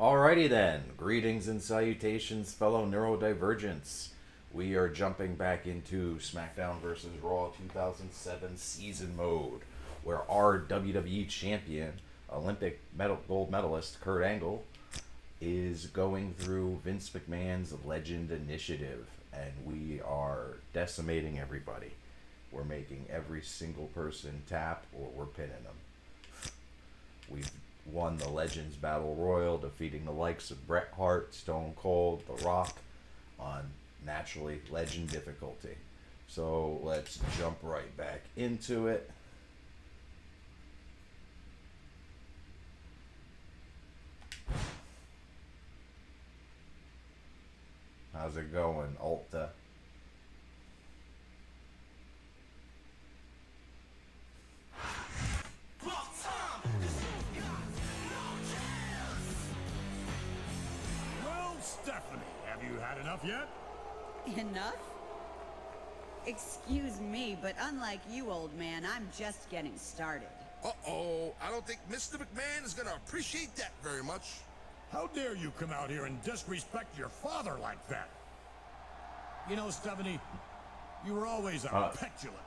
Alrighty then. Greetings and salutations, fellow neurodivergents. We are jumping back into SmackDown vs. Raw 2007 season mode, where our WWE Champion, Olympic Gold Medalist Kurt Angle, is going through Vince McMahon's Legend Initiative, and we are decimating everybody. We're making every single person tap, or we're pinning them. We've won the Legends Battle Royal, defeating the likes of Bret Hart, Stone Cold, The Rock on naturally legend difficulty. So let's jump right back into it. How's it going, Alta? Well, Stephanie, have you had enough yet? Enough? Excuse me, but unlike you, old man, I'm just getting started. Uh-oh, I don't think Mr. McMahon is gonna appreciate that very much. How dare you come out here and disrespect your father like that? You know, Stephanie, you were always a petulant,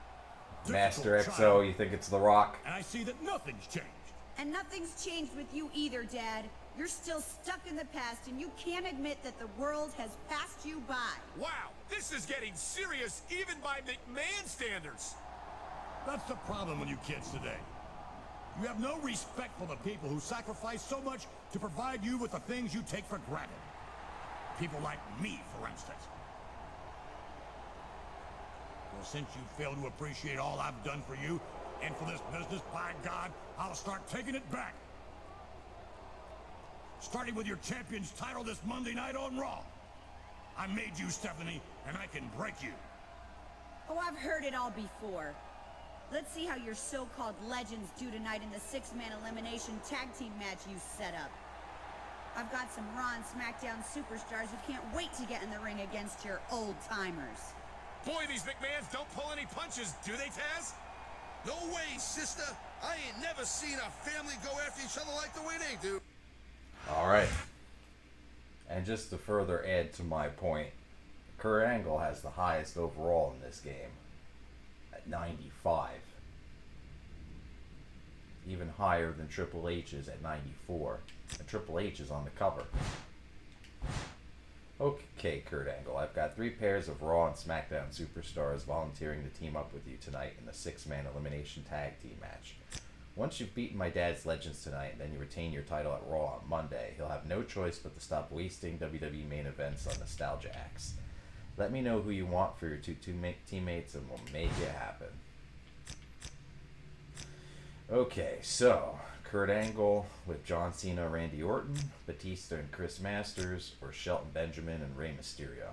Master difficult XO, child, you think it's The Rock? and I see that nothing's changed. And nothing's changed with you either, Dad. You're still stuck in the past, and you can't admit that the world has passed you by. Wow, this is getting serious even by McMahon standards. That's the problem with you kids today. You have no respect for the people who sacrifice so much to provide you with the things you take for granted. People like me, for instance. Well, since you fail to appreciate all I've done for you and for this business, by God, I'll start taking it back. Starting with your champion's title this Monday night on Raw. I made you, Stephanie, and I can break you. Oh, I've heard it all before. Let's see how your so-called legends do tonight in the six-man elimination tag team match you set up. I've got some Raw and SmackDown superstars who can't wait to get in the ring against your old-timers. Boy, these McMahons don't pull any punches, do they, Taz? No way, sister. I ain't never seen a family go after each other like the way they do. Alright. And just to further add to my point, Kurt Angle has the highest overall in this game at 95. Even higher than Triple H's at 94. And Triple H is on the cover. Okay, Kurt Angle, I've got 3 pairs of Raw and SmackDown superstars volunteering to team up with you tonight in the 6-man elimination tag team match. Once you've beaten my dad's legends tonight, and then you retain your title at Raw on Monday, he'll have no choice but to stop wasting WWE main events on nostalgia acts. Let me know who you want for your two teammates, and we'll make it happen. Okay, so Kurt Angle with John Cena, Randy Orton, Batista and Chris Masters, or Shelton Benjamin and Rey Mysterio.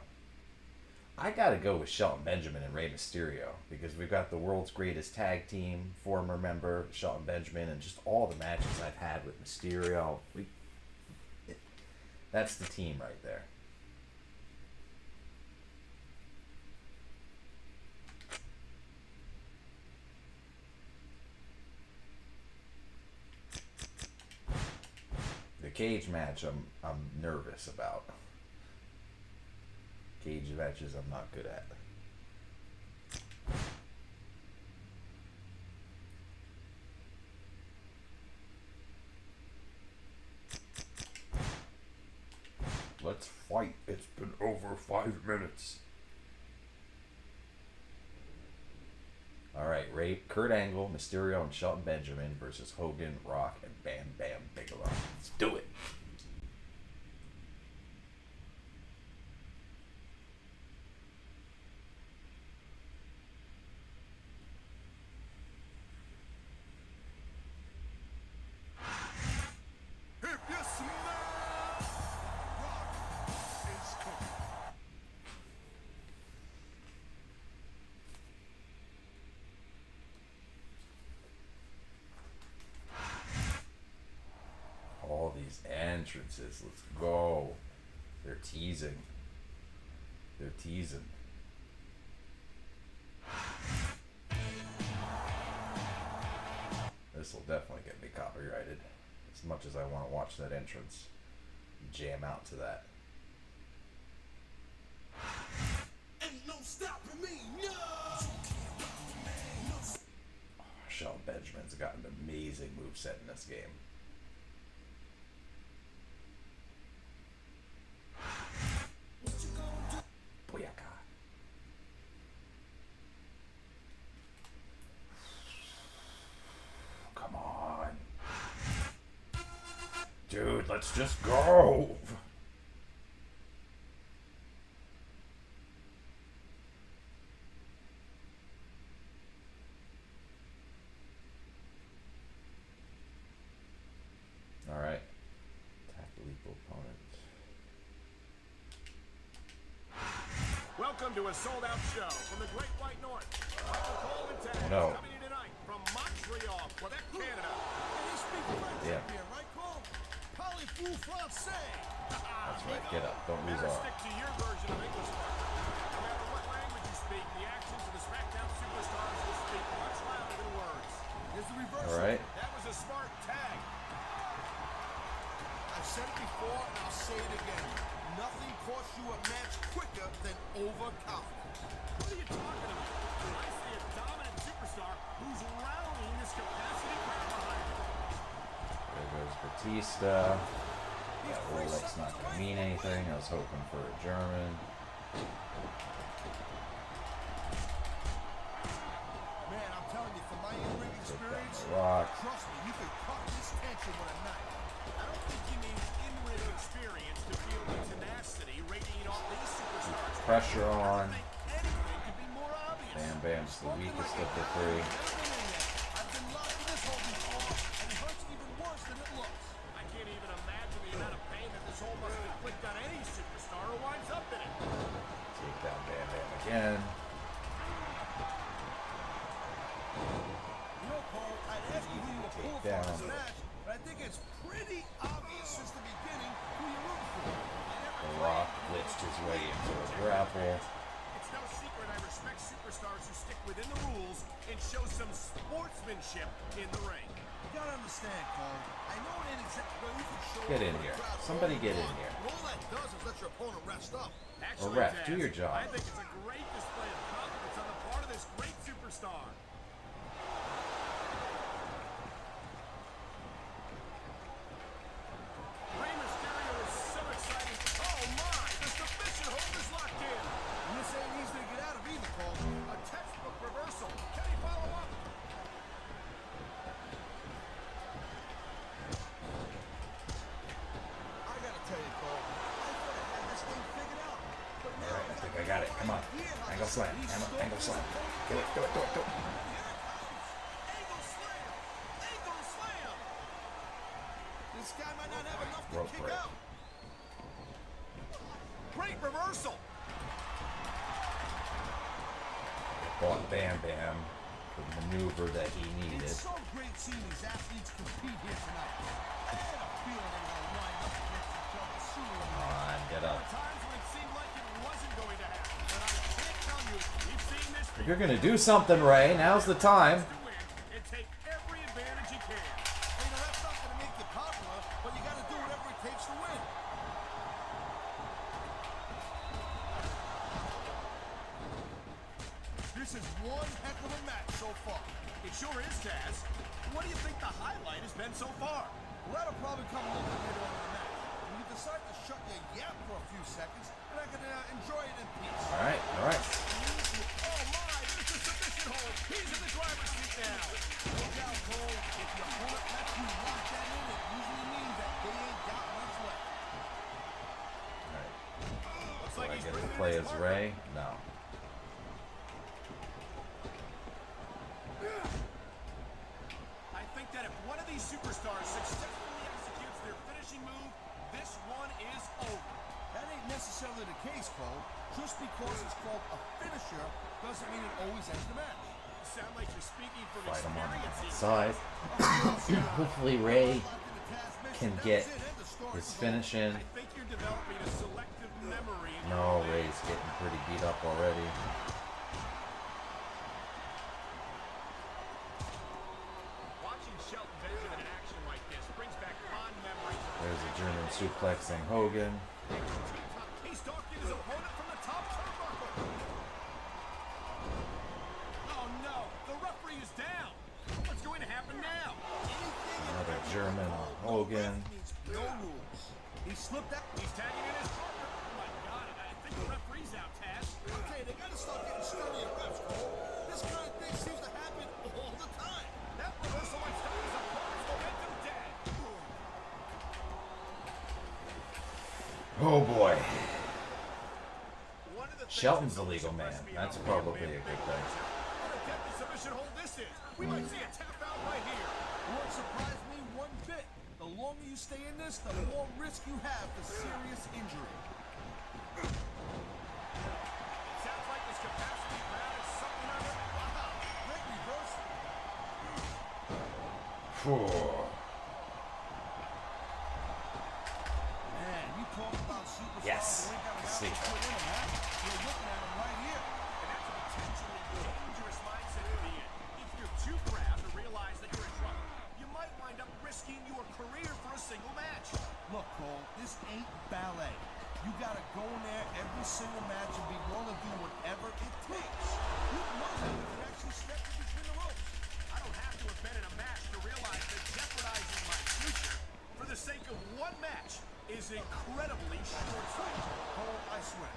I gotta go with Shelton Benjamin and Rey Mysterio because we've got the world's greatest tag team, former member Shelton Benjamin, and just all the matches I've had with Mysterio. That's the team right there. The cage match I'm nervous about. Cage matches I'm not good at. Let's fight. It's been over 5 minutes. Alright, Kurt Angle, Mysterio, and Shelton Benjamin versus Hogan, Rock, and Bam Bam Bigelow. Let's do it. If you smell, Rock is cooking. All these entrances. Let's go. They're teasing. They're teasing. This will definitely get me copyrighted. As much as I want to watch that entrance. jam out to that. Ain't no stopping me, no! Shelton Benjamin's got an amazing moveset in this game. Booyaka. Come on. Dude, let's just go. All right. Attack the lethal opponent. Welcome to a sold-out show from the Great White North. Michael Cole and Taz No. coming to you tonight from Montreal, Quebec, Canada. And they speak French Yeah. up here, right, Cole? Parlez-vous français? That's right. Get up. Don't lose Better off. stick to your version of English, partner. No matter what language you speak, the actions of the SmackDown superstars will speak much louder than words. Here's the reverse. All right. That was a smart tag. I've said it before and I'll say it again. Nothing costs you a match quicker than overconfidence. What are you talking about? I see a dominant superstar who's rallying this capacity crowd behind him. There goes Batista. That Rolex not going to mean anything. I was hoping for a German. Man, I'm telling you, from my in-ring Take down experience, the Rock. trust me, you can cut this tension with a knife. I don't think you need in-ring experience to feel the tenacity radiating off these superstars. Pressure on. I think anything could be more obvious. Bam Bam's the weakest of the three. I've been locked in this hole before, and it hurts even worse than it looks. I can't even imagine the amount of pain that this hole must inflict on any superstar who winds up in it. Take down Bam Bam again. You know, Cole, I'd ask you who you were pulling Down. for this match, but I think it's pretty obvious since the beginning who you're rooting for. The Rock blitzed his way into a grapple. It's no secret I respect superstars who stick within the rules and show some sportsmanship in the ring. You gotta understand, Cole. I know it ain't exactly well, you can show Get up in for the here. crowd Somebody all get you in want, here. but all that does is let your opponent rest up. Actually, ref, Taz, do your job. I think it's a great display of confidence on the part of this great superstar. Rey Mysterio is so exciting. Oh my, the submission hold is locked in. And this ain't easy to get out of either, Cole. A textbook reversal. Can he follow up? I gotta tell you, Cole, I thought I had this thing figured out. But now Alright, I think I got it. Come on. Angle slam. Angle slam. Do it, do it, do it, do it. Angle slam. Angle slam. this guy might not have enough to Rope kick break. out. Great reversal. Bought Bam Bam the maneuver that he needed. It's so great seeing these athletes compete here tonight. I had a feeling they were gonna line up against each other sooner or Come later. on, get up. Times when it seemed like it wasn't going to happen. But I can't tell you, you've seen this If you're gonna do something, Ray, now's the time. to win and take every advantage you can. You know, that's not gonna make you popular, but you gotta do whatever it takes to win. This is one heck of a match so far. It sure is, Taz. What do you think the highlight has been so far? Well, that'll probably come a little bit later on in the match. When you decide to shut your yap for a few seconds, and I can enjoy it in peace. All right, all right. Oh my, there's the submission hold. He's in the driver's seat now. Look out, Cole. If your opponent lets you lock that in, it usually means that they ain't got much left. All right. Looks Do like I he's get to bringing in play his as partner. Ray? No. I think that if one of these superstars successfully executes their finishing move, this one is over. That ain't necessarily the case, Cole. Just because it's called a finisher doesn't mean it always ends the match. You sound like you're speaking from Fight him on the experience. outside. Hopefully Ray can get his finish in. I think you're developing a selective memory. In No, your Ray's getting pretty beat up already. Watching Shelton Benjamin in action like this brings back fond memories. There's a German suplexing Hogan. He stalked his opponent from the top turnbuckle. Oh no, the referee is down. What's going to happen now? Another German on Hogan. No rules. He slipped out. He's tagging in his partner. Oh my god, I think the referee's out, Taz. Okay, they gotta start getting sturdy at refs, Cole. This kind of thing seems to happen all the time. That reversal might stop his opponent's momentum dead. Oh boy. One of the things Shelton's that the legal man. impressed me That's about probably Hangman a good Baylor thing. is What a deadly submission hold this is. We might see a tap out right here. Won't surprise me one bit. The longer you stay in this, the more risk you have for serious injury. It sounds like this capacity crowd is something on it. Wow, great reversal. Phew. Man, you talk about superstars Yes. who ain't got a See. mouth to put in them, huh? You're looking at them right here. And that's a potentially dangerous mindset to be in. If you're too proud to realize that you're in trouble, you might wind up risking your career for a single match. Look, Cole, this ain't ballet. You gotta go in there every single match and be willing to do whatever it takes. You know that you can actually step in between the ropes. I don't have to have been in a match to realize that jeopardizing my future for the sake of one match is incredibly short-sighted. Cole, I swear,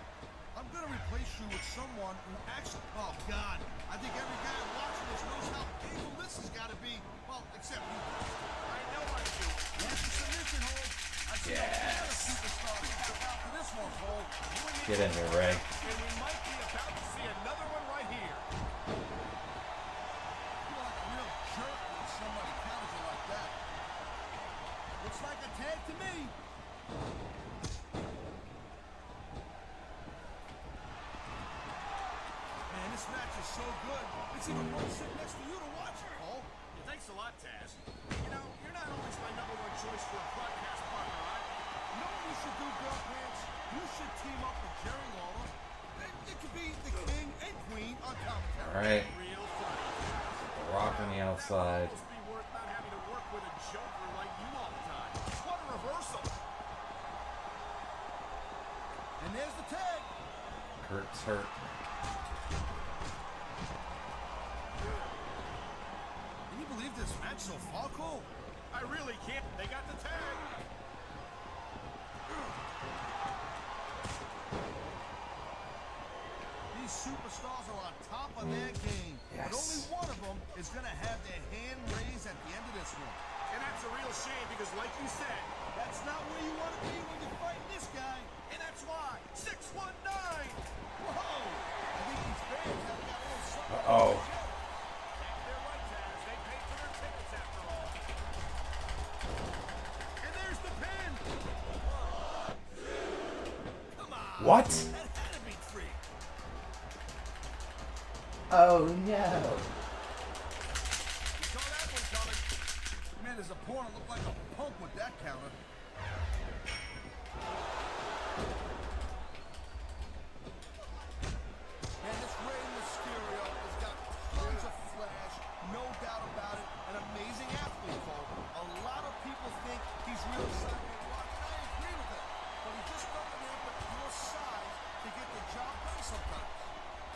I'm gonna replace you with someone who actually... Oh, God. I think every guy watching this knows how painful this has gotta be. Well, except you. I know I do. That's a submission hold. I see a lot of superstars step out for this one, Cole. Get in here, Ray. And we might be about to see another one right here. You feel like a real jerk when somebody counters you like that. Looks like a tag to me. Man, this match is so good. It's even fun sitting next to you to watch it, Cole. Well, thanks a lot, Taz. You know, you're not always my number one choice for a broadcast partner, right? You know what you should do, Girl Pants? You should team up with Jerry Lawler. It could be the king and queen on commentary. Alright. Real funny. Rock on the outside. That would almost be worth not having to work with a joker like you all the time. What a reversal. And there's the tag. Kurt's hurt. Can you believe this match so far, Cole? I really can't. They got the tag. These superstars are on top of their game. Yes. But only one of them is going to have their hand raised at the end of this one. And that's a real shame because, like you said, That's not where you want to be when you're fighting this guy. and that's why 619. Whoa! I think these fans have got a little something. Uh-oh. They're right, Taz. They paid for their tickets after all. And there's the pin. Come on. What? That had to be free. Oh no. You saw that one coming. Man, his opponent looked like a punk with that counter. Man, this Rey Mysterio has got tons of flash, no doubt about it. An amazing athlete, Cole. A lot of people think he's real sideways rock, and I agree with it. But he just doesn't have the pure size to get the job done sometimes.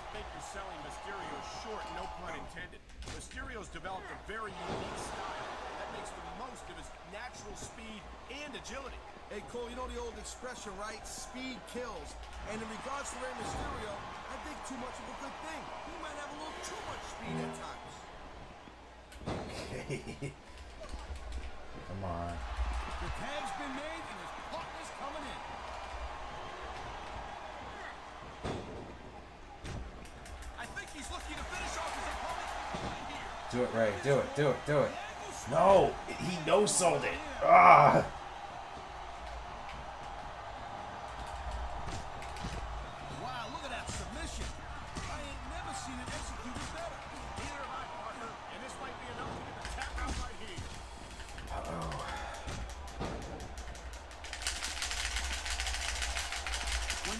I think you're selling Mysterio short, no pun intended. Mysterio's developed a very unique style that makes the most of his natural speed and agility. Hey, Cole, you know the old expression, right? Speed kills. And in regards to Rey Mysterio, I think too much of a good thing. He might have a little too much speed at times. Come on. The tag's been made and his partner's coming in. I think he's looking to finish off his opponent right here. Do it, Ray. Do it. Do it. Do it. No. He no-sold it. Ah. Wow, look at that submission. I ain't never seen it executed better. Neither have I, partner. And this might be enough to get the tap out right here. Uh-oh.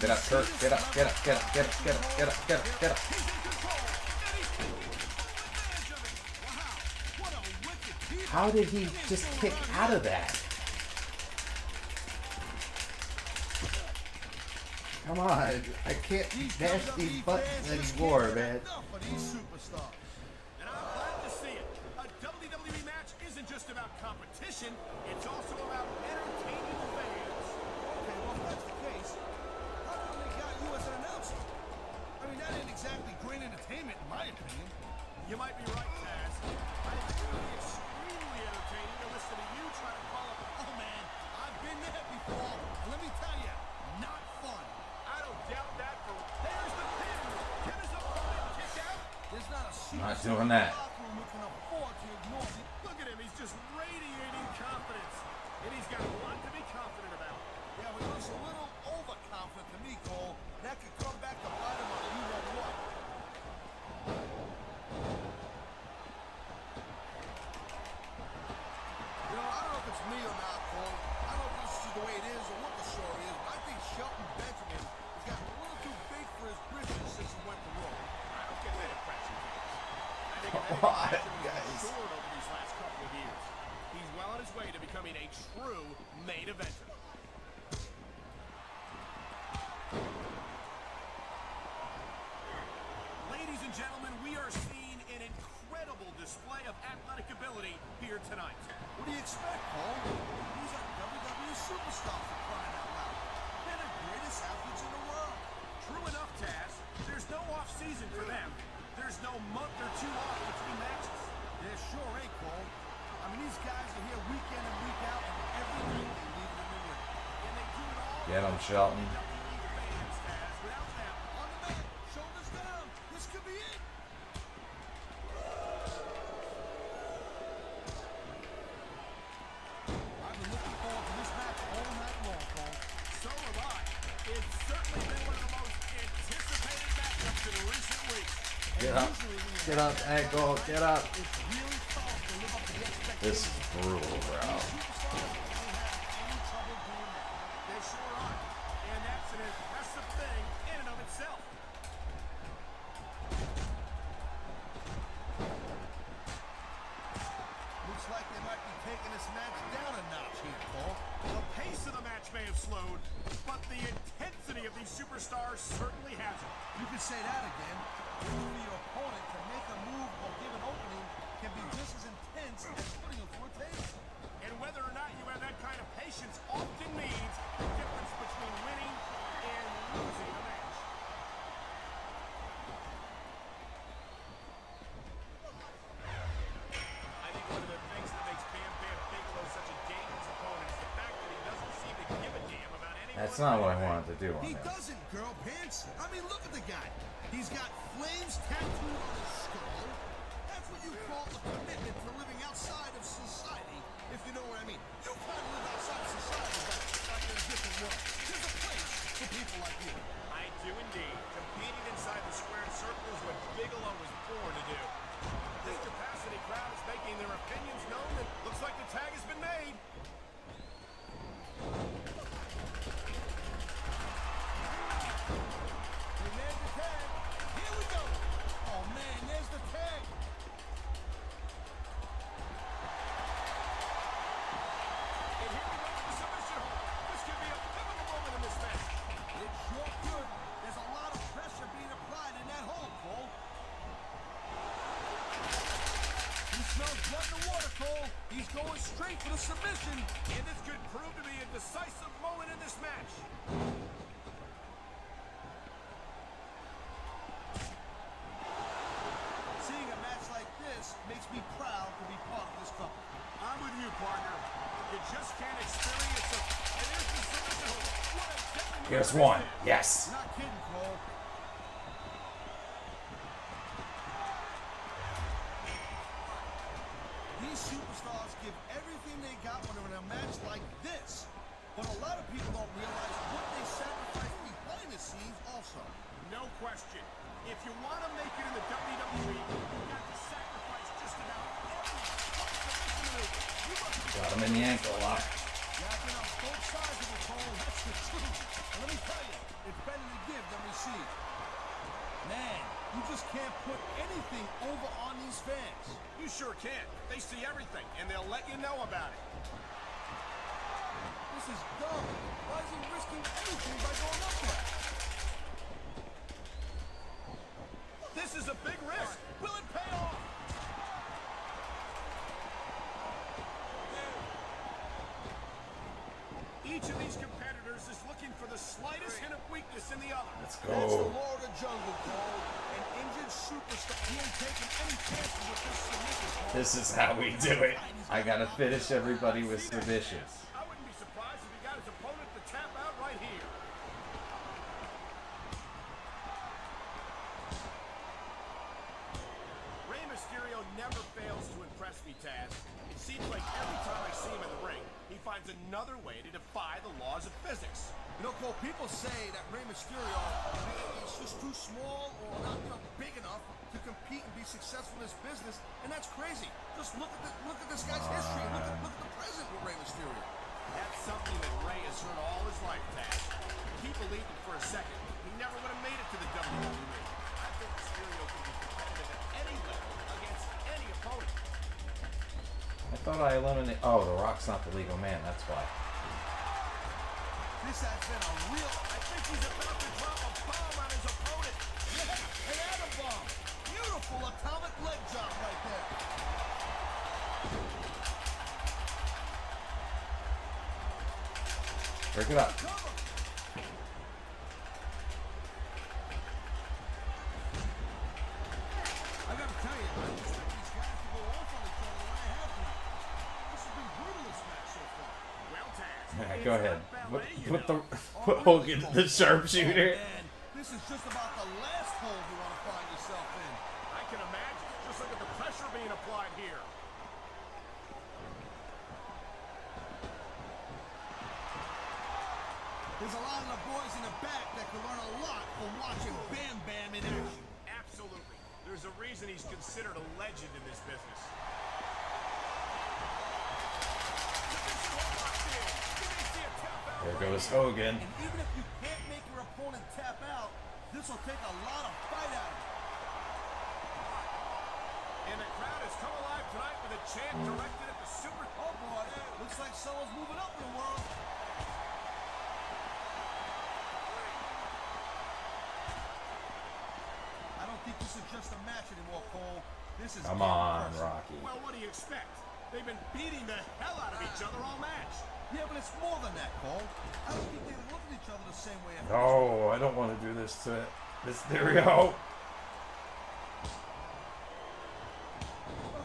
Get up, Kurt. Get up. Get up. Get up. Get up. Get up. Get up. Get up. Get up. He's in control, and he's taking advantage of it. Wow, what a wicked team. How did he just kick out of that? Come on, I can't mash these buttons anymore, man. Enough of these superstars. And I'm glad to see it. A WWE match isn't just about competition, it's also about entertaining the fans. Okay, well, if that's the case, how come they got you as an announcer? I mean, that ain't exactly great entertainment, in my opinion. You might be right, Taz. But it's really extremely entertaining to listen to you try to call up. Oh, man, I've been there before. And let me tell you, not fun. I don't doubt that for. There's the pin. Can his opponent kick out? There's not a Not superstar doing in the that. locker room who can afford to ignore the... Look at him. He's just radiating confidence. And he's got a lot to be confident about. Yeah, but he looks a little overconfident to me, Cole. That could come back to bite him on you know what. You know, I don't know if it's me or not, Cole. I don't know if this is the way it is or what the story is, but I think Shelton Benjamin has gotten a little too big for his britches since he went to Raw. I don't get that impression. I think Come on, Benjamin guys. has soared over these last couple of years. He's well on his way to becoming a true main eventer. Ladies and gentlemen, we are seeing an incredible display of athletic ability here tonight. What do you expect, Cole? These are WWE superstars for crying out loud. They're the greatest athletes in the world. True enough, Taz. There's no off-season for them. There's no month or two off between matches. There sure ain't, Cole. I mean, these guys are here week in and week out, and every night they leave it in the ring. And they do it all Get him, Shelton. WWE fans, Taz. Without them, On the mat, shoulders down. This could be it. I've been looking forward to this match all night long, Cole. so have I. It's certainly been one of the most anticipated matchups in recent weeks. Get up. Get up, ankle. Get up. It's really tough to live up to the expectations. This is brutal, bro. Superstars don't have any trouble doing that. They sure are. And that's an impressive thing in and of itself. Looks like they might be taking this match down a notch here, Cole. The pace of the match may have slowed, but the intensity of these superstars certainly hasn't. You could say that again. Waiting for your opponent to make a move or give an opening can be just as intense as putting him through a table. And whether or not you have that kind of patience often means the difference between winning and losing a match. I think one of the things that makes Bam Bam Bigelow such a dangerous opponent is the fact that he doesn't seem to give a damn about anyone. That's not what I wanted to do on He him. doesn't, girl pants. I mean, look at the guy. He's got flames tattooed on his skull. That's what you call a commitment to living outside of society, if you know what I mean. You kind of live outside of society, but like in a different world. There's a place for people like you. I do indeed. Competing inside the squared circle is what Bigelow was born to do. This capacity crowd is making their opinions known, and looks like the tag has been made. They made the tag. Here we go. Oh, man, there's the tag. And here we go to the submission hold. This could be a pivotal moment in this match. It sure could. There's a lot of pressure being applied in that hole, Cole. He smells blood in the water, Cole. He's going straight for the submission. And this could prove to be a decisive moment in this match. Seeing a match like this makes me proud to be part of this company. I'm with you, partner. You just can't experience a... And there's the submission hold. What a deadly move Here's this one. is. Yes. Not kidding, Cole. These superstars give everything they got when they're in a match like this. But a lot of people don't realize what they sacrifice behind the scenes also. No question. If you want to make it in the WWE, you've got to sacrifice just about every submission move. You must be Got him in the ankle lock. Yeah, I've been on both sides of it, Cole. That's the truth. And let me tell you, it's better to give than receive. Man, you just can't put anything over on these fans. You sure can. They see everything, and they'll let you know about it. This is dumb. Why is he risking anything by going up there? is a big risk. Will it pay off? Each of these competitors is looking for the slightest hint of weakness in the other. Let's That's the go. law of the jungle, Cole. An injured superstar. He ain't taking any chances with this submission, Cole. This is how we do it. I gotta finish everybody with submissions. I wouldn't be surprised if he got his opponent to tap out right here. Rey Mysterio never fails to impress me, Taz. It seems like every time I see him in the ring, he finds another way to defy the laws of physics. You know, Cole, people say that Rey Mysterio is just too small or not, big enough to compete and be successful in this business, and that's crazy. Just look at this guy's history. Look at the present with Rey Mysterio. That's something that Rey has heard all his life, Taz. If he believed it for a second, he never would have made it to the WWE. I think Mysterio can be competitive at any level against any opponent. I thought I eliminated. Oh, The Rock's not the legal man. That's why. This has been a real... I think he's about to drop a bomb on his opponent. Yeah, an atom bomb. Beautiful atomic leg drop right there. Break it up. Cover. I gotta tell you, I expect these guys to go off on each other the way I have tonight. This has been brutal, this match so far. Well, Taz. Go it's ahead. not ballet, you Put know. put Hogan the sharpshooter. Oh, man, this is just about the last hole you want to find yourself in. I can imagine. Just look at the pressure being applied here. There's a lot of the boys in the back that can learn a lot from watching Bam Bam in action. Absolutely. There's a reason he's considered a legend in this business. There goes Hogan. And even if you can't make your opponent tap out, this will take a lot of fight out of him. And the crowd has come alive tonight with a chant directed at the super... Oh boy, looks like someone's moving up in the world. I don't think this is just a match anymore, Cole. This is Come getting on, personal. Rocky. Well, what do you expect? They've been beating the hell out of each other all match. Yeah, but it's more than that, Cole. I don't think they look at each other the same way after No, I don't want to do this to Mysterio. Well,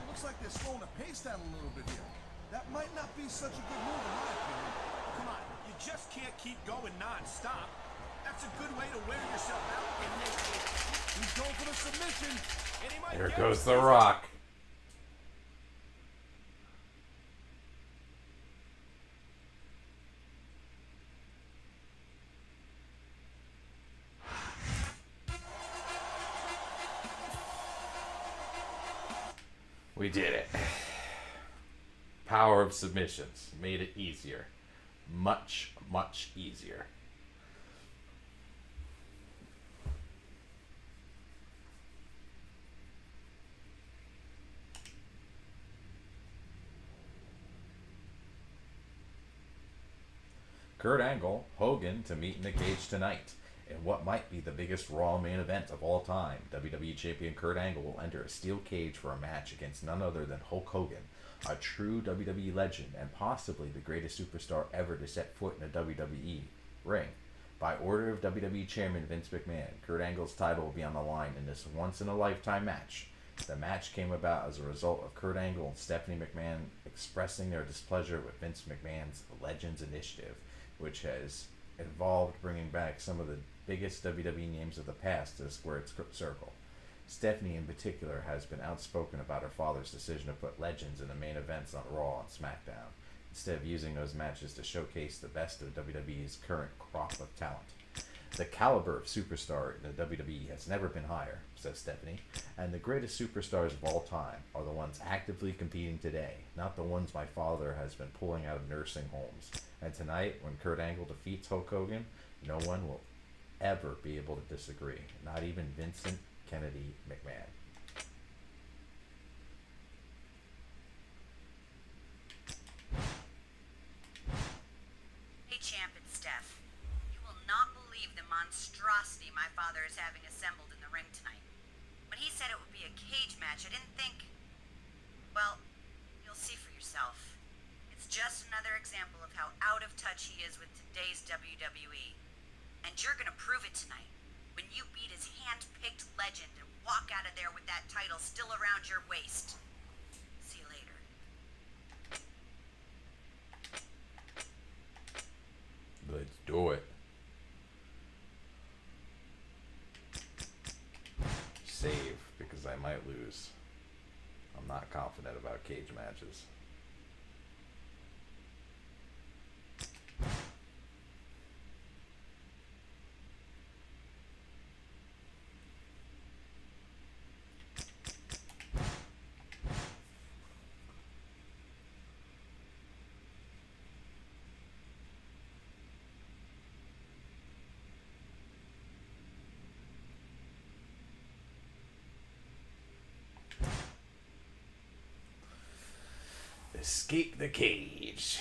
it looks like they're slowing the pace down a little bit here. That might not be such a good move in my opinion. Come on, you just can't keep going non-stop. That's a good way to wear yourself out and make it. He's going for the submission. And he might There get goes it. The Rock. We did it. Power of submissions made it easier. Much, much easier. Kurt Angle, Hogan to meet in the cage tonight. In what might be the biggest Raw main event of all time, WWE Champion Kurt Angle will enter a steel cage for a match against none other than Hulk Hogan, a true WWE legend and possibly the greatest superstar ever to set foot in a WWE ring. By order of WWE Chairman Vince McMahon, Kurt Angle's title will be on the line in this once-in-a-lifetime match. The match came about as a result of Kurt Angle and Stephanie McMahon expressing their displeasure with Vince McMahon's Legends Initiative, which has involved bringing back some of the biggest WWE names of the past to the squared circle. Stephanie, in particular, has been outspoken about her father's decision to put legends in the main events on Raw and SmackDown, instead of using those matches to showcase the best of WWE's current crop of talent. The caliber of superstar in the WWE has never been higher, says Stephanie, and the greatest superstars of all time are the ones actively competing today, not the ones my father has been pulling out of nursing homes. And tonight, when Kurt Angle defeats Hulk Hogan, no one will ever be able to disagree, not even Vincent Kennedy McMahon. Hey, Champ and Steph. You will not believe the monstrosity my father is having assembled in the ring tonight. When he tonight. When you beat his hand-picked legend and walk out of there with that title still around your waist. See you later. Let's do it. Save, because I might lose. I'm not confident about cage matches. Escape the cage.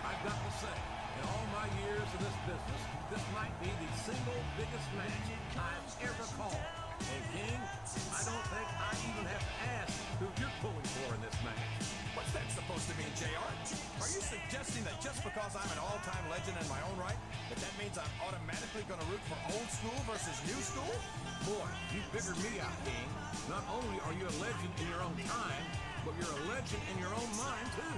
I've got to say, in all my years in this business, this might be the single biggest match I've ever called. And King, I don't think I even have to ask who you're pulling for in this match. What's that supposed to mean, JR? Are you suggesting that just because I'm an all-time legend in my own right, that means I'm automatically going to root for old school versus new school? Boy, you figured me out, King. Not only are you a legend in your own time, but you're a legend in your own mind, too.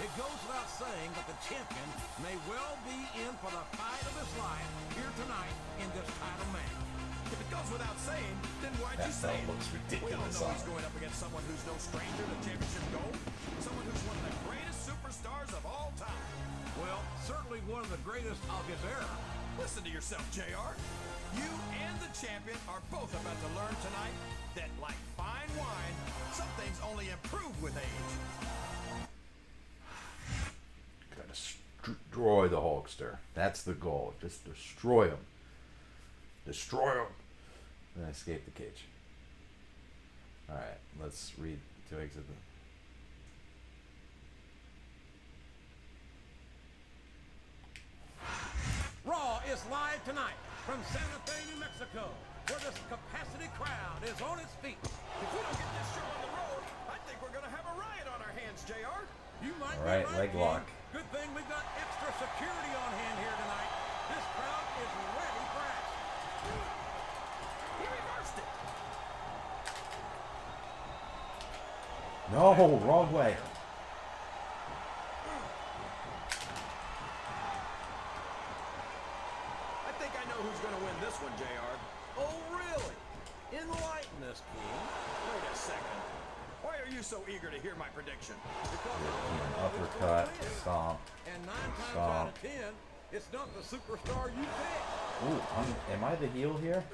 It goes without saying that the champion may well be in for the fight of his life here tonight in this title match. If it goes without saying, then why'd That you say belt it? looks We all ridiculous know on he's him. going up against someone who's no stranger to championship gold. Someone who's one of the greatest superstars of all time. Well, certainly one of the greatest of his era. Listen to yourself, JR. You and the champion are both about to learn tonight that, like fine wine, some things only improve with age. Gotta destroy the Hulkster. That's the goal. Just destroy him. Destroy him. Then escape the cage. Alright, let's read to exit the... Raw is live tonight from Santa Fe, New Mexico, where this capacity crowd is on its feet. If we don't get this show on the road, I think we're going to have a riot on our hands, JR. You might All be right, right, leg King. lock. Good thing we've got extra security on hand here tonight. This crowd is ready for action. He reversed it. No, wrong way. I think I know who's going to win this one, JR. Oh, really? Enlighten us, King. Wait a second. Why are you so eager to hear my prediction? Because Uppercut, stomp. and 9 times Stop. out of 10, it's not the superstar you pick. Ooh, am I the heel here?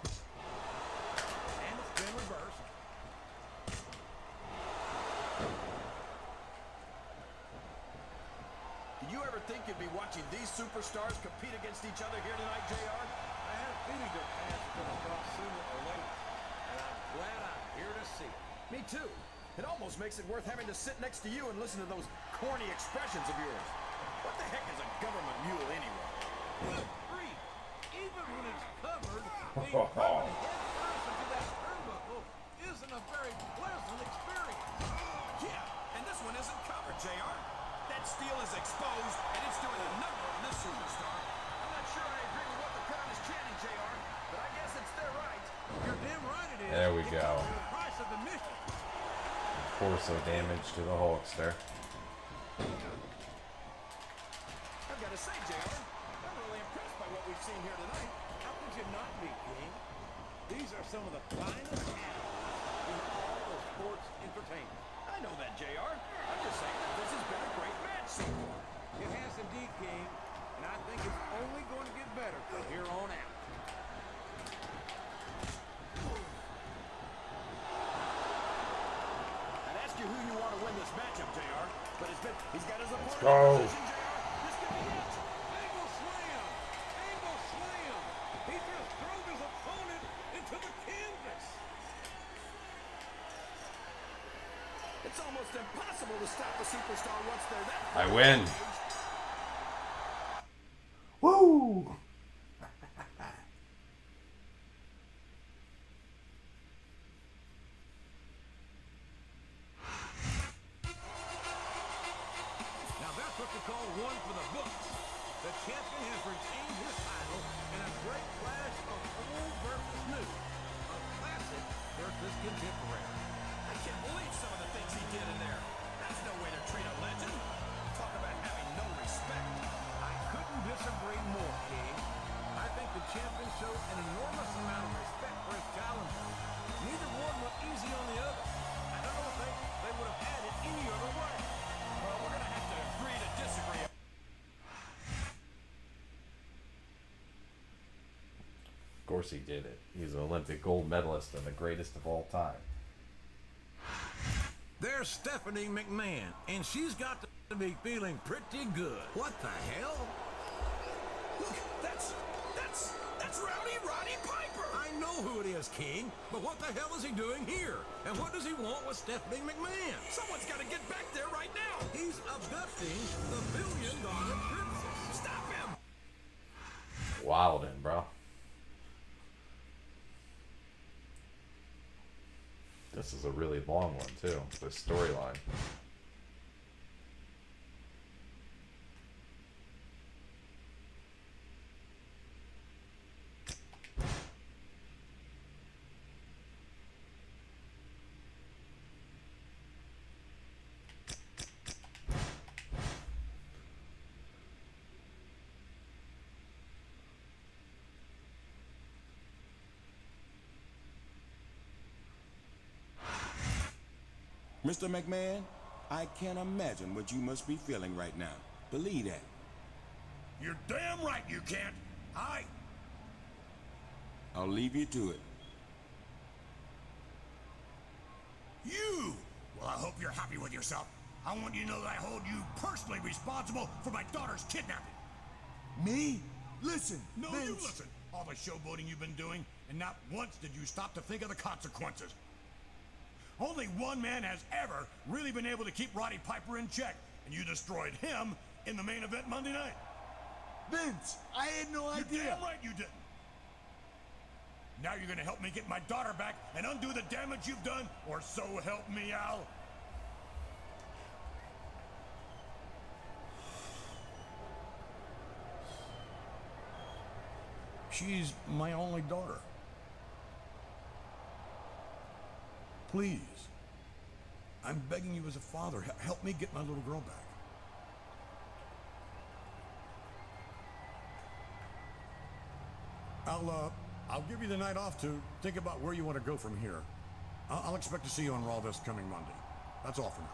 And it's been reversed. Did you ever think you'd be watching these superstars compete against each other here tonight, JR? I had a feeling their paths were going to cross sooner or later, and I'm glad I'm here to see it. Me too. It almost makes it worth having to sit next to you and listen to those corny expressions of yours. What the heck is a government mule anyway? Good grief! Even when it's covered, being covered head first into that turnbuckle isn't a very pleasant experience. Yeah, and this one isn't covered, JR. That steel is exposed, and it's doing a number on this superstar. I'm not sure I agree with what the crowd is chanting, JR, but I guess it's their right. You're damn right it is. There we It go. comes with the price of admission. Torso damage to the Hulkster. I've got to say, JR, I'm really impressed by what we've seen here tonight. How could you not be, King? These are some of the finest athletes in all of sports entertainment. I know that, JR. I'm just saying that this has been a great match so far. It has indeed, King, and I think it's only going to get better from here on out. I'd ask you who you want to win this matchup, JR, but he's got his opponent go. in position, JR. This could be it. Angle slam! Angle slam! He just drove his opponent into the canvas. It's almost impossible impossible to stop the superstar once they're there. I win. Woo! Now that's what you call one for the books. The champion has retained his title in a great clash of old versus new. A classic versus contemporary. I can't believe some of the things he did in there. That's no way to treat a legend. Talk about having no respect. I couldn't disagree more, King. I think the champion showed an enormous amount of respect for his challenger. Neither one was easy on the other. I don't think they would have had it any other way. Well, we're going to have to agree to disagree. Of course he did it. He's an Olympic gold medalist and the greatest of all time. There's Stephanie McMahon, and she's got to be feeling pretty good. What the hell? Look, that's Roddy Piper. I know who it is, King, but what the hell is he doing here? And what does he want with Stephanie McMahon? Someone's got to get back there right now. He's abducting the billion-dollar princess. Stop him. Wildin', bro. This is a really long one, too. The storyline. Mr. McMahon, I can't imagine what you must be feeling right now. Believe that. You're damn right you can't. I'll leave you to it. You! Well, I hope you're happy with yourself. I want you to know that I hold you personally responsible for my daughter's kidnapping. Me? Listen, No, Vince. you listen. All the showboating you've been doing, and not once did you stop to think of the consequences. Only one man has ever really been able to keep Roddy Piper in check, and you destroyed him in the main event Monday night. Vince, I had no You're idea. damn right you didn't. Now you're gonna help me get my daughter back and undo the damage you've done, or so help me, Al. She's my only daughter. Please. I'm begging you as a father, help me get my little girl back. I'll give you the night off to think about where you want to go from here. I'll expect to see you on Raw this coming Monday. That's all for now.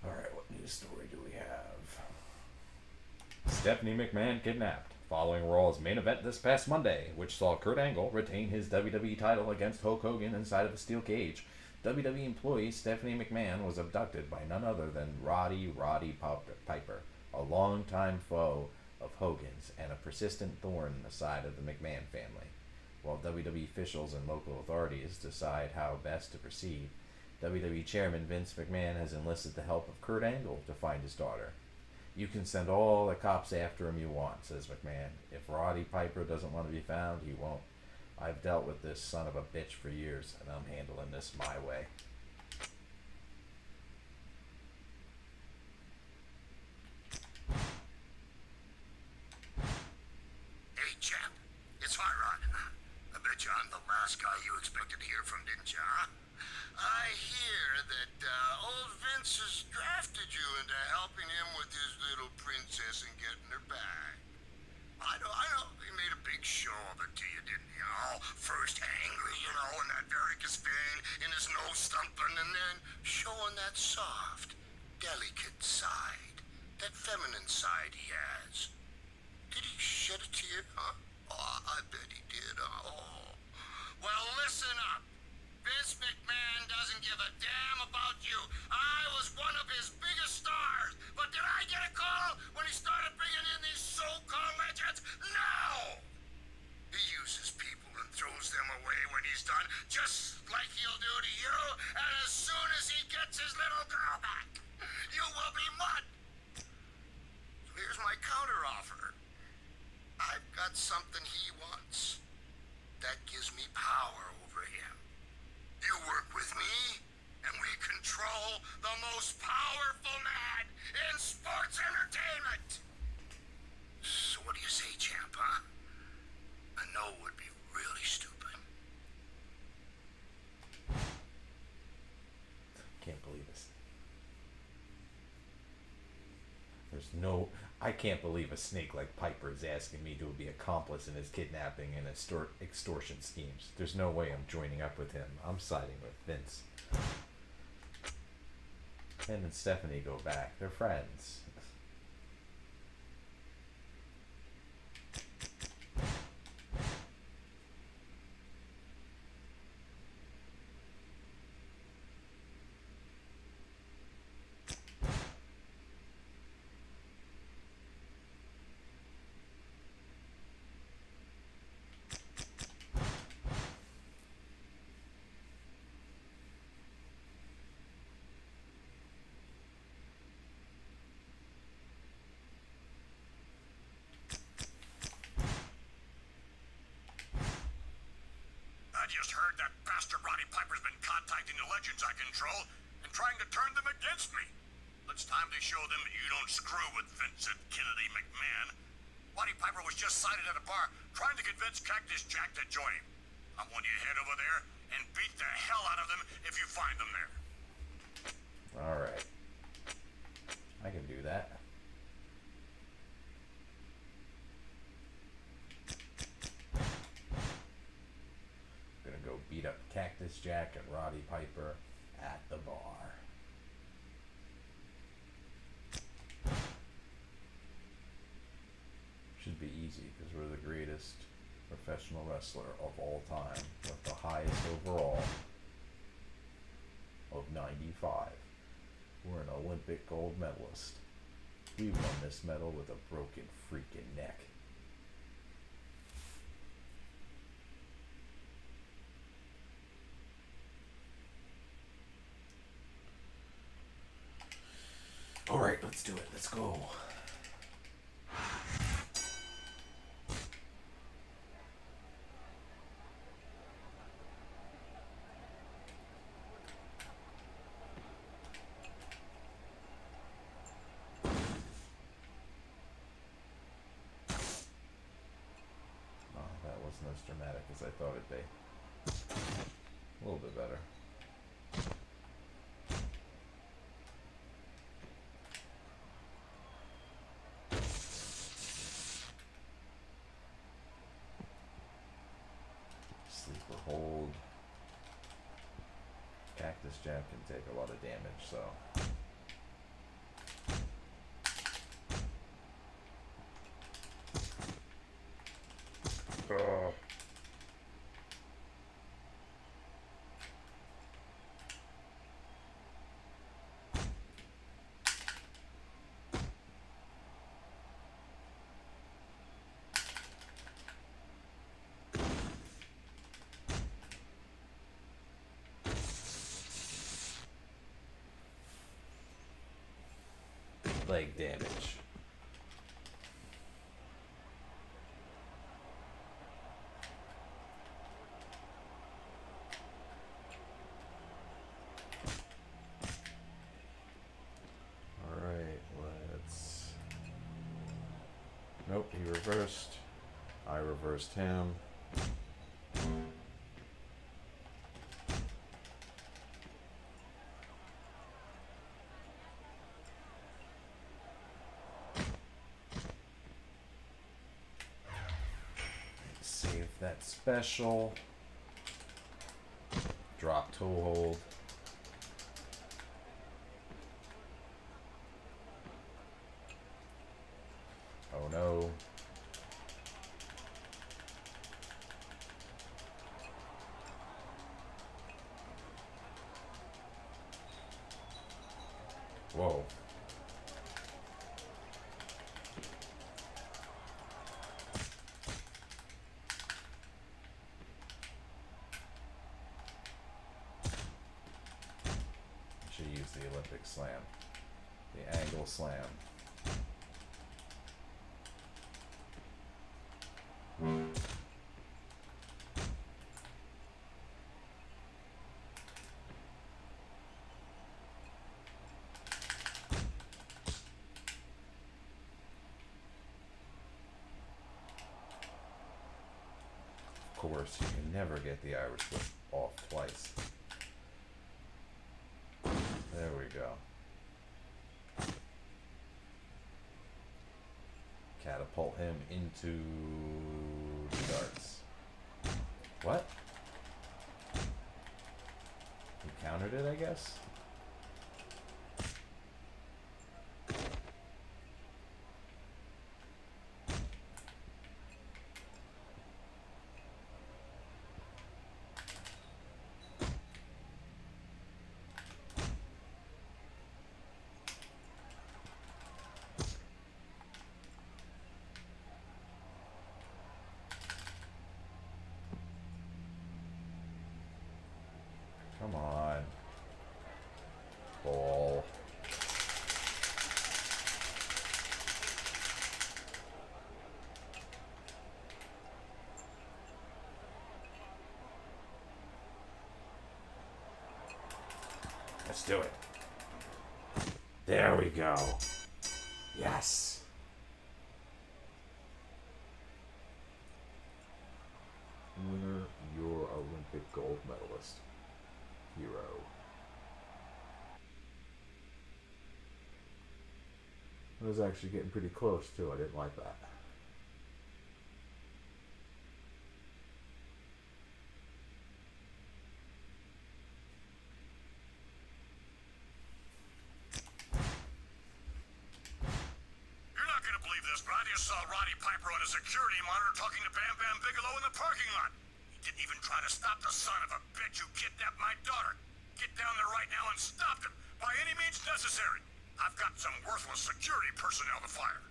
Alright, what news story do we have? Stephanie McMahon kidnapped, following Raw's main event this past Monday, which saw Kurt Angle retain his WWE title against Hulk Hogan inside of a steel cage. WWE employee Stephanie McMahon was abducted by none other than Roddy Piper, a longtime foe of Hogan's and a persistent thorn in the side of the McMahon family. While WWE officials and local authorities decide how best to proceed, WWE Chairman Vince McMahon has enlisted the help of Kurt Angle to find his daughter. "You can send all the cops after him you want," says McMahon. "If Roddy Piper doesn't want to be found, he won't. I've dealt with this son of a bitch for years, and I'm handling this my way." Hey, champ. It's Hot Rod. I bet you I'm the last guy you expected to hear from, didn't you, huh? I hear that old Vince has drafted you into helping him with his little princess and getting her back. I know. He made a big show of it to you, didn't he? First angry, in that varicose vein in his nose stumping, and then showing that soft, delicate side, that feminine side he has. Did he shed a tear, huh? Oh, I bet he did, oh. Well, listen up. Vince McMahon doesn't give a damn about you. I was one of his biggest stars. But did I get a call when he started bringing in these so-called legends? No! He uses people and throws them away when he's done, just like he'll do to you. And as soon as he gets his little girl back, you will be mud. So here's my counteroffer. I've got something he wants. That gives me power over him. You work with me, and we control the most powerful man in sports entertainment. So what do you say, champ, huh? A no would be really stupid. Can't believe this. I can't believe a snake like Piper is asking me to be accomplice in his kidnapping and extortion schemes. There's no way I'm joining up with him. I'm siding with Vince. Ken and Stephanie go back. They're friends. I just heard that bastard Roddy Piper's been contacting the legends I control and trying to turn them against me. It's time to show them that you don't screw with Vincent Kennedy McMahon. Roddy Piper was just sighted at a bar trying to convince Cactus Jack to join him. I want you to head over there and beat the hell out of them if you find them there. Alright. I can do that. Gonna go beat up Cactus Jack and Roddy Piper at the bar. Should be easy because we're the greatest professional wrestler of all time with the highest overall of 95. We're an Olympic Gold Medalist. We won this medal with a broken freaking neck. Alright, let's do it. Let's go. As dramatic as I thought it'd be. A little bit better. Sleeper hold. Cactus Jack can take a lot of damage, so. Leg damage. Alright, let's... Nope, he reversed. I reversed him. Save that special. Drop toe hold. Oh no. Whoa. Should use the Olympic slam. The angle slam. Of course, you can never get the Irish whip off twice. There we go. Catapult him into the darts. What? He countered it, I guess? Come on. Ball. Let's do it. There we go. Yes. Winner, your Olympic gold medalist. Hero. I was actually getting pretty close too. I didn't like that. You're not gonna believe this, but I just saw Roddy Piper on a security monitor talking to Bam Bam Bigelow in the parking lot. He didn't even try to stop the son of a bitch who kidnapped my daughter. Get down there right now and stop him, by any means necessary. I've got some worthless security personnel to fire.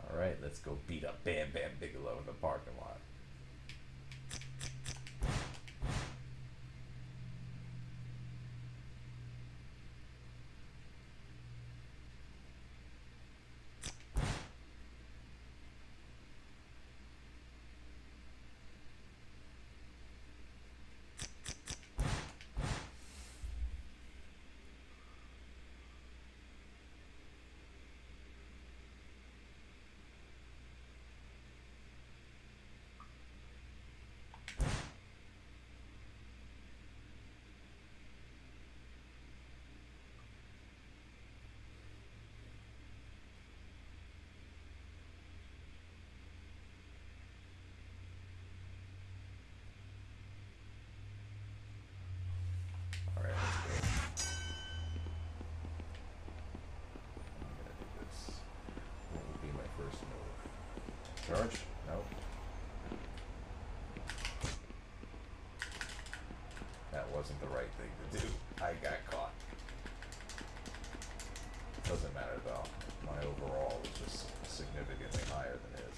Alright, let's go beat up Bam Bam Bigelow in the parking lot. Alright, let's go. I'm gonna do this. What would be my first move? Charge? Nope. That wasn't the right thing to do. I got caught. Doesn't matter though. My overall was just significantly higher than his.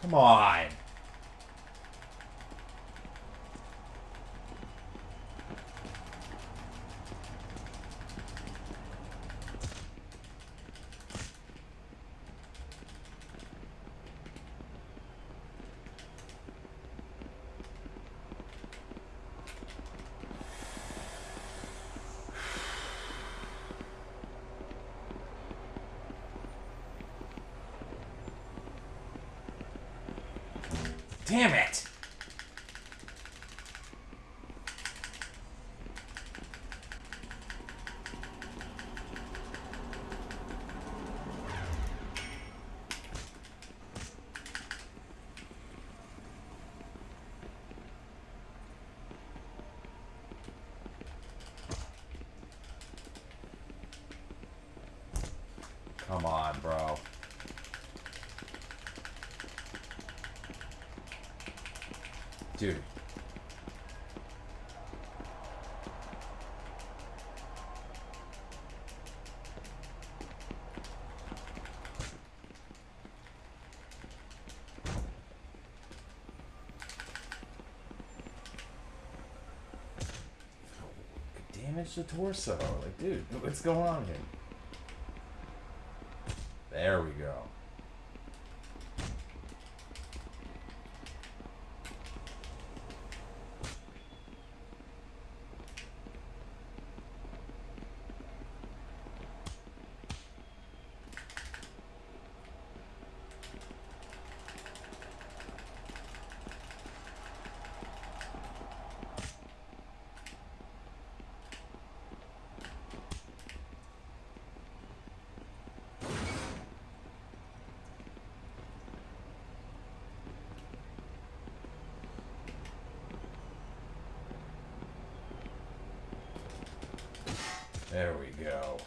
Come on. Damn it! Come on, bro. Dude. Damage the torso. Like, dude, what's going on here? There we go. There we go.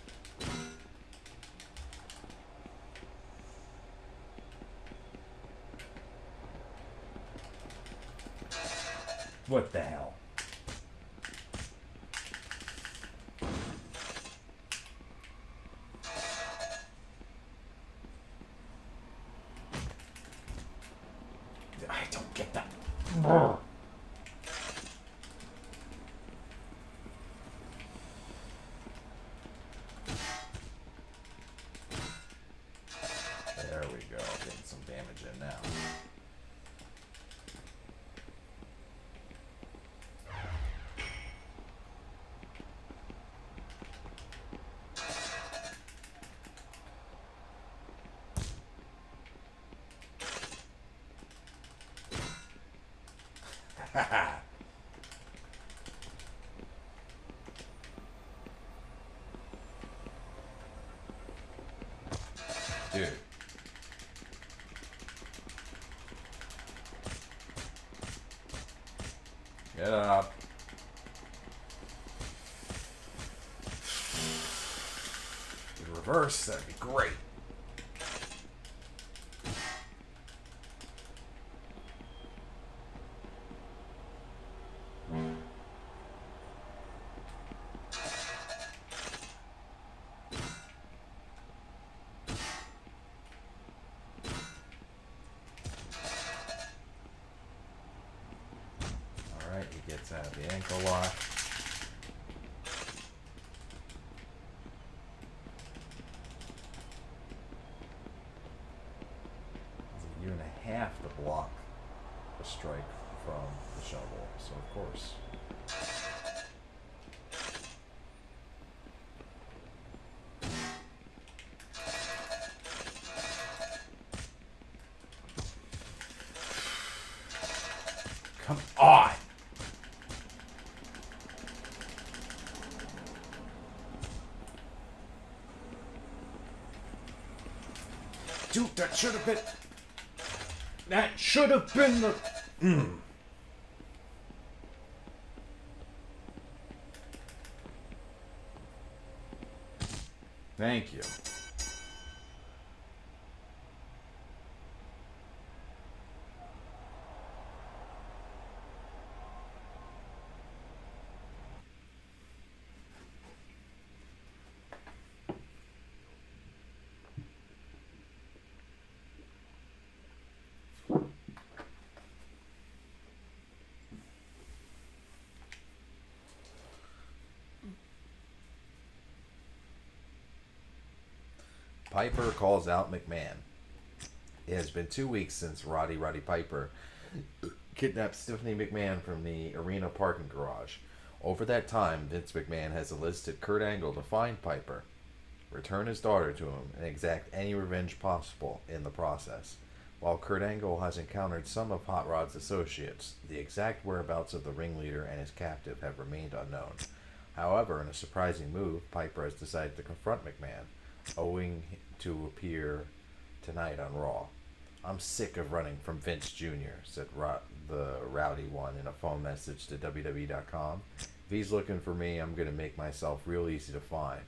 What the hell? I don't get that. There we go. Getting some damage in now. Dude. Get up. In reverse, that'd be great. Alright, he gets out of the ankle lock. It's a year and a half to block a strike from the shovel, so of course. Come on! Dude, that should have been... That should have been the... Thank you. Piper calls out McMahon. It has been 2 weeks since Roddy Piper kidnapped Stephanie McMahon from the arena parking garage. Over that time, Vince McMahon has enlisted Kurt Angle to find Piper, return his daughter to him, and exact any revenge possible in the process. While Kurt Angle has encountered some of Hot Rod's associates, the exact whereabouts of the ringleader and his captive have remained unknown. However, in a surprising move, Piper has decided to confront McMahon, owing to appear tonight on Raw. I'm sick of running from Vince Jr., said the Rowdy One in a phone message to WWE.com. If he's looking for me, I'm going to make myself real easy to find.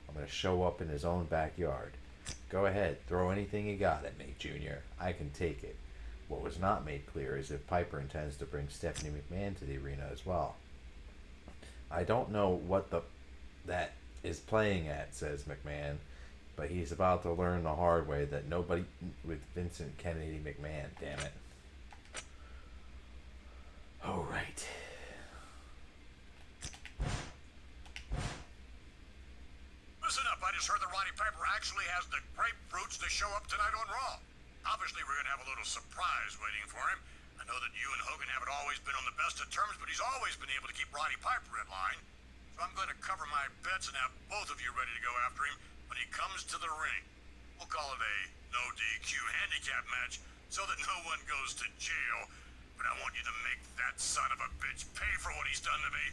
I'm going to show up in his own backyard. Go ahead, throw anything you got at me, Junior. I can take it. What was not made clear is if Piper intends to bring Stephanie McMahon to the arena as well. I don't know what that is playing at, says McMahon, but he's about to learn the hard way that nobody with Vincent Kennedy McMahon, damn it. All right. Listen up, I just heard that Roddy Piper actually has the grapefruits to show up tonight on Raw. Obviously, we're going to have a little surprise waiting for him. I know that you and Hogan haven't always been on the best of terms, but he's always been able to keep Roddy Piper in line. So I'm going to cover my bets and have both of you ready to go after him when he comes to the ring. We'll call it a no DQ handicap match so that no one goes to jail. But I want you to make that son of a bitch pay for what he's done to me.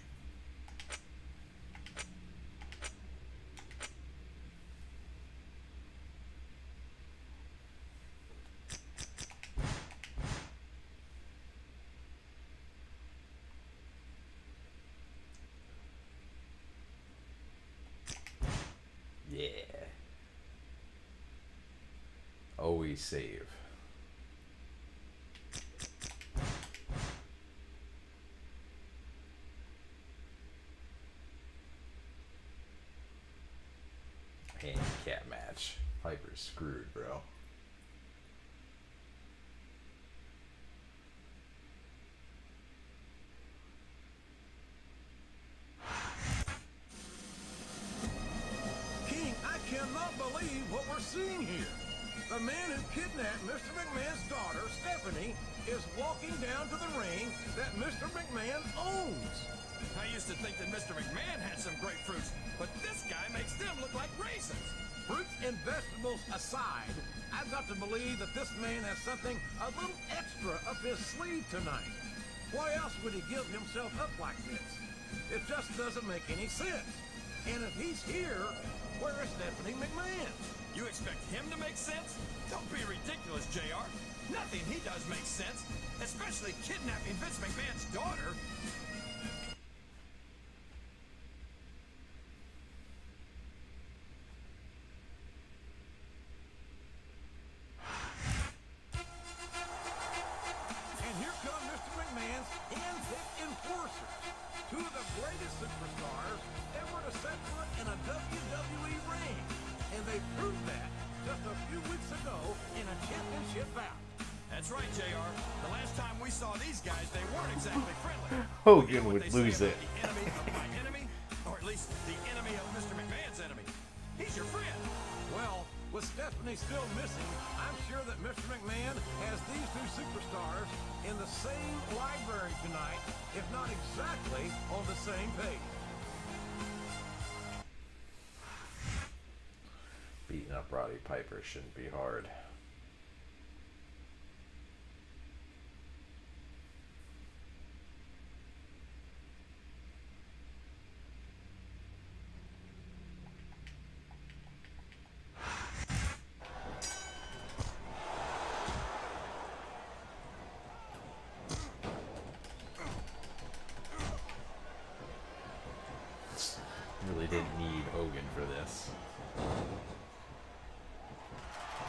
Yeah. Always save. Handicap match. Piper's screwed, bro. Cannot believe what we're seeing here. The man who kidnapped Mr. McMahon's daughter, Stephanie, is walking down to the ring that Mr. McMahon owns. I used to think that Mr. McMahon had some grapefruits, but this guy makes them look like raisins. Fruits and vegetables aside, I've got to believe that this man has something a little extra up his sleeve tonight. Why else would he give himself up like this? It just doesn't make any sense. And if he's here, where is Stephanie McMahon? You expect him to make sense? Don't be ridiculous, JR. Nothing he does makes sense, especially kidnapping Vince McMahon's daughter. And here come Mr. McMahon's handpicked enforcers, two of the greatest superstars ever to set foot in a WWE ring. And they proved that just a few weeks ago in a championship bout. That's right, JR. The last time we saw these guys, they weren't exactly friendly. Hogan would lose it. The enemy of my enemy, or at least the enemy of Mr. McMahon's enemy. He's your friend. Well, with Stephanie still missing, I'm sure that Mr. McMahon has these two superstars in the same library tonight, if not exactly on the same page. Beating up Roddy Piper shouldn't be hard. Really didn't need Hogan for this.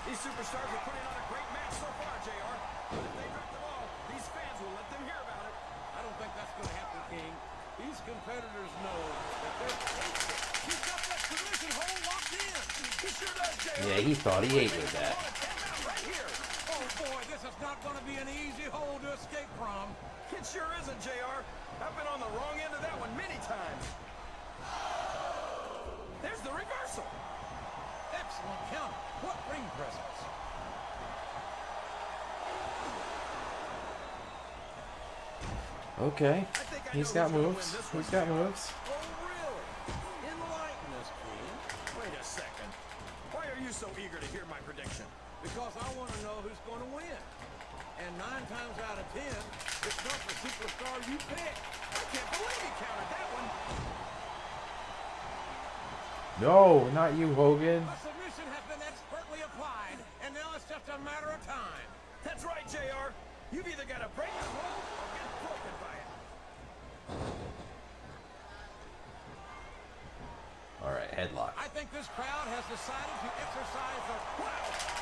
These superstars are putting on a great match so far, JR. But if they drop the ball, these fans will let them hear about it. I don't think that's going to happen, King. These competitors know that they're capable. He's got that submission hold locked in. He sure does, JR. Yeah, he thought he ate with that. Right here. Oh, boy, this is not going to be an easy hole to escape from. It sure isn't, JR. I've been on the wrong end of that one many times. There's the reversal. Excellent counter. What ring presence. Okay. He's got moves. He's got moves. Oh, really? Enlighten us, King. Wait a second. Why are you so eager to hear my prediction? Because I want to know who's going to win. And 9 times out of 10, it's not the superstar you pick. I can't believe he countered that one. No, not you, Hogan. A submission has been expertly applied, and now it's just a matter of time. That's right, JR. You've either got to break the hold or get broken by it. Alright, headlock. I think this crowd has decided to exercise the... Wow!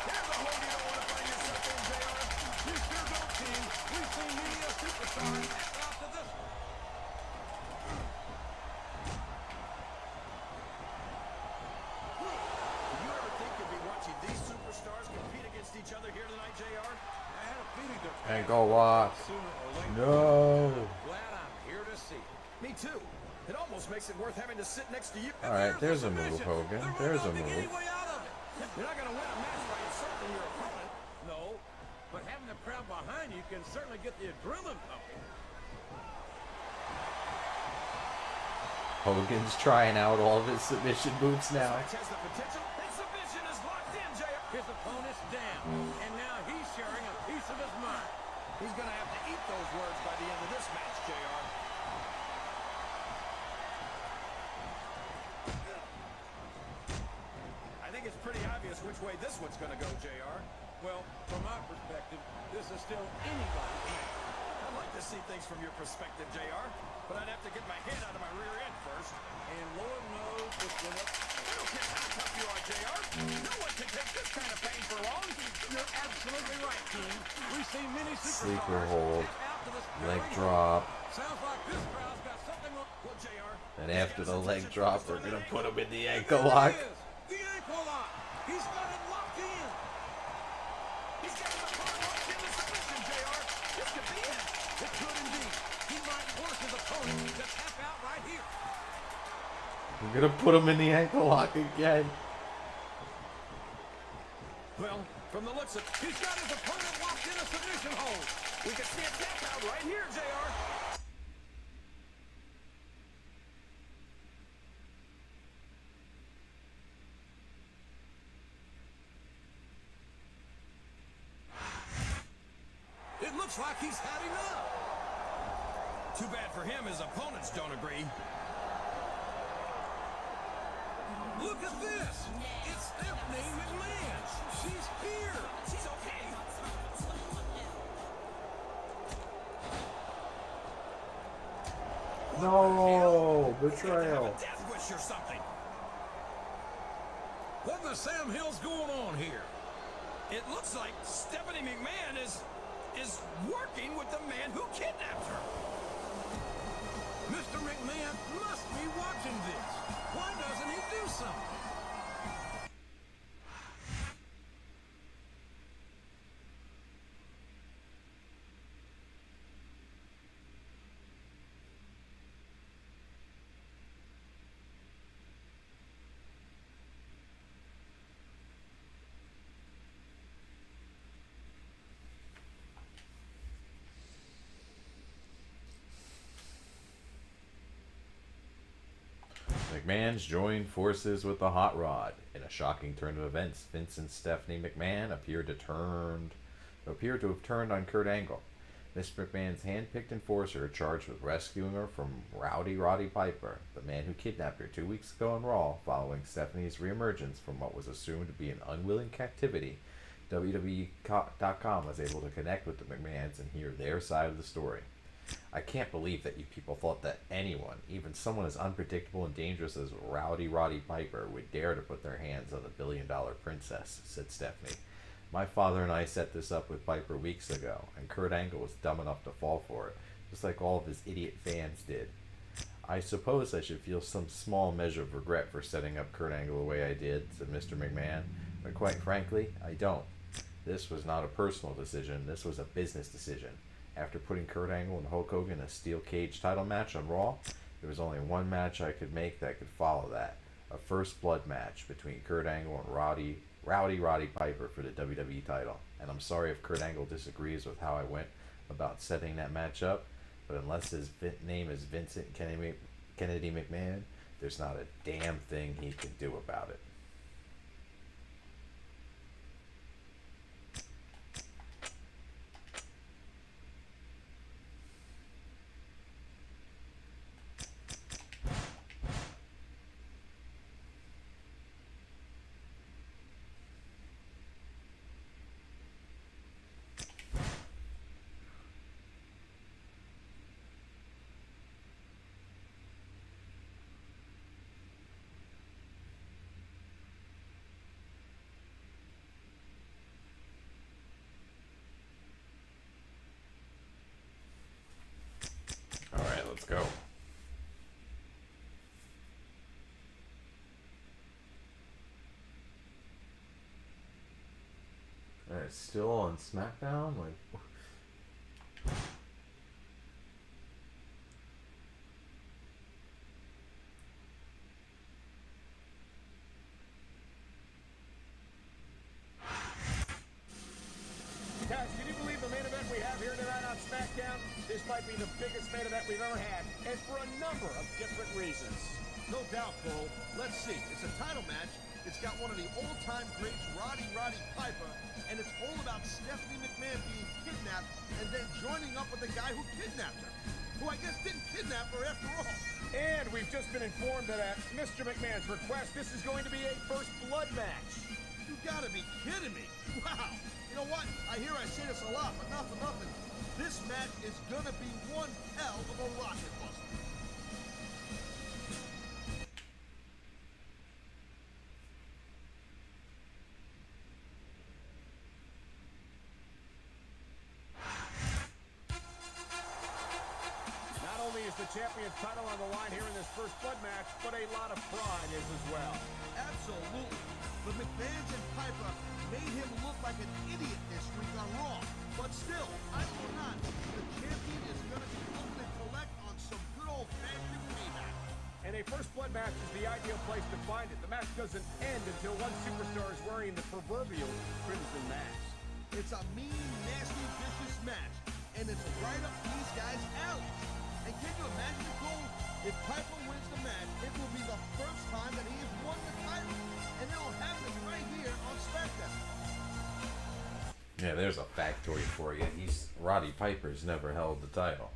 Here's a hole you don't want to find yourself in, JR. You sure don't, King. We've seen many a superstar act out to this one. Did you ever think you'd be watching these superstars compete against each other here tonight, JR? I had a feeling that Ankle lock. sooner or later. No. Glad I'm here to see it. Me too. It almost makes it worth having to sit next to you. Alright, there's a move, Hogan. There's a move. You're not going to win a match by insulting your opponent. No, but having the crowd behind you can certainly get the adrenaline pumping. Hogan's trying out all of his submission moves now. Match has the potential. And submission is locked in, JR. His opponent's down, and now he's sharing a piece of his mind. He's going to have to eat those words by the end of this match, JR. I think it's pretty obvious which way this one's going to go, JR. Well, from my perspective, this is still anybody's match. I'd like to see things from your perspective, JR, but I'd have to get my head out of my rear end first. And Lord knows it's been up. I don't care how tough you are, JR. No one can take this kind of pain for long. You're absolutely right, King. We've seen many superstars Sleeper hold. act out to this Leg very drop. moment. Sounds like this crowd's got something on. Well, JR. And after the leg drop, they're going to put him in the ankle There lock. it is, the ankle lock. He's got it locked in. He's got him locked in the submission, JR. This could be it. It could indeed. He might force his opponent to tap out right here. We're going to put him in the ankle lock again. Well, from the looks of He's got his opponent locked in a submission hold. we can see a tap out right here, JR. It looks like he's had enough. Too bad for him, his opponents don't agree. Look at this. It's Stephanie McMahon. She's here. She's okay. No, Have betrayal. a death wish or something. What the Sam Hill's going on here? It looks like Stephanie McMahon is working with the man who kidnapped her. Mr. McMahon must be watching this. Why doesn't he do something? McMahon's joined forces with the Hot Rod. In a shocking turn of events, Vince and Stephanie McMahon appear to have turned on Kurt Angle. Miss McMahon's hand-picked enforcer charged with rescuing her from Roddy Piper, the man who kidnapped her 2 weeks ago on Raw following Stephanie's reemergence from what was assumed to be an unwilling captivity. WWE.com was able to connect with the McMahons and hear their side of the story. I can't believe that you people thought that anyone, even someone as unpredictable and dangerous as Roddy Piper, would dare to put their hands on the billion-dollar princess, said Stephanie. My father and I set this up with Piper weeks ago, and Kurt Angle was dumb enough to fall for it, just like all of his idiot fans did. I suppose I should feel some small measure of regret for setting up Kurt Angle the way I did, said Mr. McMahon, but quite frankly, I don't. This was not a personal decision, this was a business decision. After putting Kurt Angle and Hulk Hogan in a steel cage title match on Raw, there was only one match I could make that could follow that. A first blood match between Kurt Angle and Roddy Piper for the WWE title. And I'm sorry if Kurt Angle disagrees with how I went about setting that match up, but unless his name is Vincent Kennedy McMahon, there's not a damn thing he can do about it. is still on SmackDown? Like, Guys, can you believe the main event we have here tonight on SmackDown? This might be the biggest main event we've ever had, and for a number of different reasons. No doubt, Cole. Let's see. It's a title match. It's got one of the all-time greats, Roddy Piper, and it's all about Stephanie McMahon being kidnapped and then joining up with the guy who kidnapped her, who I guess didn't kidnap her after all. And we've just been informed that at Mr. McMahon's request, this is going to be a first blood match. You gotta be kidding me. Wow. You know what? I say this a lot, but not for nothing. This match is gonna be one hell of a rocket buster. Not only is the champion's title on the line here in this first blood match, but a lot of pride is as well. Absolutely. The McMahons and Piper made him look like an idiot this week on Raw. But still, I will not. The champion is going to be looking to collect on some good old-fashioned payback. And a first blood match is the ideal place to find it. The match doesn't end until one superstar is wearing the proverbial crimson mask. It's a mean, nasty, vicious match, and it's right up these guys' alleys. And can you imagine, Cole? If Piper wins the match, it will be the first time that he has won the title. And it'll happen right here on SmackDown. yeah, there's a factoid for you. Roddy Piper's never held the title.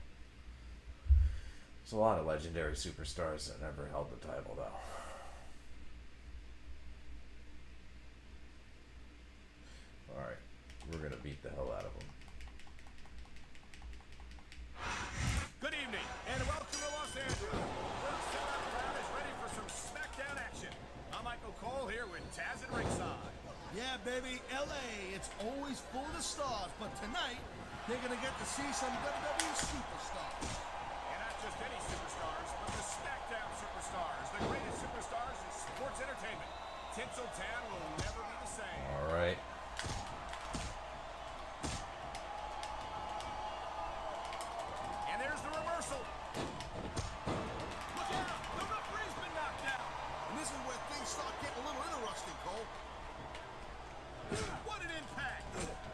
There's a lot of legendary superstars that never held the title, though. Alright, we're going to beat the hell out of them. Good evening, and welcome to Los Angeles. Our sellout crowd is ready for some SmackDown action. I'm Michael Cole here with Taz at ringside. Yeah, baby, LA, it's always full of stars, but tonight, they're gonna get to see some WWE superstars. And not just any superstars, but the SmackDown superstars, the greatest superstars in sports entertainment. Tinseltown will never be the same. Alright. And there's the reversal. Look out! The referee's been knocked out. And this is where things start getting a little interesting, Cole. What an impact!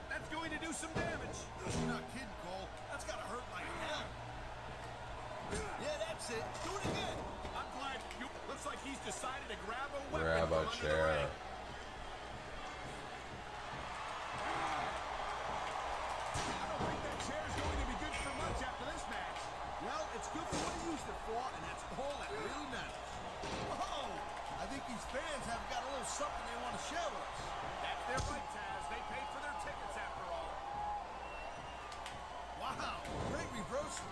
That's going to do some damage. You're not kidding, Cole. That's gotta hurt like hell. Yeah, that's it. Do it again. I'm glad. Looks like he's decided to grab a weapon. Grab a from under the chair. ring. I don't think that chair is going to be good for much after this match. Well, it's good for what he used it for, and that's all that really matters. Whoa! I think these fans have got a little something they want to share with us. That's their right, Taz. They paid for their tickets after all. Wow! Great reversal.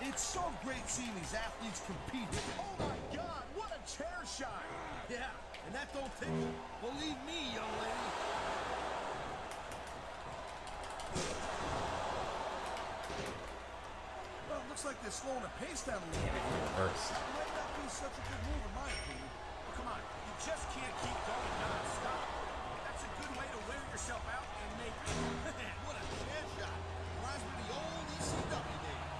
It's so great seeing these athletes compete. Oh my God! What a chair shot! Yeah, and that don't tickle. Believe me, young lady. Well, it looks like they're slowing the pace down a little bit. First. That might not be such a good move, in my opinion. Come on, you just can't keep going non-stop. That's a good way to wear yourself out and make it. Man, what a chair shot. Reminds me of the old ECW days.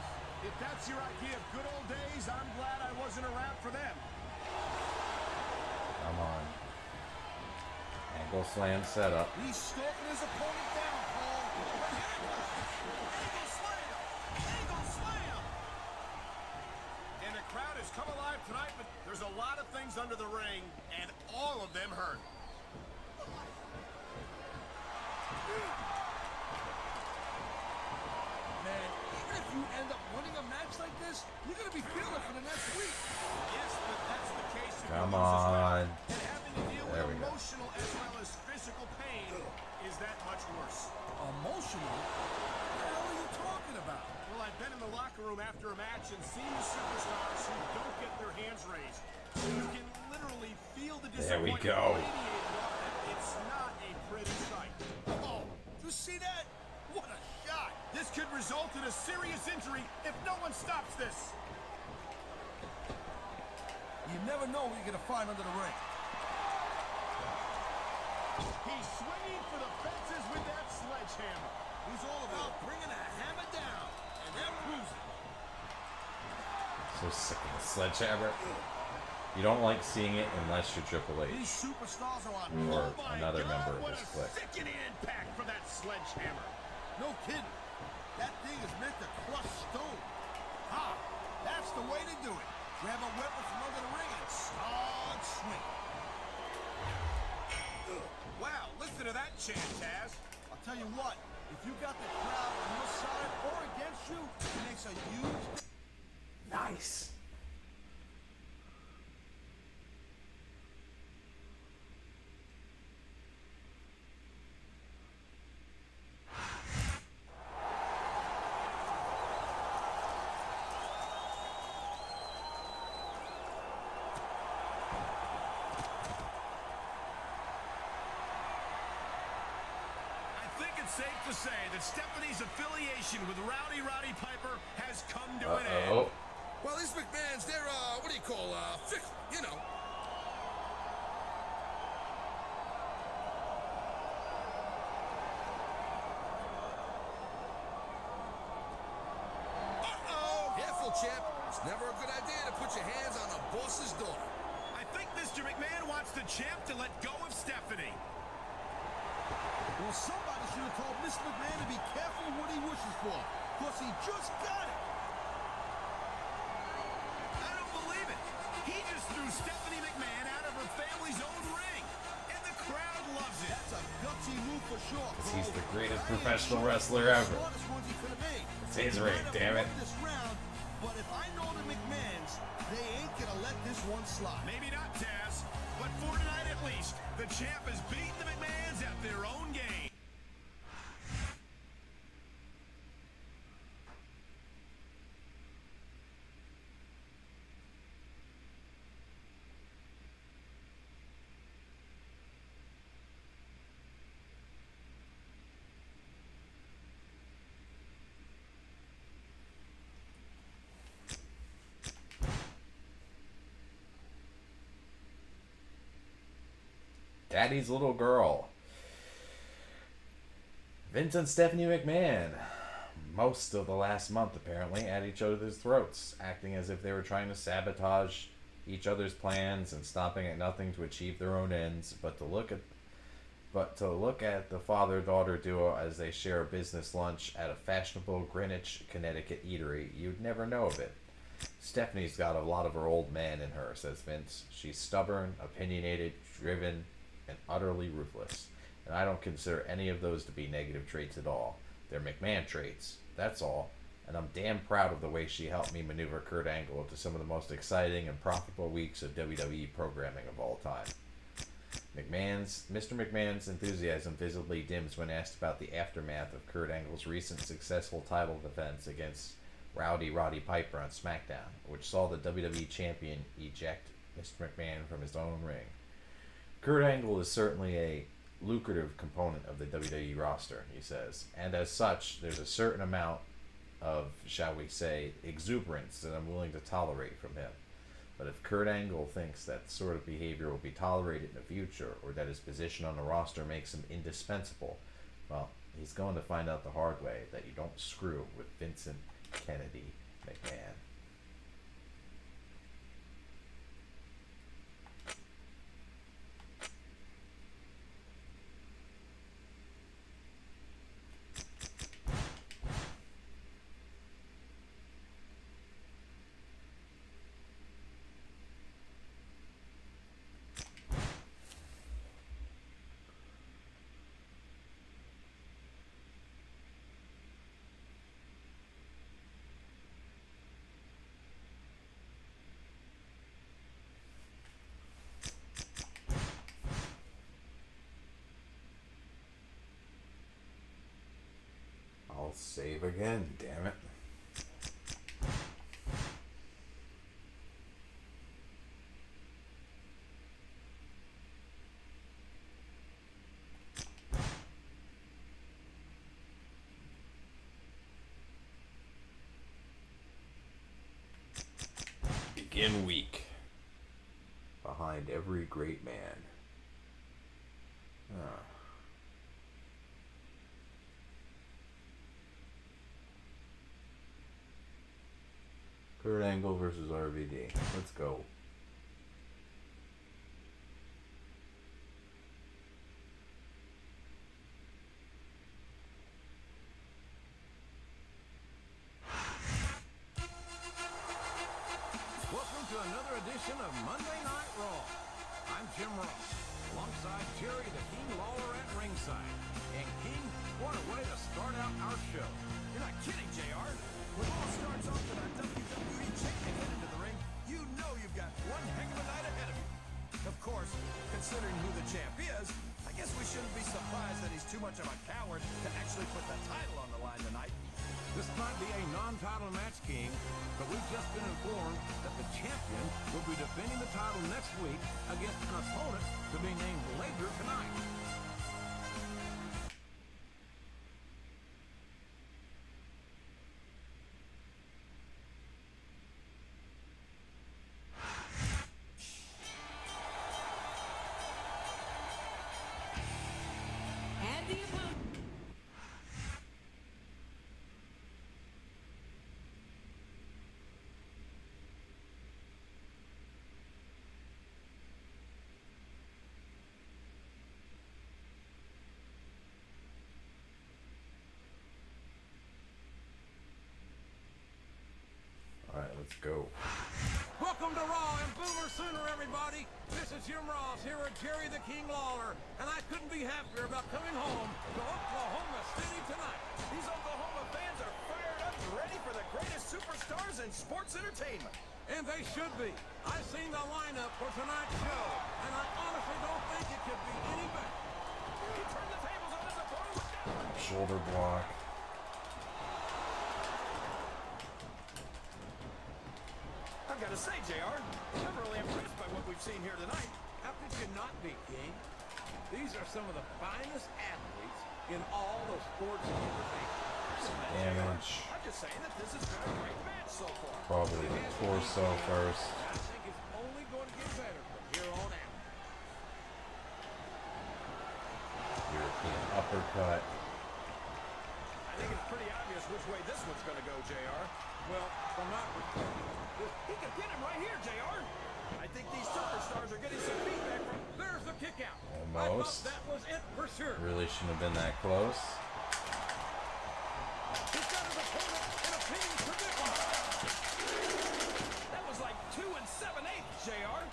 If that's your idea of good old days, I'm glad I wasn't around for them. Come on. Ankle slam setup. He's stalking his opponent down, Paul. Angle slam! Angle slam! And the crowd has come alive tonight, but there's a lot of things under the ring, and all of them hurt. Man, even if you end up winning a match like this, you're going to be feeling it for the next week. Yes, but that's the case if Come you lose as well. on. And having to deal There we with go. emotional as well as physical pain is that much worse. Emotional? What the hell are you talking about? Well, I've been in the locker room after a match and seen the superstars who don't get their hands raised. You can literally feel the There we disappointment go. radiating off them. It's not a pretty sight. Oh, did you see that? What a shot. This could result in a serious injury if no one stops this. You never know what you're going to find under the ring. He's swinging for the fences with that sledgehammer. He's all about bringing a hammer down, and that proves it. So sick of the sledgehammer. You don't like seeing it unless you're Triple H These superstars are on. or Oh my another God, member of what his a clique. sickening impact for that sledgehammer. No kidding. That thing is meant to crush stone. Ha! That's the way to do it. Grab a weapon from under the ring and start swinging. Wow, listen to that chant, Taz. I'll tell you what, if you got the crowd on your side or against you, it makes a huge... Nice. Safe to say that Stephanie's affiliation with Roddy Piper has come to an Uh-oh. end. Well, these McMahons, they're, what do you call, fickle, you know. Uh-oh! Careful, champ. It's never a good idea to put your hands on the boss's daughter. I think Mr. McMahon wants the champ to let go of Stephanie. Well, somebody should have told Mr. McMahon to be careful what he wishes for, because he just got it. I don't believe it. He just threw Stephanie McMahon out of her family's own ring, and the crowd loves it. That's a gutsy move for sure. He's the greatest I ain't professional sure wrestler it's ever. the smartest ones he could have made. It's his He ring, might have damn it. won this round, but if I know the McMahons, they ain't gonna let this one slide. Maybe not, Taz, but for tonight at least, the champ has beaten the McMahons at their own game. Daddy's little girl. Vince and Stephanie McMahon, most of the last month apparently, at each other's throats, acting as if they were trying to sabotage each other's plans and stopping at nothing to achieve their own ends, but to look at the father-daughter duo as they share a business lunch at a fashionable Greenwich, Connecticut eatery, you'd never know of it. Stephanie's got a lot of her old man in her, says Vince. She's stubborn, opinionated, driven, and utterly ruthless. And I don't consider any of those to be negative traits at all. They're McMahon traits, that's all. And I'm damn proud of the way she helped me maneuver Kurt Angle into some of the most exciting and profitable weeks of WWE programming of all time. Mr. McMahon's enthusiasm visibly dims when asked about the aftermath of Kurt Angle's recent successful title defense against Roddy Piper on SmackDown, which saw the WWE Champion eject Mr. McMahon from his own ring. Kurt Angle is certainly a lucrative component of the WWE roster, he says, and as such, there's a certain amount of, shall we say, exuberance that I'm willing to tolerate from him. But if Kurt Angle thinks that sort of behavior will be tolerated in the future, or that his position on the roster makes him indispensable, well, he's going to find out the hard way that you don't screw with Vincent Kennedy McMahon. I'll save again, damn it. Begin week. behind every great man. Kurt Angle versus RVD. Let's go. Welcome to another edition of Monday Night Raw. I'm Jim Ross, alongside Jerry the King Lawler at ringside. And King, what a way to start out our show. You're not kidding, JR. When it all starts off with our WWE Champion headed to the ring, you know you've got one heck of a night ahead of you. Of course, considering who the champ is, I guess we shouldn't be surprised that he's too much of a coward to actually put the title on the line tonight. This might be a non-title match, King, but we've just been informed that the champion will be defending the title next week against an opponent to be named later tonight. And the opponent. Alright, let's go. Welcome to Raw and Boomer Sooner, everybody. This is Jim Ross here with Jerry the King Lawler, and I couldn't be happier about coming home to Oklahoma City tonight. These Oklahoma fans are fired up and ready for the greatest superstars in sports entertainment. And they should be. I've seen the lineup for tonight's show, and I honestly don't think it could be any better. He turned the tables on his opponent with that. Shoulder block. I've got to say, JR, I'm really impressed by what we've seen here tonight. How could you not be, King? These are some of the finest athletes in all of sports entertainment. Damage. I'm just saying that this has been a great match so far. Probably the torso first. I think it's only going to get better from here on out. European uppercut. I think it's pretty obvious which way this one's going to go, JR. Well, from my perspective, He can pin him right here, JR. I think these superstars are getting some feedback from... there's the kick out. Almost. I thought that was it for sure. Really shouldn't have been that close. He's got his opponent in a pinning predicament. That was like 2 7/8, JR.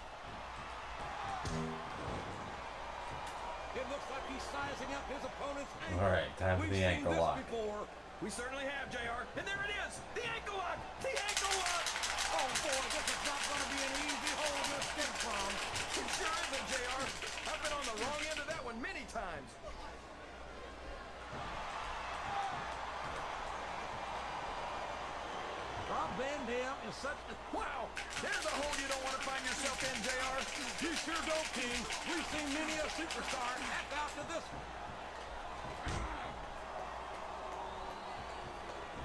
It looks like he's sizing up his opponent's ankle. All right, time for We've the seen ankle this lock. before. We certainly have, JR. And there it is. The ankle lock. The ankle lock. Oh boy, this is not going to be an easy hole to escape from. It sure isn't, JR. I've been on the wrong end of that one many times. Rob Van Dam is such a... Wow. There's a hole you don't want to find yourself in, JR. You sure don't, King. We've seen many a superstar tap out to this one.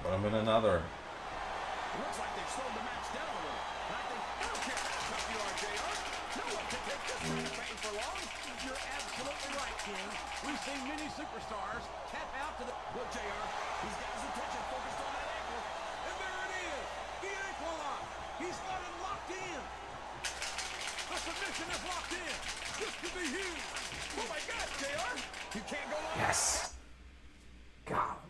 Put him in another. It looks like they've slowed the match down a little. And I think, I don't care how tough you are, JR. No one can take this kind of pain for long. You're absolutely right, King. We've seen many superstars tap out to the... Look, JR, he's got his attention focused on that ankle. And there it is! The ankle lock! He's got it locked in! The submission is locked in! This could be huge! Oh my God, JR! You can't go long. Yes. Got him.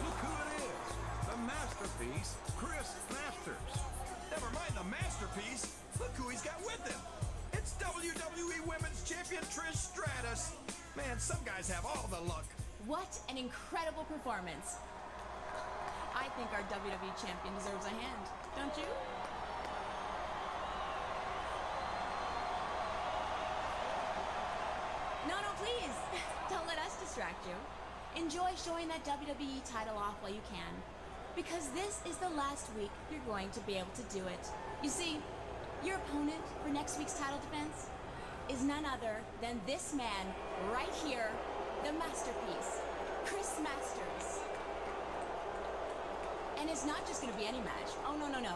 Look who it is! The masterpiece, Chris Masters. Never mind the masterpiece. Look who he's got with him. It's WWE Women's Champion Trish Stratus. Man, some guys have all the luck. What an incredible performance. I think our WWE Champion deserves a hand, don't you? No, please. Don't let us distract you. enjoy showing that WWE title off while you can, because this is the last week you're going to be able to do it. You see, your opponent for next week's title defense is none other than this man right here, the masterpiece, Chris Masters. And it's not just going to be any match. Oh, no, no, no.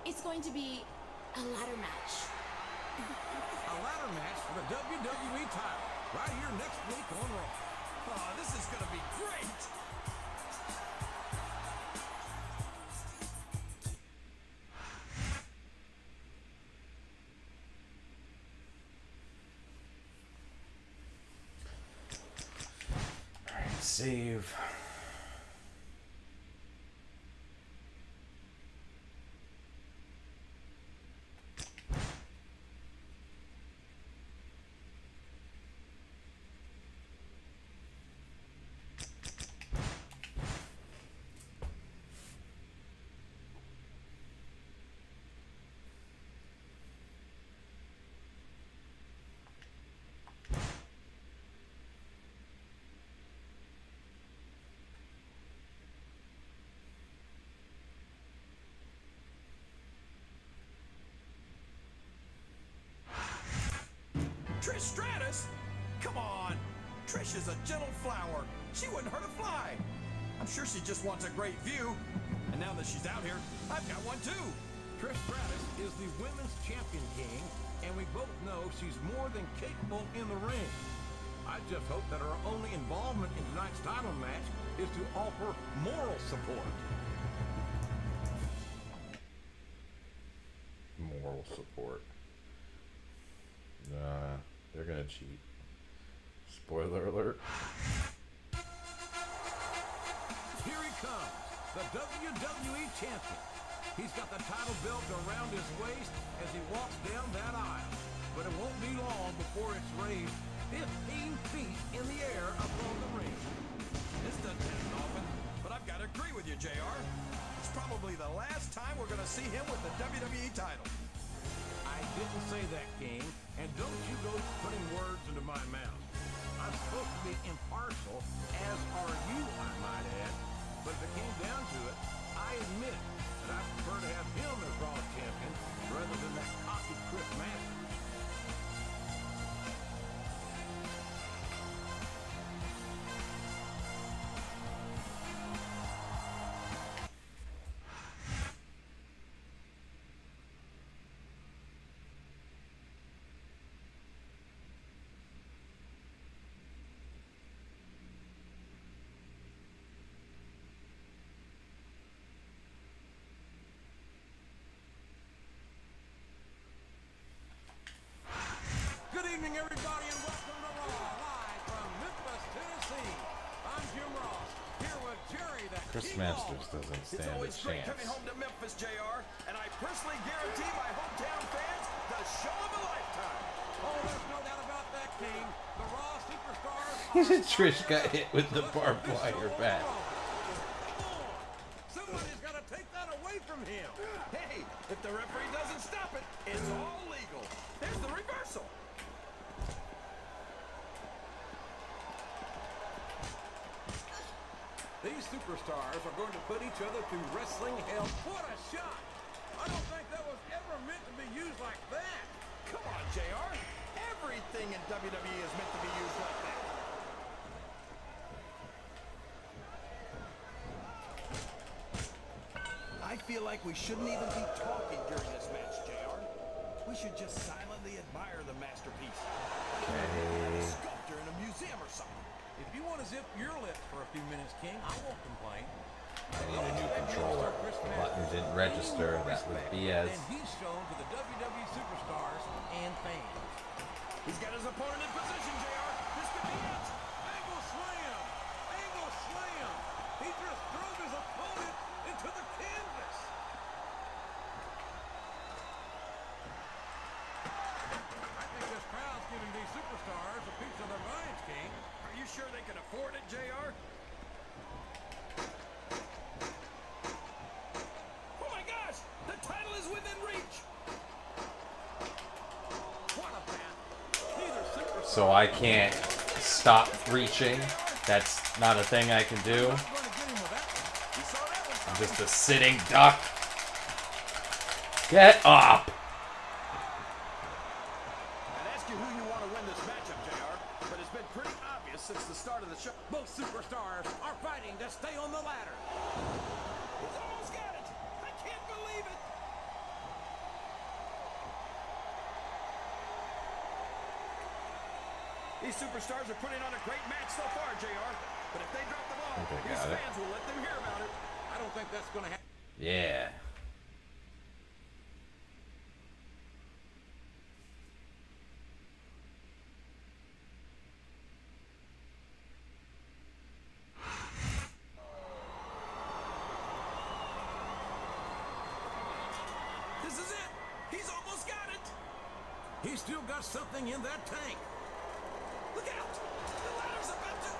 It's going to be a ladder match. A ladder match for the WWE title, right here next week on Raw. Oh, this is going to be great. All right, save. Trish Stratus? Come on. Trish is a gentle flower. She wouldn't hurt a fly. I'm sure she just wants a great view. And now that she's out here, I've got one too. Trish Stratus is the women's champion, King, and we both know she's more than capable in the ring. I just hope that her only involvement in tonight's title match is to offer moral support. Moral support. They're gonna cheat. Spoiler alert. Here he comes, the WWE Champion. He's got the title belt around his waist as he walks down that aisle. But it won't be long before it's raised 15 feet in the air above the ring. This doesn't happen often, but I've got to agree with you, JR. It's probably the last time we're going to see him with the WWE title. I didn't say that, King, and don't you go putting words into my mouth. I'm supposed to be impartial, as are you, I might add. But if it came down to it, I admit that I prefer to have him as Raw champion rather than that cocky Chris Masters. Good evening, everybody, and welcome to Raw, live from Memphis, Tennessee. I'm Jim Ross, here with Jerry, the Chris King Masters Lawler. doesn't It's stand a always great chance. coming home to Memphis, JR, and I personally guarantee my hometown fans the show of a lifetime. Oh, there's no doubt about that, King. The Raw superstars. Trish got hit with the barbed wire bat. Somebody's got to take that away from him. Hey, if the referee doesn't stop it, it's all legal. There's the reversal. These superstars are going to put each other through wrestling hell. What a shot! I don't think that was ever meant to be used like that. Come on, JR. Everything in WWE is meant to be used like that. I feel like we shouldn't even be talking during this match, JR. We should just silently admire the masterpiece. Like a sculptor in a museum or something. If you want to zip your lips for a few minutes, King, I won't complain. I need a new controller. The button didn't register. That was BS. And he's shown to the WWE superstars and fans. He's got his opponent in position, JR. This could be it. Angle slam! Angle slam! He just drove his opponent into the canvas. I think this crowd's giving these superstars a piece of their minds, King. Are you sure they can afford it, JR? Oh my gosh! The title is within reach! What a battle. Neither superstar. So I can't stop reaching. That's not a thing I can do. I'm not going to get him with that one. You saw that one I'm coming. just a sitting duck. Get up! I'd ask you who you want to win this matchup, JR, but it's been pretty obvious since the start of the show. Both superstars are fighting to stay on the ladder. He's almost got it. I can't believe it. These superstars are putting on a great match so far, JR. But if they drop the ball, Okay, these got it. fans will let them hear about it. I don't think that's going to happen. Yeah. This is it. He's almost got it. He's still got something in that tank. Look out. The ladder's about to...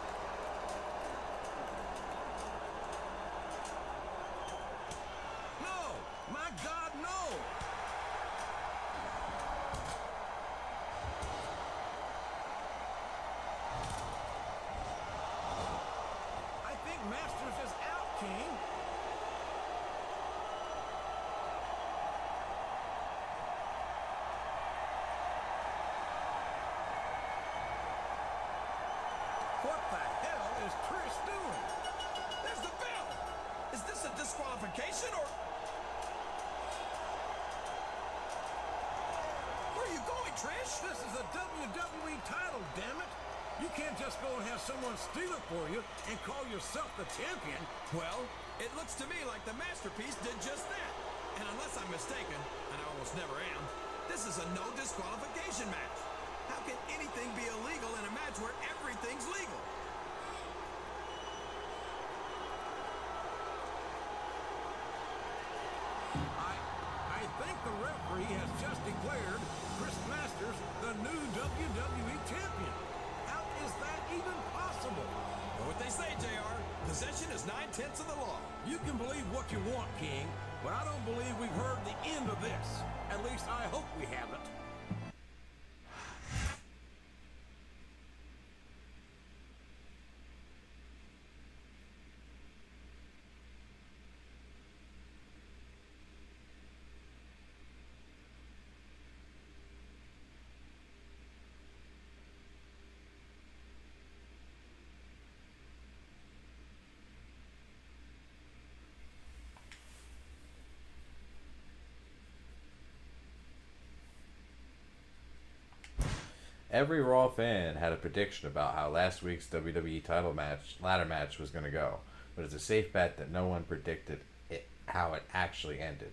No! My God, no! I think Masters is out, King. What the hell is Trish doing? There's the bell. Is this a disqualification or... Where are you going, Trish? This is a WWE title, damn it! You can't just go and have someone steal it for you and call yourself the champion. Well, it looks to me like the masterpiece did just that. And unless I'm mistaken, and I almost never am, this is a no disqualification match. How can anything be illegal in a match where everything's legal? I think the referee has just declared Chris Masters the new WWE Champion. How is that even possible? Know what they say, JR. Possession is 9/10 of the law. You can believe what you want, King, but I don't believe we've heard the end of this. At least I hope we haven't. Every Raw fan had a prediction about how last week's WWE title ladder match was going to go, but it's a safe bet that no one predicted how it actually ended.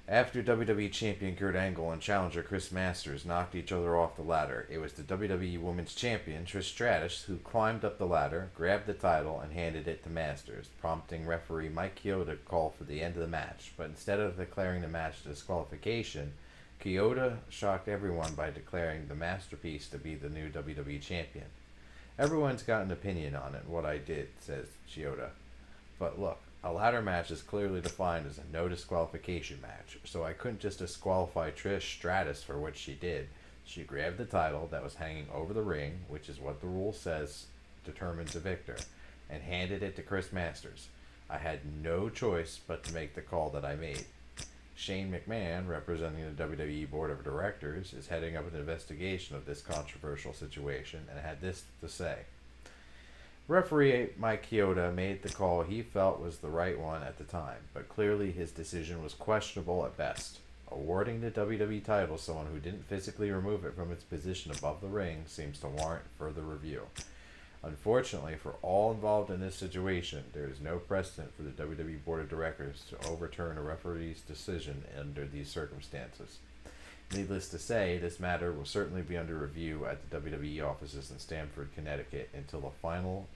After WWE Champion Kurt Angle and challenger Chris Masters knocked each other off the ladder, it was the WWE Women's Champion Trish Stratus who climbed up the ladder, grabbed the title, and handed it to Masters, prompting referee Mike Chioda to call for the end of the match. But instead of declaring the match disqualification, Chioda shocked everyone by declaring the masterpiece to be the new WWE Champion. Everyone's got an opinion on it, what I did, says Chioda. But look, a ladder match is clearly defined as a no disqualification match, so I couldn't just disqualify Trish Stratus for what she did. She grabbed the title that was hanging over the ring, which is what the rule says determines a victor, and handed it to Chris Masters. I had no choice but to make the call that I made. Shane McMahon, representing the WWE Board of Directors, is heading up an investigation of this controversial situation and had this to say. Referee Mike Chioda made the call he felt was the right one at the time, but clearly his decision was questionable at best. Awarding the WWE title to someone who didn't physically remove it from its position above the ring seems to warrant further review. Unfortunately for all involved in this situation, there is no precedent for the WWE Board of Directors to overturn a referee's decision under these circumstances. Needless to say, this matter will certainly be under review at the WWE offices in Stamford, Connecticut, until a final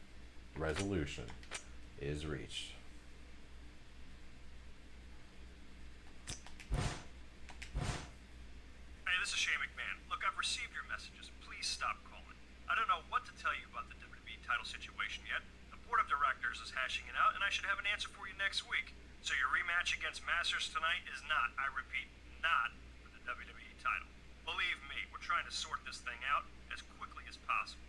resolution is reached. Hey, this is Shane McMahon. Look, I've received your messages. Please stop calling. I don't know what to tell you about the WWE title situation yet. The board of directors is hashing it out, and I should have an answer for you next week. So your rematch against Masters tonight is not, I repeat, not for the WWE title. Believe me, we're trying to sort this thing out as quickly as possible.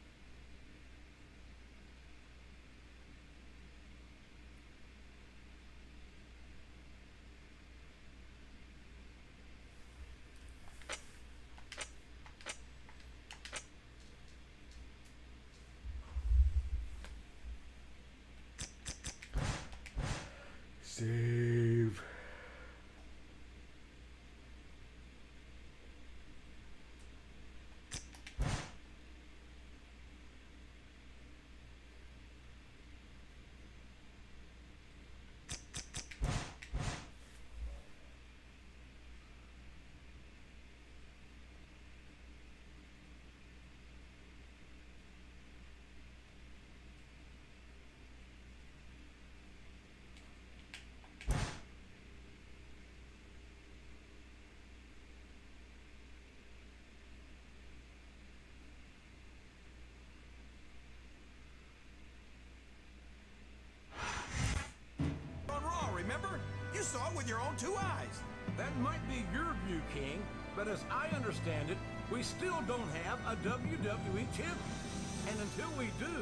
just saw it with your own 2 eyes. That might be your view, King, but as I understand it, we still don't have a WWE Champion. And until we do,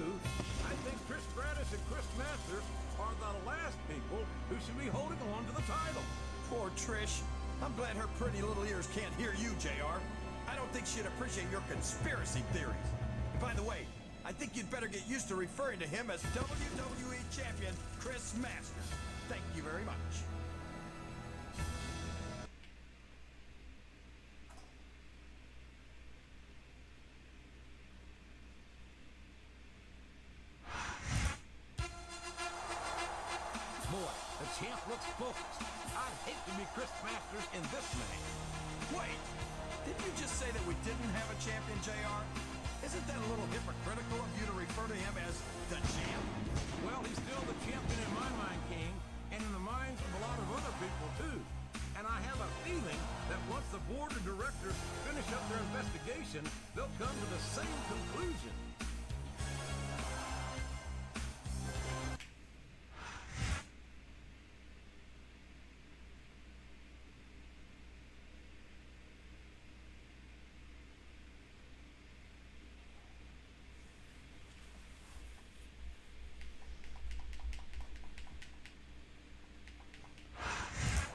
I think Trish Stratus and Chris Masters are the last people who should be holding on to the title. Poor Trish. I'm glad her pretty little ears can't hear you, JR. I don't think she'd appreciate your conspiracy theories. And by the way, I think you'd better get used to referring to him as WWE Champion Chris Masters. Thank you very much. Boy, the champ looks focused. I'd hate to be Chris Masters in this match. Wait, didn't you just say that we didn't have a champion, JR? Isn't that a little hypocritical of you to refer to him as the champ? Well, he's still the champion in my mind, King, and in the minds of a lot of other people, too. And I have a feeling that once the board of directors finish up their investigation, they'll come to the same conclusion.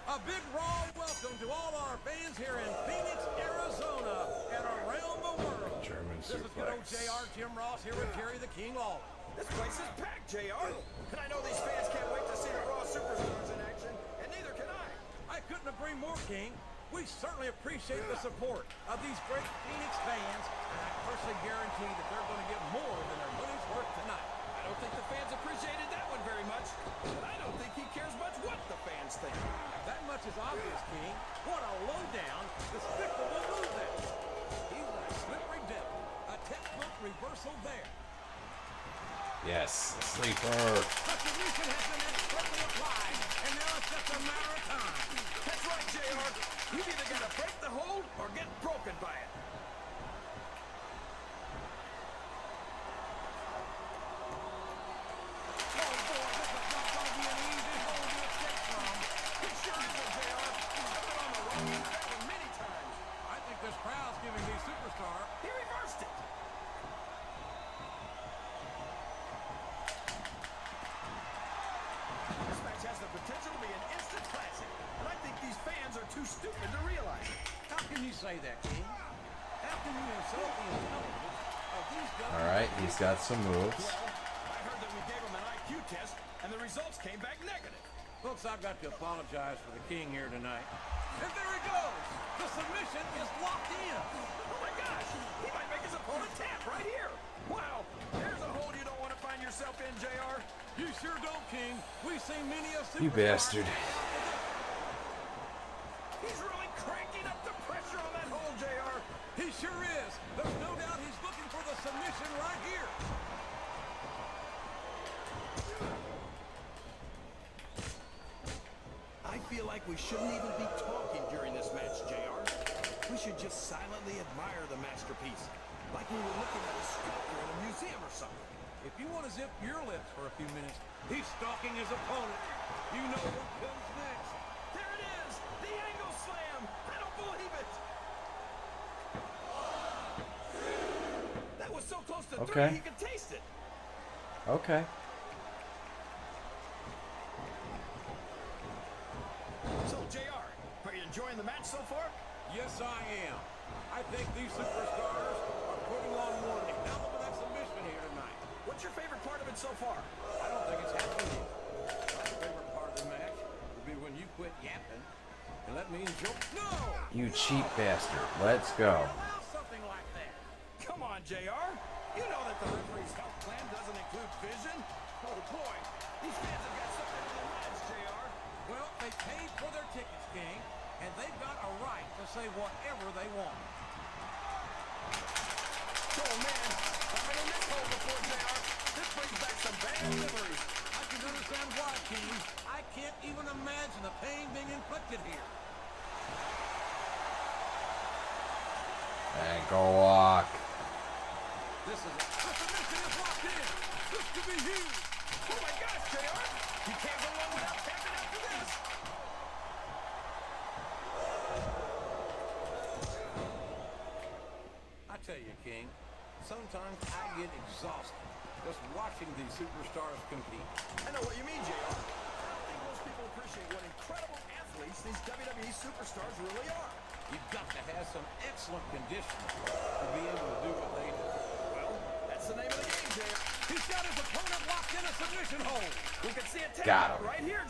A big raw welcome to all our fans here in Phoenix, Arizona, and around the world. German This is good old JR, Jim Ross here with Jerry the King Lawler. This place is packed, JR. And I know these fans can't wait to see the Raw Superstars in action, and neither can I. I couldn't agree more, King. We certainly appreciate the support of these great Phoenix fans, and I personally guarantee that they're going to get more than their money's worth tonight. I don't think the fans appreciated that one very much, but I don't think he cares much what the fans think. That much is obvious, King. What a low-down, despicable move that is. He's a slippery devil. A textbook reversal there. Yes, a sleeper. The solution has been expertly applied, and now it's just a matter of time. That's right, JR. You've either got to break the hold or get broken by it. This crowd's giving the superstar. He reversed it. This match has the potential to be an instant classic, and I think these fans are too stupid to realize it. How can you say that, King? How can you insult the intelligence of these guys? All right, he's got some moves. Well, I heard that we gave him an IQ test, and the results came back negative. Folks, I've got to apologize for the King here tonight. And there he goes! The submission is locked in! Oh my gosh! He might make his opponent tap right here! Wow! There's a hole you don't want to find yourself in, JR. You sure don't, King. We've seen many a superstar. You bastard. He's really cranking up the pressure on that hole, JR. He sure is. There's no doubt he's looking for the submission right here. I feel like we shouldn't even be talking during this match, JR. We should just silently admire the masterpiece, like we were looking at a sculpture in a museum or something. If you want to zip your lips for a few minutes, he's stalking his opponent. You know what comes next. There it is! The angle slam! I don't believe it! That was so close to Okay. 3 he could taste it. Okay. So, JR, are you enjoying the match so far? Yes, I am. I think these superstars are putting on one hell of that submission here tonight. What's your favorite part of it so far? I don't think it's happening yet. My favorite part of the match will be when you quit yapping and let me enjoy. No! You cheap bastard. Let's go. Allow something like that. Come on, JR. You know that the referee's health plan doesn't include vision. Oh, boy. These fans have got something on their minds, JR. Well, they paid for their tickets, King, and they've got a right to say whatever they want. Oh, man. I've been in this hole before, JR. This brings back some bad memories. I can understand why, King. I can't even imagine the pain being inflicted here. Ankle lock. The submission is locked in. This could be huge. Oh, my gosh, JR. You can't go on without tapping after this. exhausting just watching these superstars compete. I know what you mean, JR. I don't think most people appreciate what incredible athletes these WWE superstars really are. You've got to have some excellent conditioning to be able to do what they do. Well, that's the name of the game, JR. He's got his opponent locked in a submission hold. We can see it Got him. right here.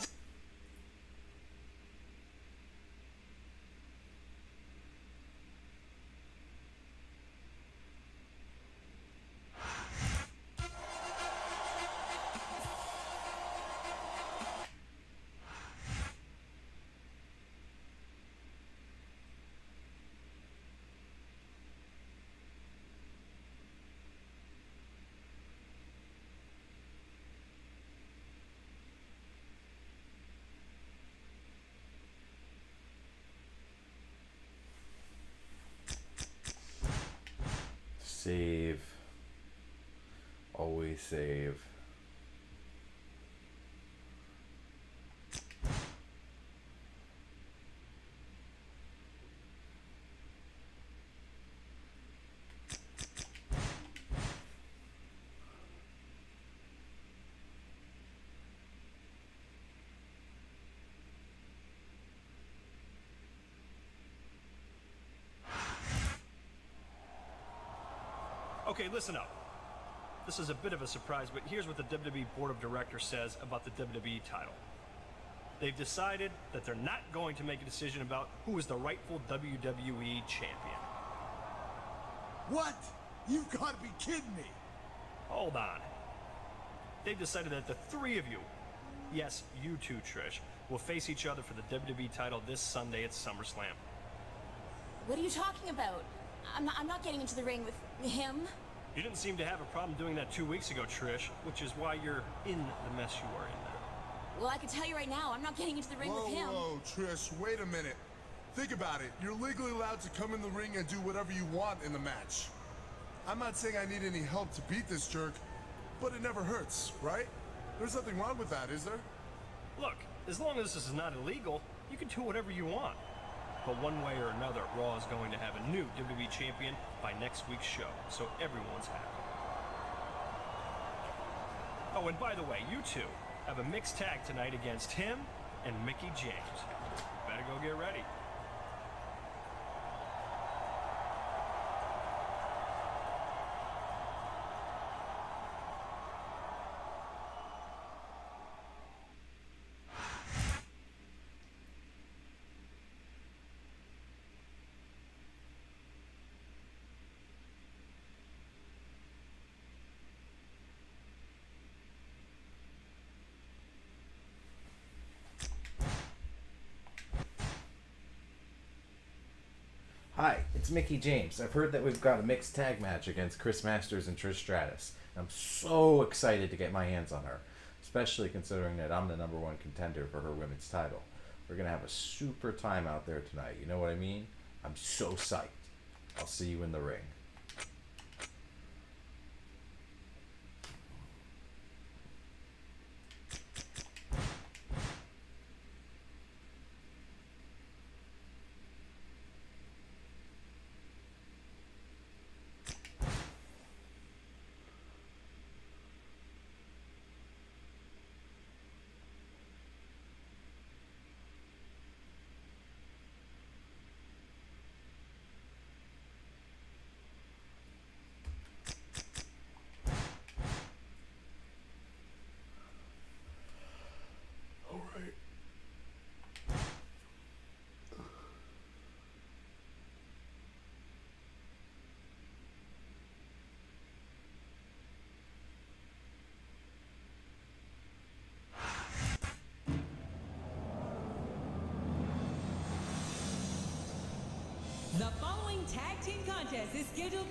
Save. Always save. Okay, listen up. This is a bit of a surprise, but here's what the WWE Board of Directors says about the WWE title. They've decided that they're not going to make a decision about who is the rightful WWE Champion. What? You've got to be kidding me. Hold on. They've decided that the three of you, yes, you too, Trish, will face each other for the WWE title this Sunday at SummerSlam. What are you talking about? I'm not getting into the ring with him. You didn't seem to have a problem doing that 2 weeks ago, Trish, which is why you're in the mess you are in now. Well, I can tell you right now, I'm not getting into the ring with him. Whoa, Trish, wait a minute. Think about it. You're legally allowed to come in the ring and do whatever you want in the match. I'm not saying I need any help to beat this jerk, but it never hurts, right? There's nothing wrong with that, is there? Look, as long as this is not illegal, you can do whatever you want. But one way or another, Raw is going to have a new WWE Champion by next week's show, so everyone's happy. Oh, and by the way, you two have a mixed tag tonight against him and Mickie James. Better go get ready. Hi, it's Mickie James. I've heard that we've got a mixed tag match against Chris Masters and Trish Stratus. I'm so excited to get my hands on her, especially considering that I'm the #1 contender for her women's title. We're going to have a super time out there tonight. You know what I mean? I'm so psyched. I'll see you in the ring. The following tag team contest is scheduled.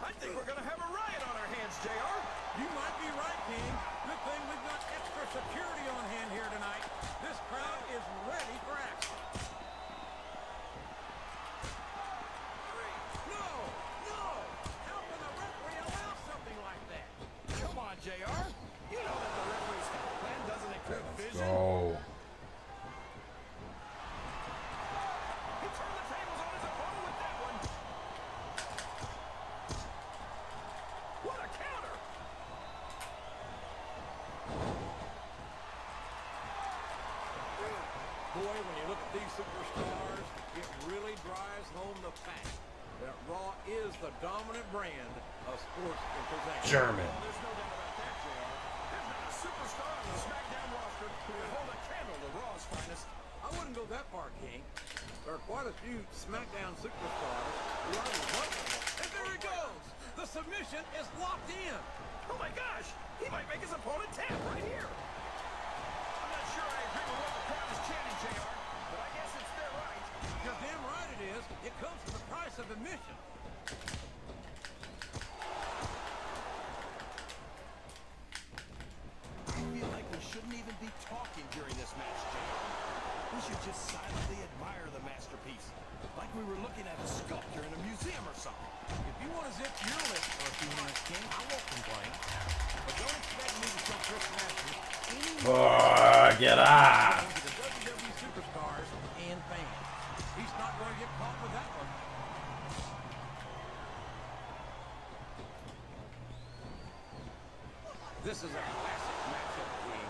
I think we're gonna have a riot on our hands, JR. You might be right, King. Good thing we've got extra security on hand here tonight. This crowd is ready for action. No! No! How can the referee allow something like that? Come on, JR. You know that the referee's plan doesn't include vision. Go. He turned the tables on his opponent with that one. What a counter! Boy, when you look at these superstars, it really drives home the fact that Raw is the dominant brand of sports entertainment. German. Well, there's no doubt about that, JR. There's not a superstar on the SmackDown roster who can hold a candle to Raw's finest. I wouldn't go that far, King. There are quite a few SmackDown superstars who are remarkable. And there he goes! The submission is locked in. Oh my gosh! He might make his opponent tap right here. I'm not sure I agree with what the crowd is chanting, JR, but I guess it's their right. You're damn right it is. It comes at the price of admission. I feel like we shouldn't even be talking during this match, JR. We should just silently admire the masterpiece, like we were looking at a sculpture in a museum or something. If you want to zip your lips for a few minutes, King, I won't complain. But don't expect me to show Chris Masters any Get off. to the WWE superstars and fans. He's not going to get caught with that one. This is a classic matchup, King.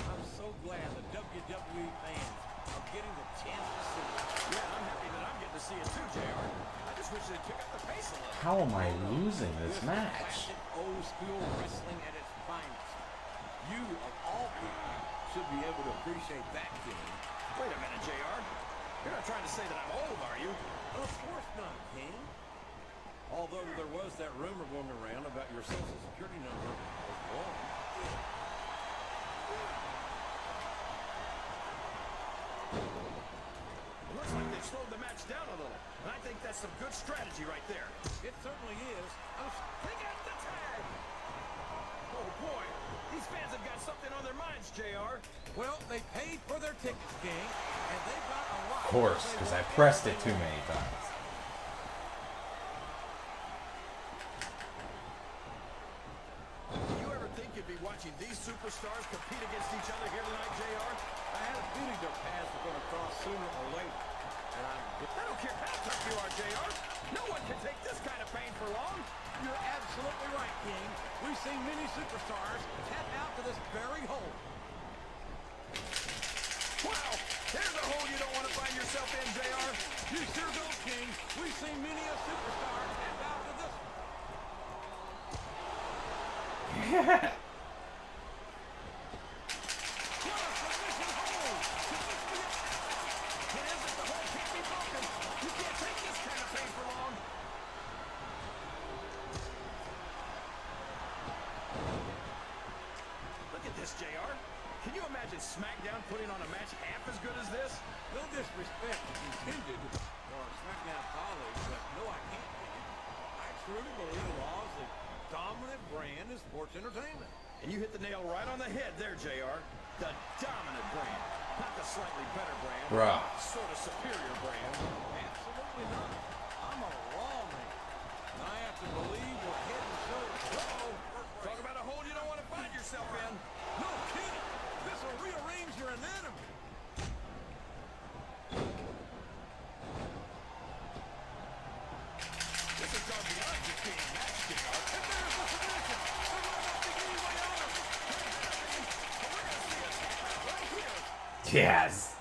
I'm so glad the WWE fans are getting the chance to see it. Yeah, I'm happy that I'm getting to see it too, JR. I just wish they'd pick up the pace a little. How am I losing this match? Classic old school wrestling at its finest. You, of all people, should be able to appreciate that, King. Wait a minute, JR. You're not trying to say that I'm old, are you? Of course not, King. Although there was that rumor going around about your social security number was wrong. It looks like they've slowed the match down a little. And I think that's some good strategy right there. It certainly is. They got the tag! Oh boy, these fans have got something on their minds, JR. Well, they paid for their tickets, King, and they've got a lot. Of course, because I pressed it too many times. Do you ever think you'd be watching these superstars compete against each other here tonight, JR? I had a feeling their paths were going to cross sooner or later. And I don't care how tough you are, JR. No one can take this kind of pain for long. You're absolutely right, King. We've seen many superstars tap out to this very hole. Wow, there's a hole you don't want to find yourself in, JR. You sure don't, King. We've seen many a superstar tap out to this one. What a submission hold! It isn't, the hole can't be broken. You can't take this kind of pain for long. Look at this, JR. Can you imagine SmackDown putting on a match half as good as this? No disrespect intended for our SmackDown colleagues, but no, I can't. I truly believe Raw is the dominant brand in sports entertainment. And you hit the nail right on the head there, JR. The dominant brand. Not the slightly better brand. Bruh. Sort of superior brand. Absolutely not. I'm a Raw man. And I have to believe we're head and shoulders. Talk about a hole you don't want to find yourself in. No kidding. This will rearrange your anatomy. This has gone beyond just being a match, JR. And there's the submission. The Raw beginning way on. We're going to see a tap out right here. Yes.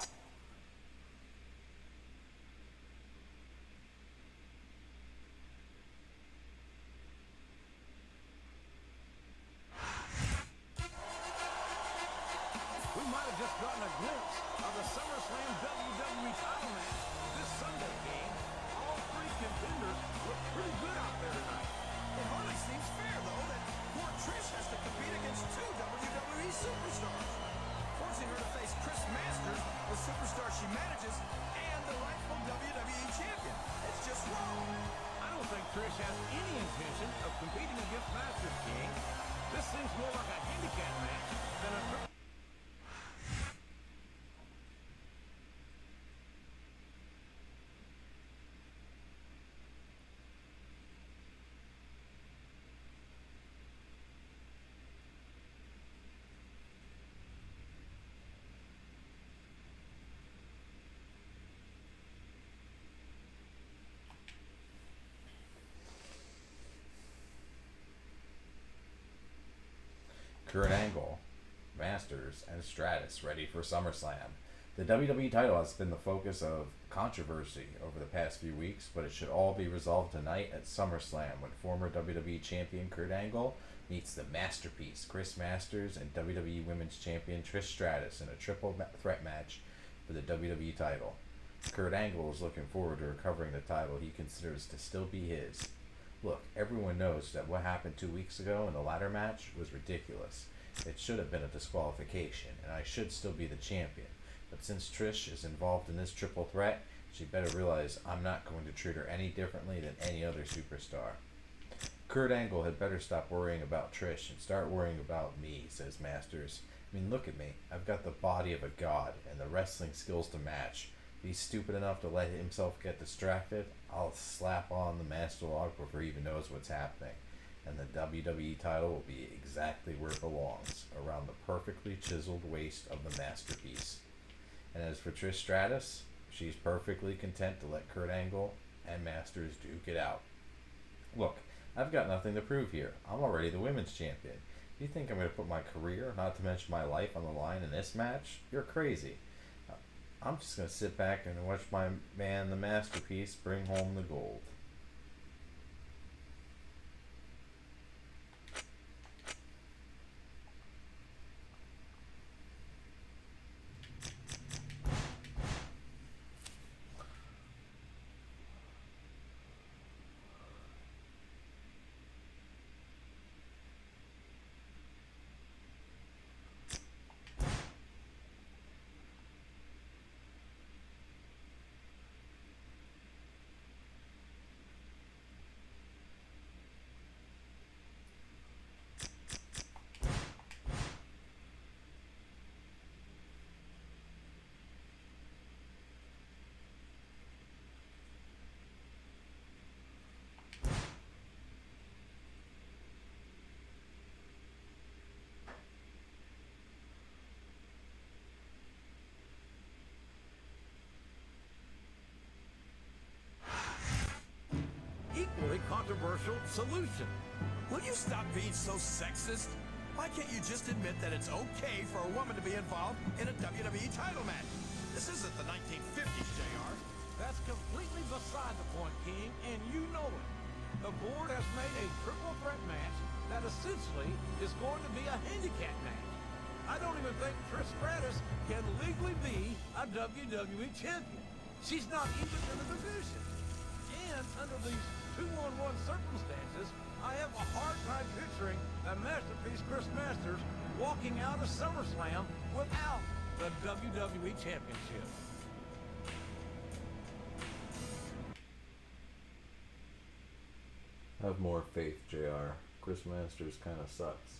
We might have just gotten a glimpse of the SummerSlam WWE title match this Sunday, King. All three contenders look pretty good out there tonight. It hardly seems fair, though, that poor Trish has to compete against two WWE superstars. Forcing her to face Chris Masters Trish has any intention of competing against Masters King. This seems more like a handicap match than a... Kurt Angle, Masters, and Stratus ready for SummerSlam. The WWE title has been the focus of controversy over the past few weeks, but it should all be resolved tonight at SummerSlam when former WWE Champion Kurt Angle meets the masterpiece Chris Masters and WWE Women's Champion Trish Stratus in a triple threat match for the WWE title. Kurt Angle is looking forward to recovering the title he considers to still be his. Look, everyone knows that what happened 2 weeks ago in the ladder match was ridiculous. It should have been a disqualification, and I should still be the champion. But since Trish is involved in this triple threat, she better realize I'm not going to treat her any differently than any other superstar. Kurt Angle had better stop worrying about Trish and start worrying about me, says Masters. I mean, look at me. I've got the body of a god and the wrestling skills to match. If he's stupid enough to let himself get distracted, I'll slap on the master lock before he even knows what's happening. And the WWE title will be exactly where it belongs, around the perfectly chiseled waist of the masterpiece. And as for Trish Stratus, she's perfectly content to let Kurt Angle and Masters duke it out. Look, I've got nothing to prove here. I'm already the women's champion. You think I'm going to put my career, not to mention my life, on the line in this match? You're crazy. I'm just going to sit back and watch my man, the masterpiece, bring home the gold. Equally controversial solution. Will you stop being so sexist? Why can't you just admit that it's okay for a woman to be involved in a WWE title match? This isn't the 1950s, JR. That's completely beside the point, King, and you know it. The board has made a triple threat match that essentially is going to be a handicap match. I don't even think Trish Stratus can legally be a WWE champion. She's not even in the division. And under these 2-on-1 circumstances, I have a hard time picturing a masterpiece Chris Masters walking out of SummerSlam without the WWE Championship. Have more faith, JR. Chris Masters kind of sucks.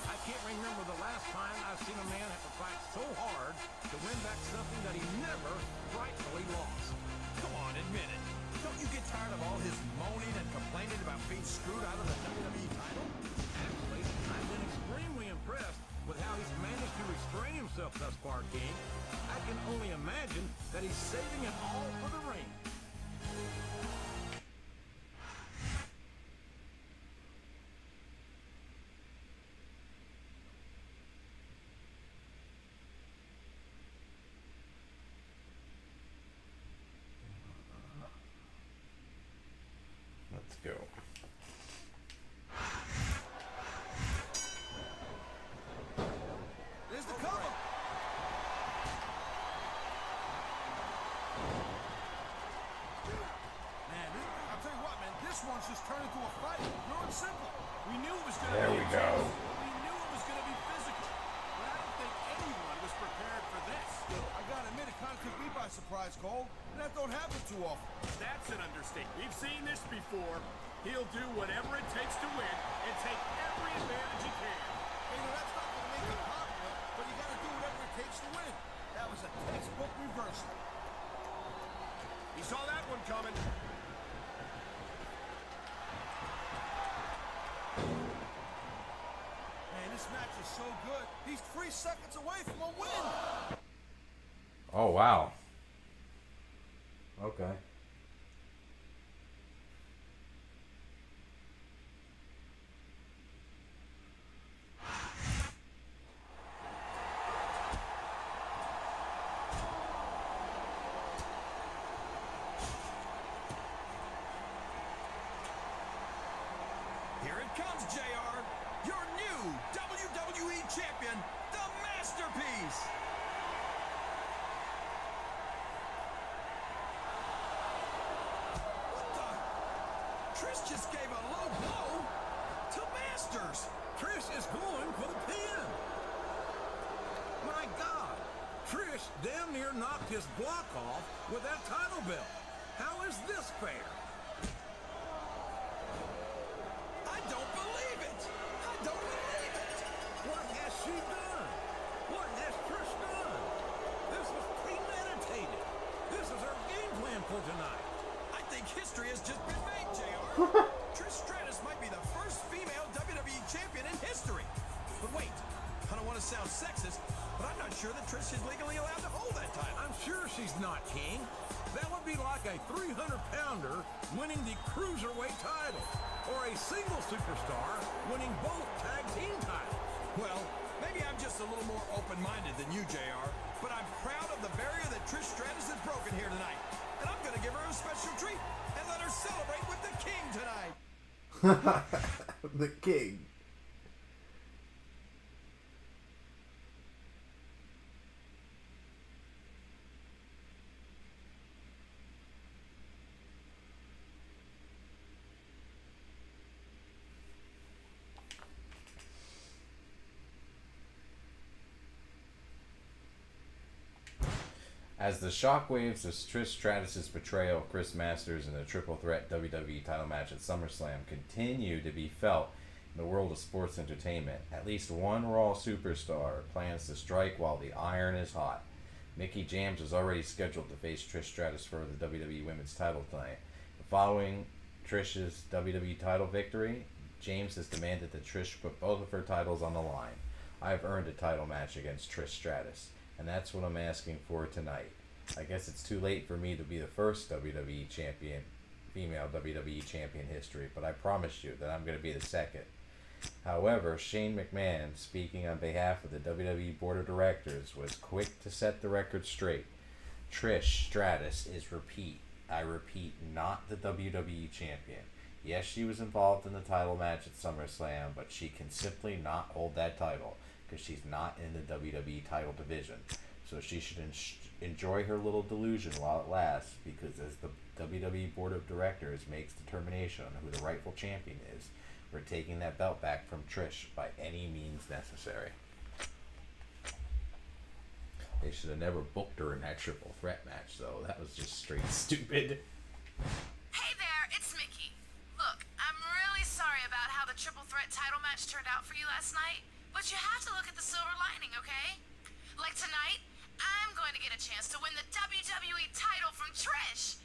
I can't remember the last time I've seen a man have to fight so hard to win back something that he never rightfully lost. Come on, admit it. Don't you get tired of all his moaning and complaining about being screwed out of the WWE title? Actually, I've been extremely impressed with how he's managed to restrain himself thus far, King. I can only imagine that he's saving it all for the ring. Let's go. There's the cover. Man, I'll tell you what, man, this one's just turned into a fight. Pure and simple. We knew it was going to be There we go. We knew it was going to be physical. But I don't think anyone was prepared for this. I got to admit, it kind kind of took me by surprise, Cole. And that don't happen too often. That's an understatement. We've seen this before. He'll do whatever it takes to win and take every advantage he can. Hey, now that's not going to make it popular, but you got to do whatever it takes to win. That was a textbook reversal. He saw that one coming. Man, this match is so good. He's 3 seconds away from a win. Oh, wow. Okay. Here it comes, JR. Your new WWE Champion, the Masterpiece. What the? Trish just gave a low blow to Masters. Trish is going for the pin. My God. Trish damn near knocked his block off with that title belt. How is this fair? I don't believe it. I don't believe it. What has she done? What has Trish done? This was premeditated. This is her game plan for tonight. I think history has just been made, JR. Trish Stratus might be the first female WWE Champion in history. But wait, I don't want to sound sexist, but I'm not sure that Trish is legally allowed to hold that title. I'm sure she's not, King. That would be like a 300-pounder winning the Cruiserweight title, or a single superstar winning both tag team titles. Well, maybe I'm just a little more open-minded than you, JR, but I'm proud of the barrier that Trish Stratus has broken here tonight. And I'm going to give her a special treat and let her celebrate with the King tonight. The King. As the shockwaves of Trish Stratus' betrayal of Chris Masters in the triple threat WWE title match at SummerSlam continue to be felt in the world of sports entertainment, at least one Raw superstar plans to strike while the iron is hot. Mickie James is already scheduled to face Trish Stratus for the WWE Women's title tonight. Following Trish's WWE title victory, James has demanded that Trish put both of her titles on the line. I have earned a title match against Trish Stratus, and that's what I'm asking for tonight. I guess it's too late for me to be the first WWE champion, female WWE champion in history, but I promise you that I'm going to be the second. However, Shane McMahon, speaking on behalf of the WWE Board of Directors, was quick to set the record straight. Trish Stratus is, I repeat, not the WWE champion. Yes, she was involved in the title match at SummerSlam, but she can simply not hold that title because she's not in the WWE title division. So she should enjoy her little delusion while it lasts, because as the WWE Board of Directors makes determination on who the rightful champion is, we're taking that belt back from Trish by any means necessary. They should have never booked her in that triple threat match, though. That was just straight stupid. Hey there, it's Mickey. Look, I'm really sorry about how the triple threat title match turned out for you last night, but you have to look at the silver lining, okay? Like tonight, I'm going to get a chance to win the WWE title from Trish.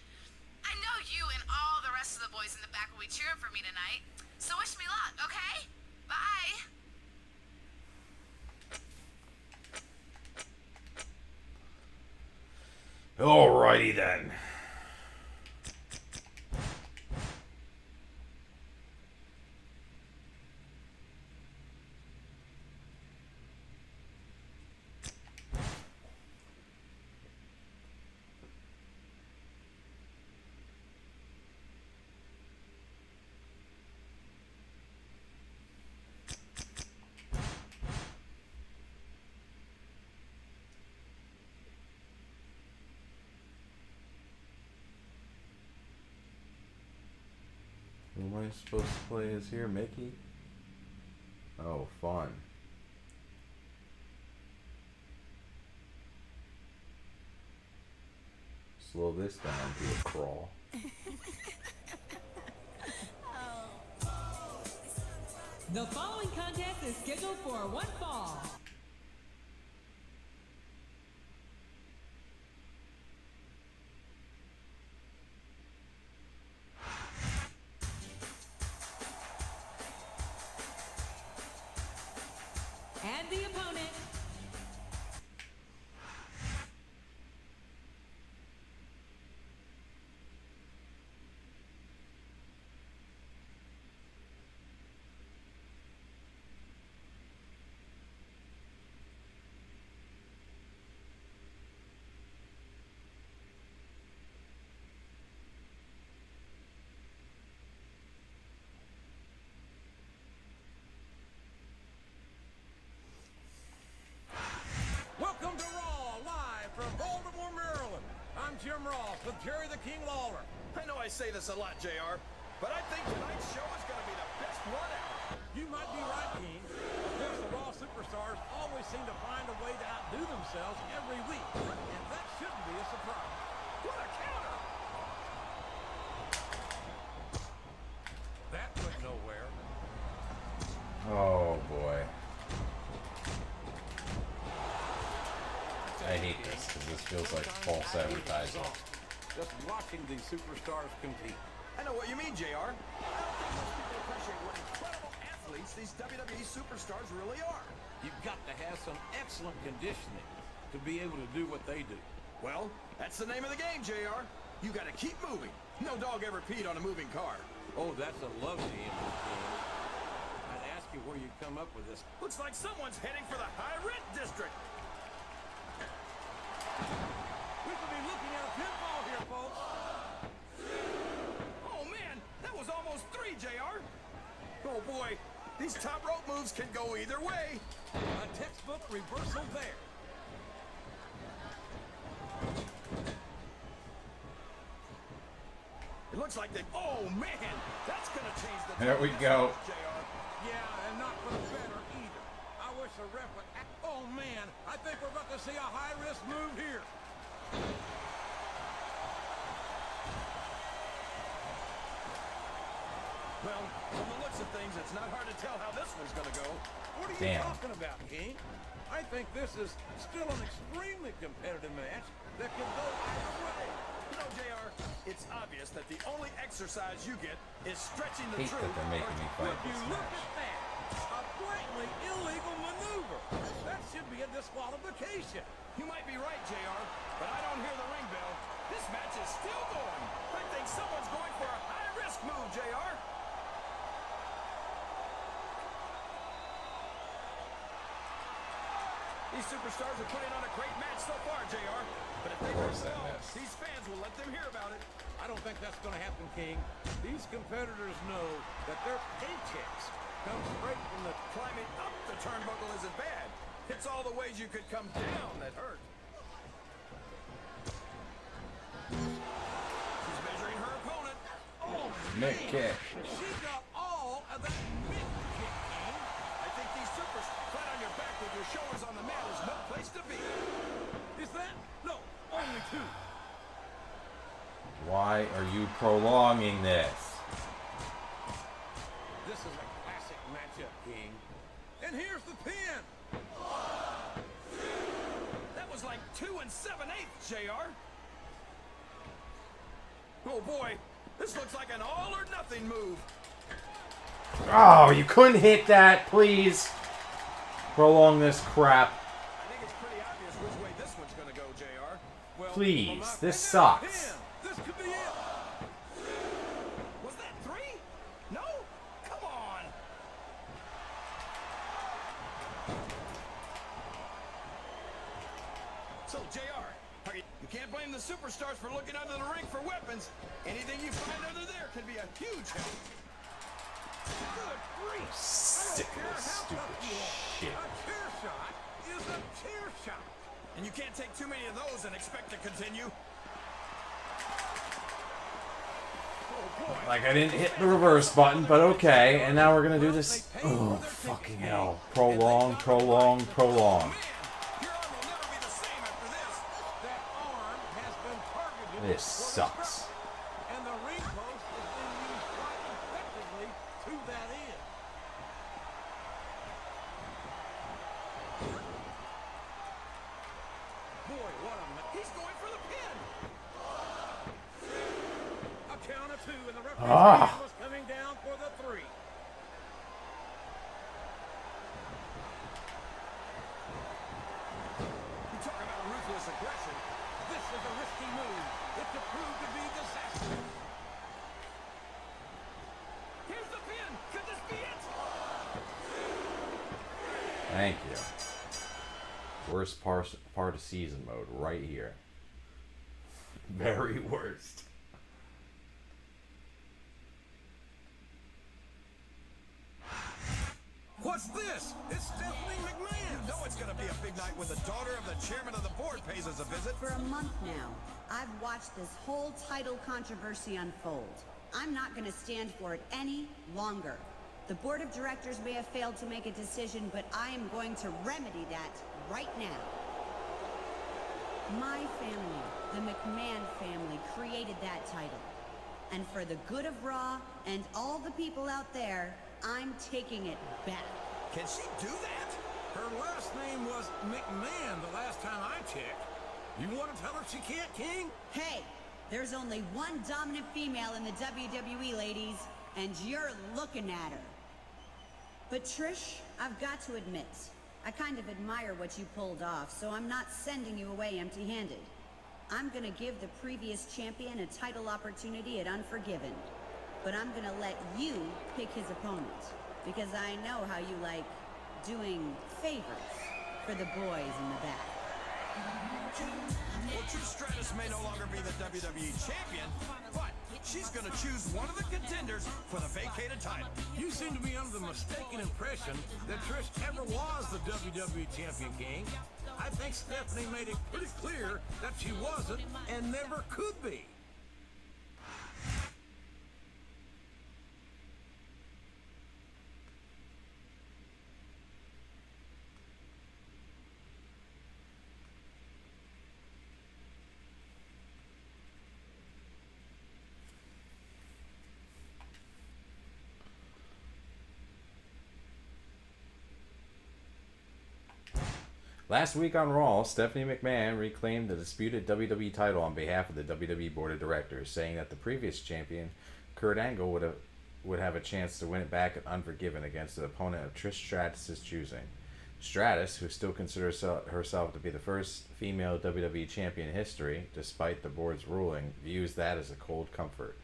I know you and all the rest of the boys in the back will be cheering for me tonight, so wish me luck, okay? Bye. Alrighty then. Who am I supposed to play as here? Mickey? Oh, fun. Slow this down to a crawl. The following contest is scheduled for one fall. And the opponent, Welcome to Raw, live from Baltimore, Maryland. I'm Jim Ross with Jerry the King Lawler. I know I say this a lot, JR, but I think tonight's show is going to be the best one out. You might be right, King. Of course, the Raw superstars always seem to find a way to outdo themselves every week, and that shouldn't be a surprise. What a counter! That went nowhere. Oh boy. I hate this because this feels like false advertising. Just watching these superstars compete. I know what you mean, JR. I don't think most people appreciate what incredible athletes these WWE superstars really are. You've got to have some excellent conditioning to be able to do what they do. Well, that's the name of the game, JR. You got to keep moving. No dog ever peed on a moving car. Oh, that's a lovely image, King. I'd ask you where you come up with this. Looks like someone's heading for the high rent district. We could be looking at a pinfall here, folks. Oh, man, that was almost 3, JR. Oh, boy, these top rope moves can go either way. A textbook reversal there. It looks like they... Oh, man, that's going to change the... There we go. JR. Yeah, and not for the better either. I wish the ref would... Oh, man, I think we're about to see a high-risk move here. Well, from the looks of things, it's not hard to tell how this one's going to go. What are you Damn. talking about, King? I think this is still an extremely competitive match that can go either way. You know, JR, it's obvious that the only exercise you get is stretching the Hate truth. that they're making me fight Would you this look match. at that? A blatantly illegal maneuver. That should be a disqualification. You might be right, JR, but I don't hear the ring bell. This match is still going. I think someone's going for a high-risk move, JR. These superstars are putting on a great match so far, JR. But if they Of course lose that it all, missed. these fans will let them hear about it. I don't think that's going to happen, King. These competitors know that their paychecks come straight from the... Climbing up the turnbuckle isn't bad. It's all the ways you could come down that hurt. She's measuring her opponent. Oh, Mick kick. She got all of that big kick, King. I think these supers flat on your back with your shoulders on the mat is no place to be. Is that? No, only 2. Why are you prolonging this? This is a classic matchup, King. And here's the pin. That was like 2 7/8, JR. Oh boy, this looks like an all or nothing move. Oh, you couldn't hit that, please. Prolong this crap. I think it's pretty obvious which way this one's gonna go, JR. Well, Please, this sucks. This could be it. Was that 3? No? Come on. So, JR, you can't blame the superstars for looking under the ring for weapons. Anything you find under there can be a huge help. Good grief. Sick of this stupid shit. A chair shot is a chair shot. And you can't take too many of those and expect to continue. Like I didn't hit the reverse button, but okay. And now we're gonna do this. Oh, fucking hell. Prolong, prolong, prolong. Your arm will never be the same after this. That arm has been targeted position This for the sucks. struggle. And the ring post is being used quite effectively to that end. Boy, what a he's going for the pin. A count of 2, and the referee's hand was coming down for the 3. You talk about ruthless aggression. This is a risky move. It could prove to be disastrous. Here's the pin. Could this be it? Thank you. Worst part of season mode right here. Very worst. What's this? It's Stephanie McMahon. You know it's going to be a big night when the daughter of the chairman of the board pays us a visit. For a month now, I've watched this whole title controversy unfold. I'm not going to stand for it any longer. The board of directors may have failed to make a decision, but I am going to remedy that right now. My family, the McMahon family, created that title. And for the good of Raw and all the people out there, I'm taking it back. Can she do that? Her last name was McMahon the last time I checked. You want to tell her she can't, King? Hey, there's only one dominant female in the WWE, ladies, and you're looking at her. But Trish, I've got to admit, I kind of admire what you pulled off, so I'm not sending you away empty-handed. I'm gonna give the previous champion a title opportunity at Unforgiven, but I'm gonna let you pick his opponent, because I know how you like doing favors for the boys in the back. Well, Trish Stratus may no longer be the WWE Champion, but she's going to choose one of the contenders for the vacated title. You seem to be under the mistaken impression that Trish ever was the WWE Champion, King. I think Stephanie made it pretty clear that she wasn't and never could be. Last week on Raw, Stephanie McMahon reclaimed the disputed WWE title on behalf of the WWE Board of Directors, saying that the previous champion, Kurt Angle, would have a chance to win it back at Unforgiven against an opponent of Trish Stratus' choosing. Stratus, who still considers herself to be the first female WWE champion in history, despite the board's ruling, views that as a cold comfort.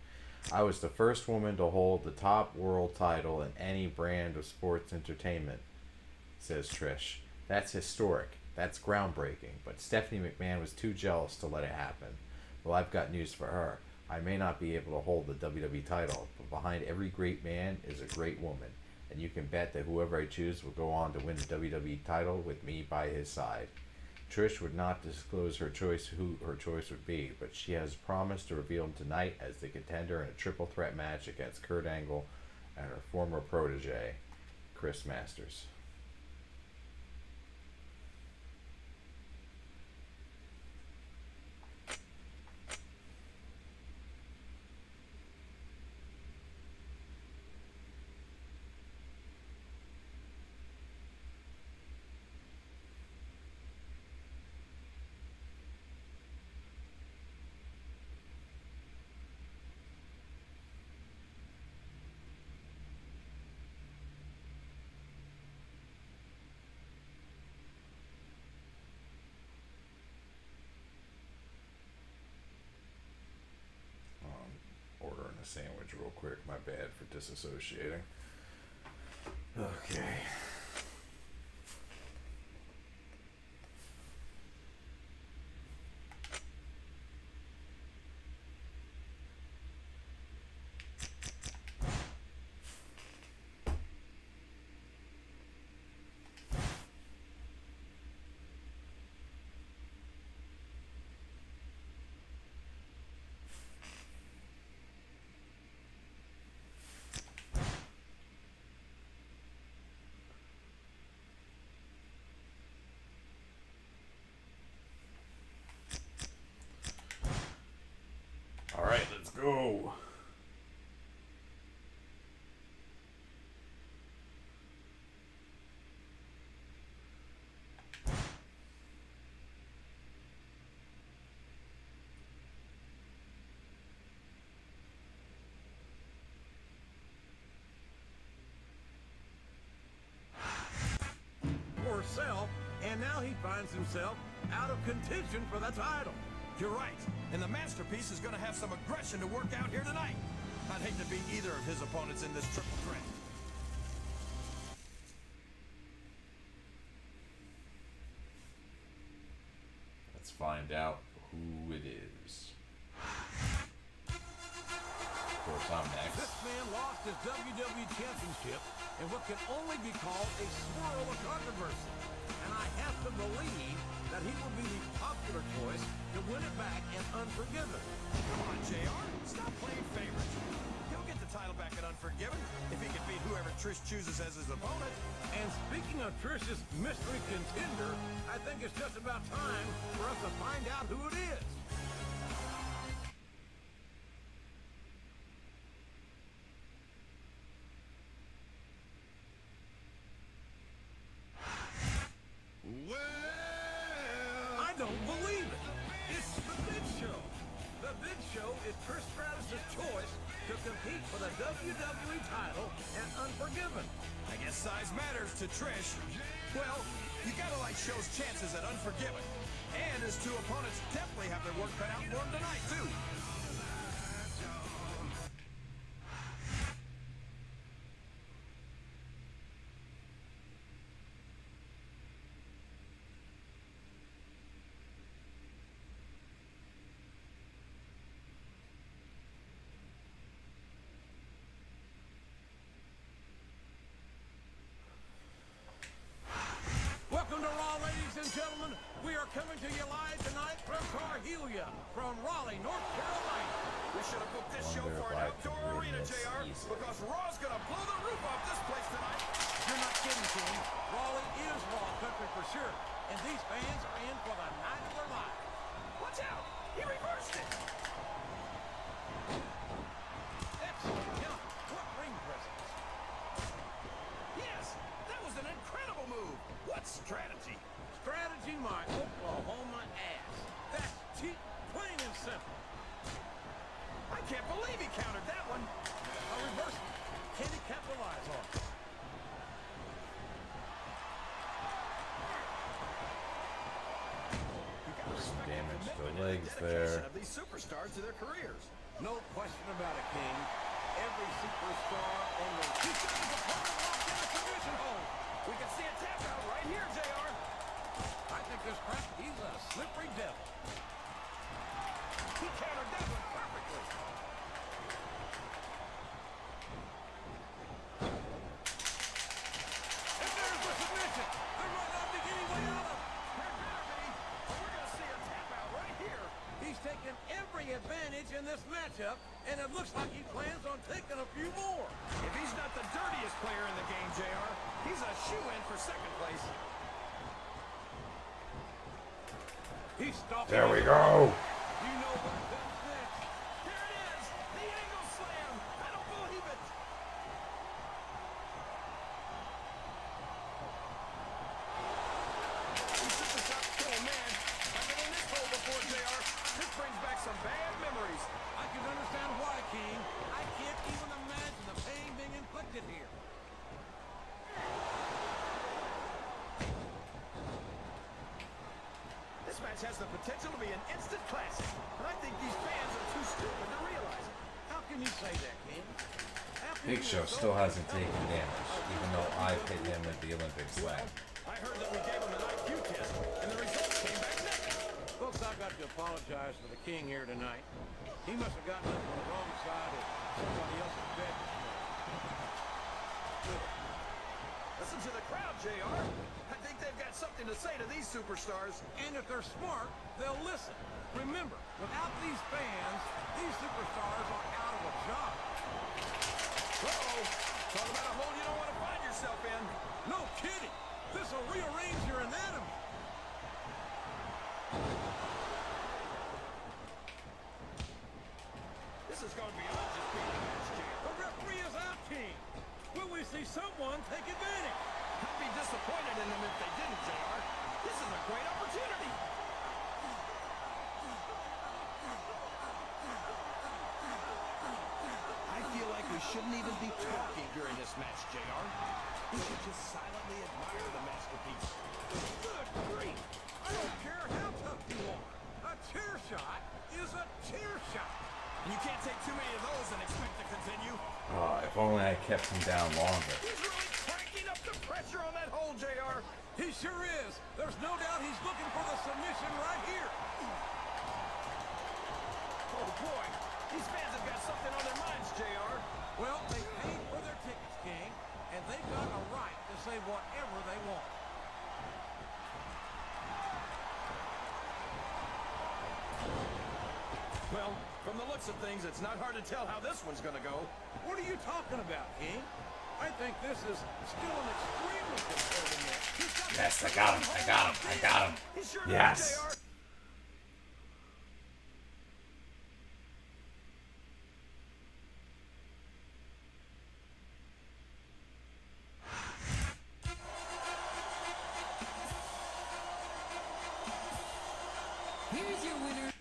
I was the first woman to hold the top world title in any brand of sports entertainment, says Trish. That's historic. That's groundbreaking. But Stephanie McMahon was too jealous to let it happen. Well, I've got news for her. I may not be able to hold the WWE title, but behind every great man is a great woman. And you can bet that whoever I choose will go on to win the WWE title with me by his side. Trish would not disclose who her choice would be, but she has promised to reveal him tonight as the contender in a triple threat match against Kurt Angle and her former protege, Chris Masters. Ordering a sandwich real quick. My bad for disassociating. Okay. finds himself out of contention for the title. You're right. And the masterpiece is going to have some aggression to work out here tonight. I'd hate to beat either of his opponents in this triple threat. Let's find out who it is. Of course, I'm next. This man lost his WWE Championship in what can only be called a swirl of controversy. And I have to believe that he will be the popular choice to win it back in Unforgiven. Come on, JR. Stop playing favorites. He'll get the title back at Unforgiven if he can beat whoever Trish chooses as his opponent. And speaking of Trish's mystery contender, I think it's just about time for us to find out who it is. I don't believe it. It's The Big Show. The Big Show is Trish Stratus's choice to compete for the WWE title at Unforgiven. I guess size matters to Trish. Well, you gotta like Show's chances at Unforgiven. And his two opponents definitely have their work cut out for him tonight, too. Welcome to Raw, ladies and gentlemen. We are coming to you live tonight from Carhelia, from Raleigh, North Carolina. We should have booked this show for an outdoor arena, JR, because Raw's gonna blow the roof off this place tonight. You're not kidding, King. Raleigh is Raw country for sure, and these fans are in for the night of their life. Watch out! He reversed it! Excellent count. What ring presence. Yes! That was an incredible move! What strategy? Strategy, my Oklahoma ass. That's cheap, plain and simple. I can't believe he countered that one. A reversal. Can he capitalize on it? Some damage to the legs there. Of these superstars to their careers. No question about it, King. Every superstar on the... He's got his opponent locked in a submission hold. We can see a tap out right here, JR. I think this crap, he's a slippery devil. He countered that one perfectly. And there's the submission. There might not be any way out of it. There better be. But we're going to see a tap out right here. He's taken every advantage in this matchup, and it looks like he plans on taking a few more. If he's not the dirtiest player in the game, JR, he's a shoe-in for second place. He's stopping. There we go. You know what comes next. There it is. The angle slam. I don't believe it. Oh, man. I've been in this hole before, JR. This brings back some bad memories. I can understand why, King. I can't even imagine the pain being inflicted here. This match has the potential to be an instant classic, and I think these fans are too stupid to realize it. How can you say that, King? Big Show still hasn't taken damage, even though I've hit him at the Olympic Slam. I heard that we gave him an IQ test, and the results came back negative. Folks, I've got to apologize for the King here tonight. He must have gotten up on the wrong side of somebody else's bed. Listen to the crowd, JR. I think they've got something to say to these superstars. And if they're smart, they'll listen. Remember, without these fans, these superstars are out of a job. Uh-oh. Talk about a hole you don't want to find yourself in. No kidding. This will rearrange your anatomy. This is going beyond just being a match, JR. The referee is out, King. Will we see someone take advantage? I'd be disappointed in them if they didn't, JR. This is a great opportunity. I feel like we should shouldn't even be talking during this match, JR. You should just silently admire the masterpiece. Good grief! I don't care how tough you are. A chair shot is a chair shot. And you can't take too many of those and expect to continue. Oh, if only I kept him down longer. He's really cranking up the pressure on that hole, JR. He sure is. There's no doubt he's looking for the submission right here. Oh, boy. These fans have got something on their minds, JR. Well, they paid for their tickets, King, and they've got a right to say whatever they want. Well, from the looks of things, it's not hard to tell how this one's gonna go. What are you talking about, King? I think this is still an extremely competitive match. Yes, I got him. I got him. I got him. He sure Yes. does, JR. Here's your winner.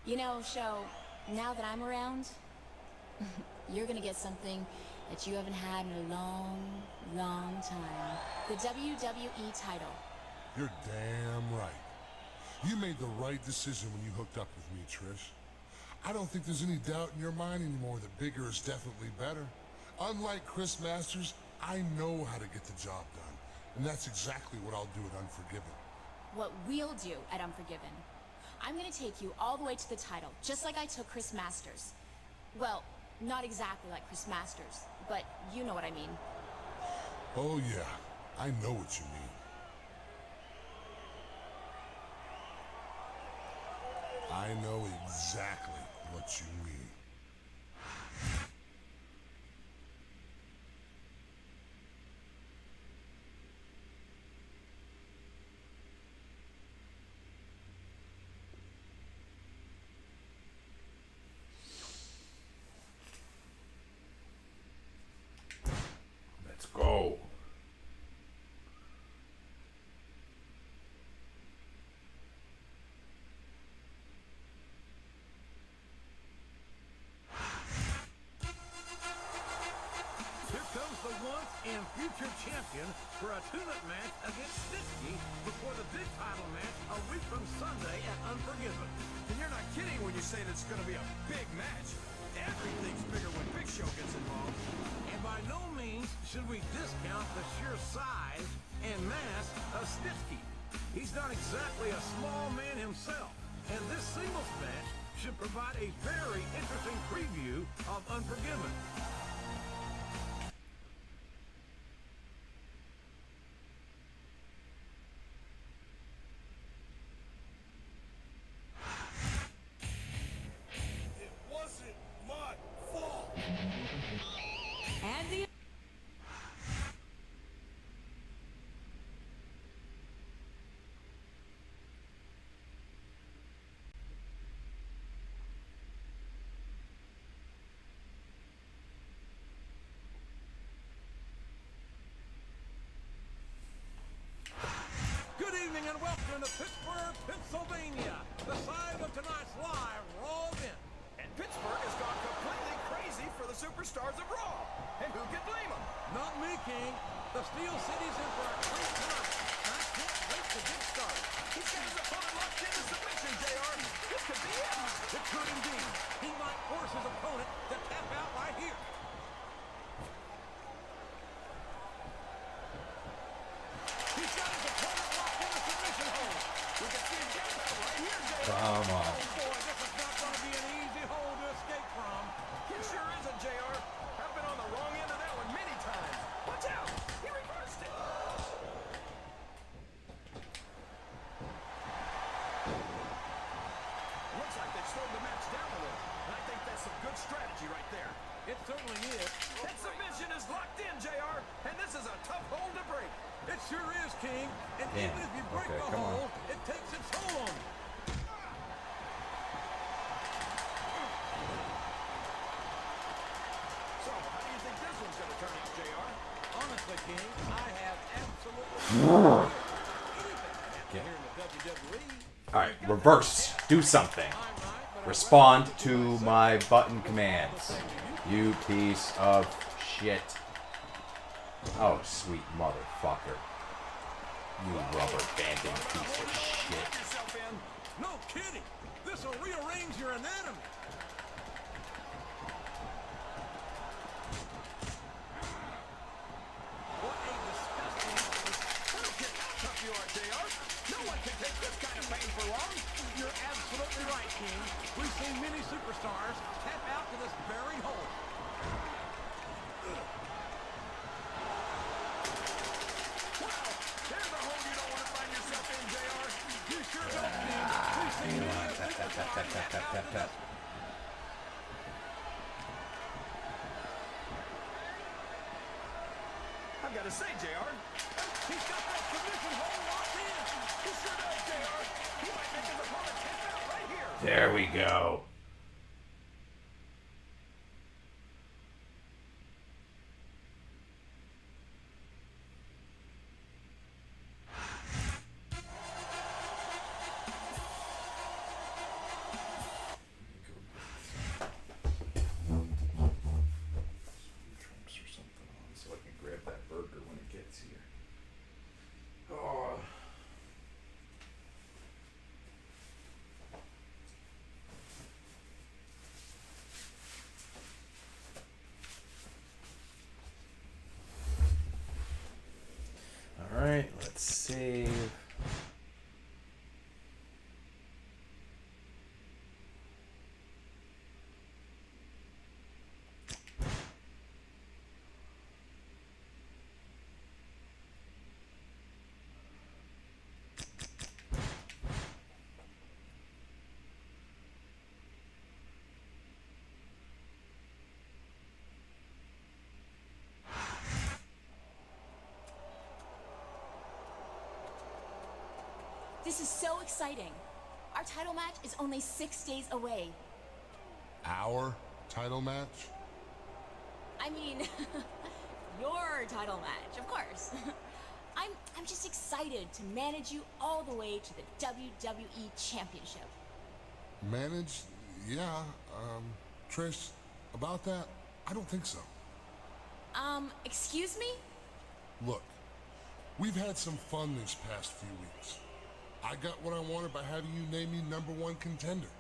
You know, Show, now that I'm around, you're gonna get something that you haven't had in a long, long time. The WWE title. You're damn right. You made the right decision when you hooked up with me, Trish. I don't think there's any doubt in your mind anymore that bigger is definitely better. Unlike Chris Masters, I know how to get the job done. And that's exactly what I'll do at Unforgiven. What we'll do at Unforgiven. I'm gonna take you all the way to the title, just like I took Chris Masters. Well, not exactly like Chris Masters, but you know what I mean. Oh yeah, I know what you mean. I know exactly what you mean. Let's go. Here comes the once and future champion for a tune-up match against Snitsky before the big title match a week from Sunday at Unforgiven. And you're not kidding when you say that it's gonna be a big match. Everything's bigger when Big Show gets involved. And by no means should we discount the sheer size and mass of Snitsky. He's not exactly a small man himself, and this singles match should provide a very interesting preview of Unforgiven. It wasn't my fault. And the Good evening and welcome to Pittsburgh, Pennsylvania, the site of tonight's live Raw event. And Pittsburgh has gone completely crazy for the superstars of Raw. And who can blame them? Not me, King. The Steel City's in for a treat tonight. I can't wait to get started. He's got his opponent locked into submission, JR. This could be it. It could indeed. He might force his opponent to tap out right here. He's got his opponent locked in the submission hold. sure is, King. And Damn. even if you break Okay, the come on. hole, it takes its toll on you. So, how do you think this one's going to turn out, JR? Honestly, King, I have absolutely Yeah. here in the WWE. All right, reverse. Do something. Respond to my button commands. You piece of shit. Oh, sweet motherfucker. You rubber banding piece of shit. Yourself in. No kidding. This will rearrange your anatomy. What a disgusting. Look at how tough you are, JR. No one can take this kind of pain for long. You're absolutely right, King. We've seen many superstars tap out to this very hole. Wow, there's a hole you don't want to find yourself in, JR. You sure don't, King. We've seen Hang many on. Tap, tap, tap, tap, tap, tap, tap, tap. I've got to say, JR, He's got that submission hole locked in. he sure does, JR. He might make his opponent tap out right here. There we go. Trunks or something on so I can grab that burger when it gets here. Oh. All right, let's save. This is so exciting. Our title match is only 6 days away. Our title match? I mean, your title match, of course. I'm just excited to manage you all the way to the WWE Championship. Manage? Yeah. Trish, about that, I don't think so. Excuse me? Look, we've had some fun this past few weeks. I got what I wanted by having you name me #1 contender.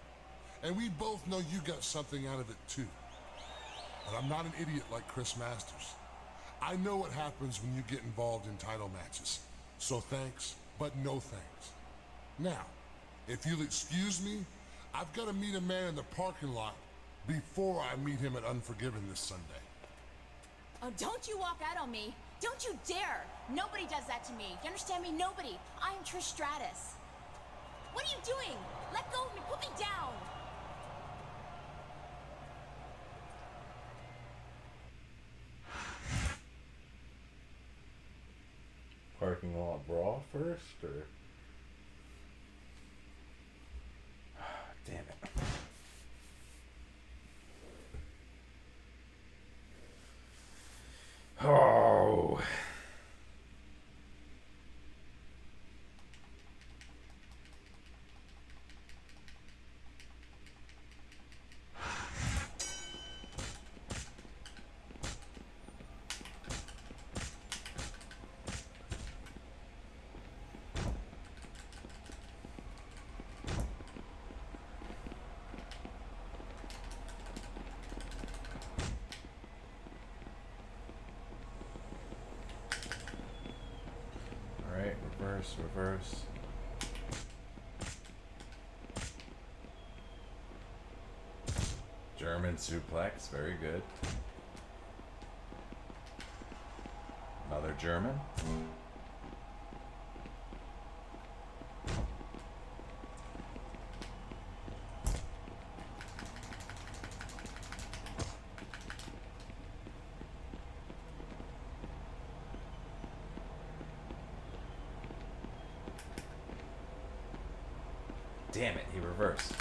And we both know you got something out of it too. But I'm not an idiot like Chris Masters. I know what happens when you get involved in title matches. So thanks, but no thanks. Now, if you'll excuse me, I've got to meet a man in the parking lot before I meet him at Unforgiven this Sunday. Oh, don't you walk out on me. Don't you dare. Nobody does that to me. You understand me? Nobody. I'm Trish Stratus. What are you doing? Let go of me. Put me down. Parking lot brawl first, or? Damn it. Oh. Reverse. German suplex, very good. Another German. damn it, he reversed.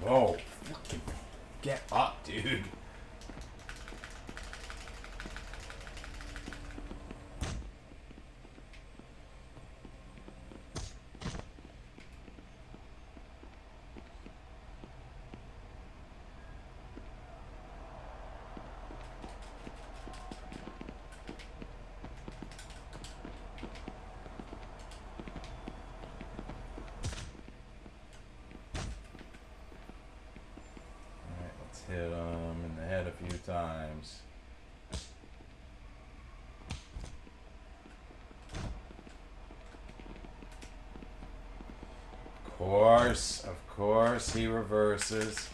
Whoa, fucking get up, dude. Hit him in the head a few times. Of course, he reverses.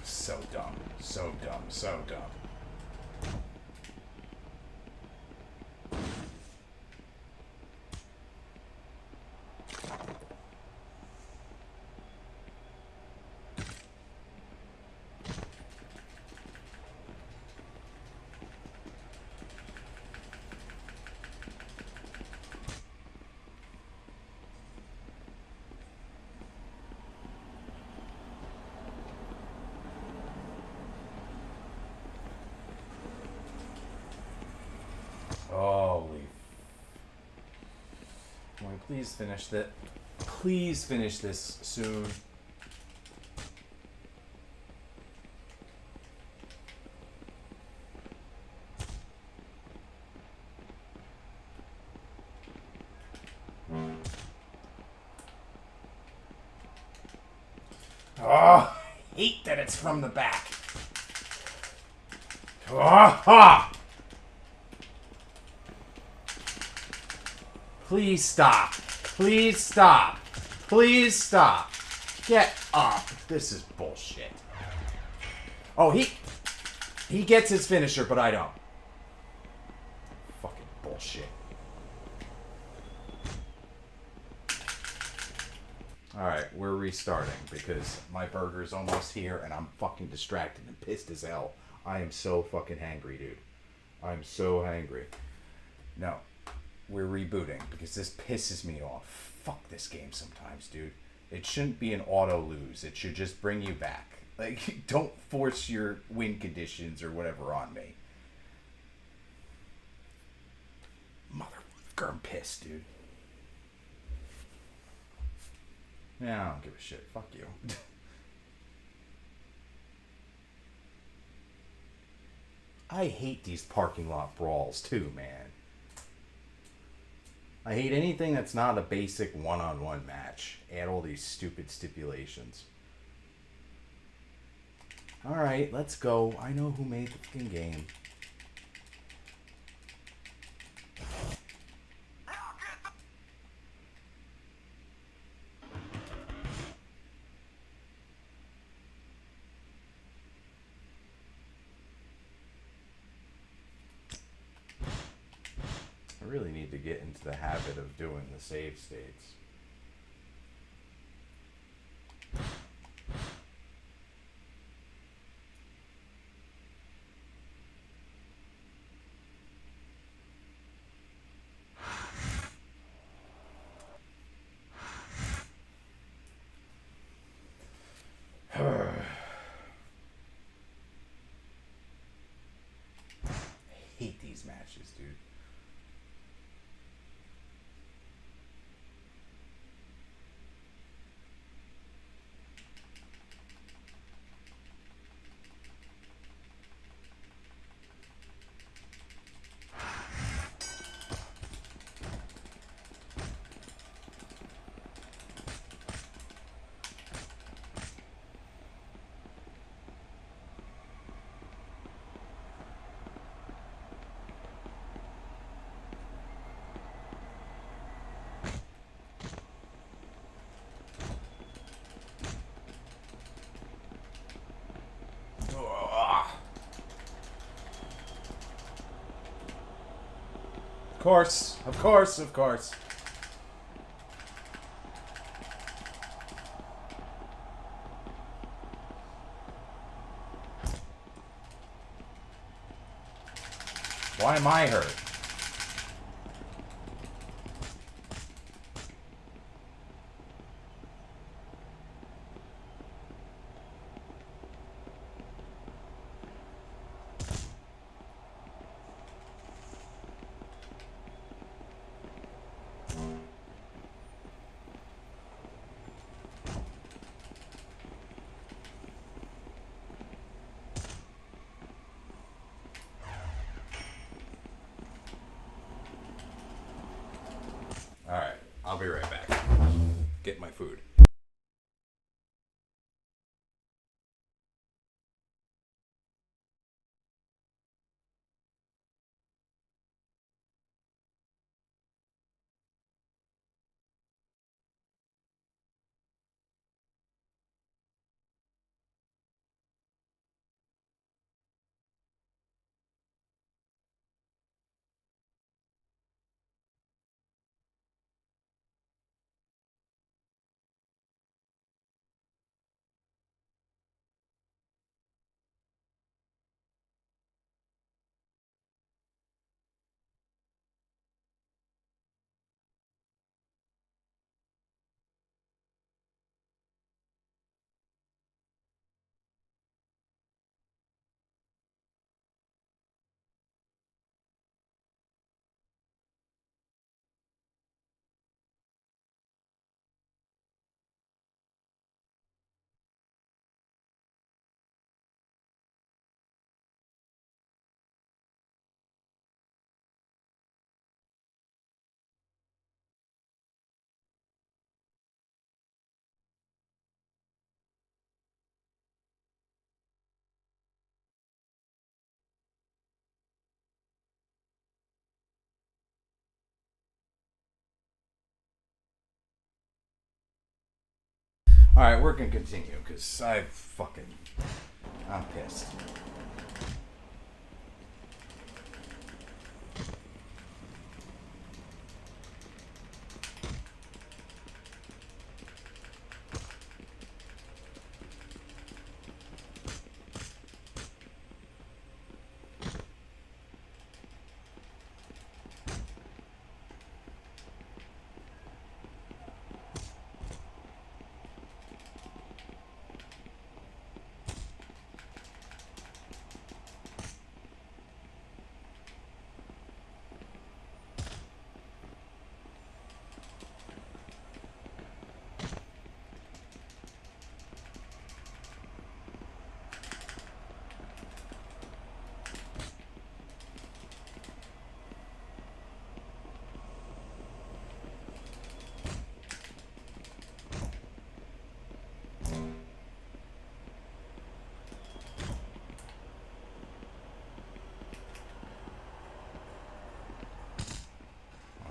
So dumb. So dumb. So dumb. Holy. Can we please finish that? Please finish this soon. Oh, I hate that it's from the back. Oh, please stop. Please stop. Please stop. Get up. This is bullshit. Oh, he gets his finisher, but I don't. Fucking bullshit. Alright, we're restarting because my burger's almost here and I'm fucking distracted and pissed as hell. I am so fucking hangry, dude. I'm so hangry. No. We're rebooting because this pisses me off. Fuck this game sometimes, dude. It shouldn't be an auto lose. It should just bring you back. Like, don't force your win conditions or whatever on me. Motherfucker, I'm pissed, dude. Yeah, I don't give a shit. Fuck you. I hate these parking lot brawls too, man. I hate anything that's not a basic one-on-one match. Add all these stupid stipulations. Alright, let's go. I know who made the fucking game. I really need to get into the habit of doing the save states. I hate these matches, dude. course, of course, of course. Why am I hurt? Alright, I'll be right back. Get my food. Alright, we're gonna continue, because I'm pissed.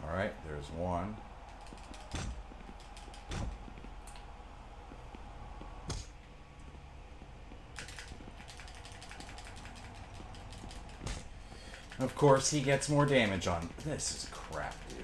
Alright, there's one. Of course, he gets more damage on. This is crap, dude.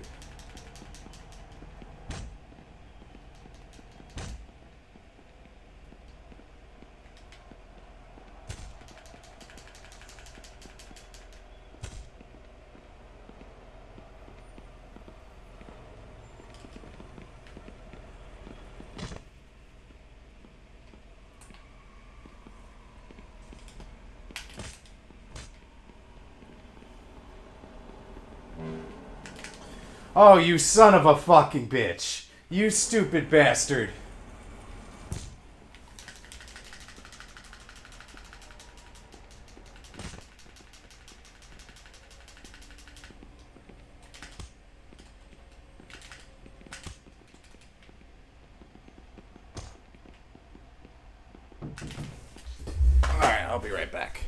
Oh, you son of a fucking bitch. You stupid bastard. Alright, I'll be right back.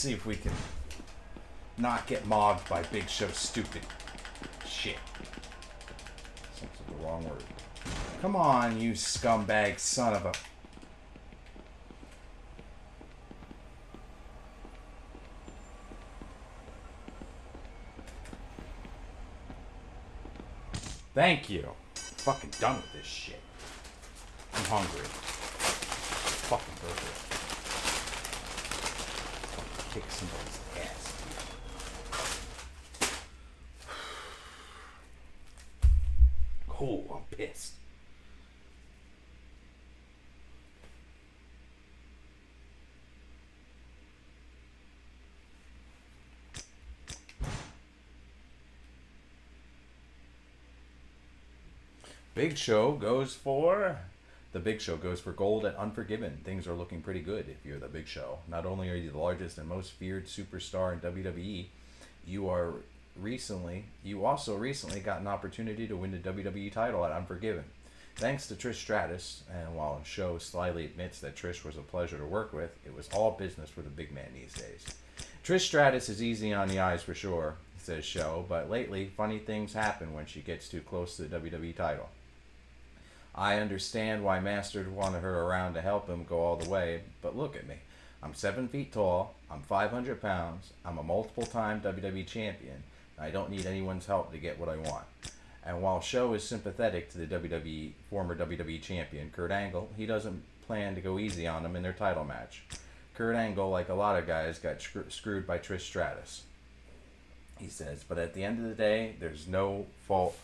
see if we can not get mobbed by Big Show's stupid shit. That's the wrong word. Come on, you scumbag son of a... Thank you. I'm fucking done with this shit. I'm hungry. Fucking burger. Fucking kick somebody's ass. Cool, I'm pissed. Big Show goes for... The Big Show goes for gold at Unforgiven. Things are looking pretty good if you're the Big Show. Not only are you the largest and most feared superstar in WWE, you also recently got an opportunity to win the WWE title at Unforgiven. Thanks to Trish Stratus, and while Show slyly admits that Trish was a pleasure to work with, it was all business for the big man these days. Trish Stratus is easy on the eyes for sure, says Show, but lately funny things happen when she gets too close to the WWE title. I understand why Master wanted her around to help him go all the way, but look at me. I'm 7 feet tall, I'm 500 pounds, I'm a multiple-time WWE Champion, and I don't need anyone's help to get what I want. And while Show is sympathetic to the former WWE Champion, Kurt Angle, he doesn't plan to go easy on him in their title match. Kurt Angle, like a lot of guys, got screwed by Trish Stratus, he says, but at the end of the day, there's no fault.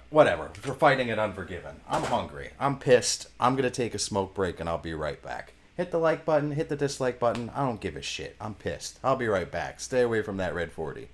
Whatever. We're fighting at Unforgiven. I'm hungry. I'm pissed. I'm going to take a smoke break and I'll be right back. Hit the like button. Hit the dislike button. I don't give a shit. I'm pissed. I'll be right back. Stay away from that red 40.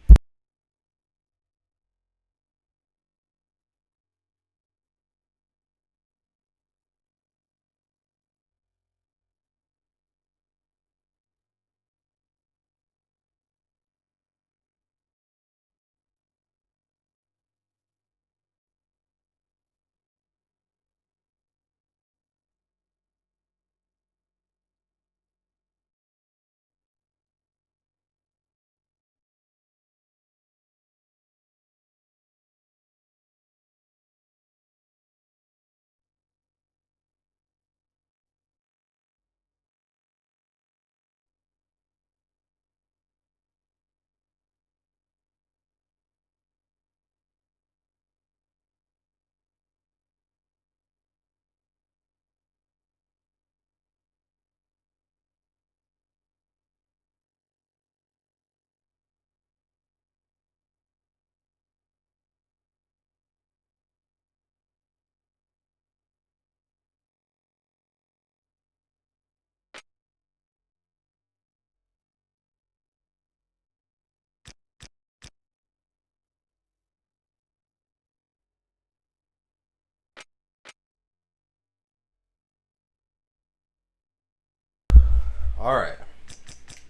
Alright.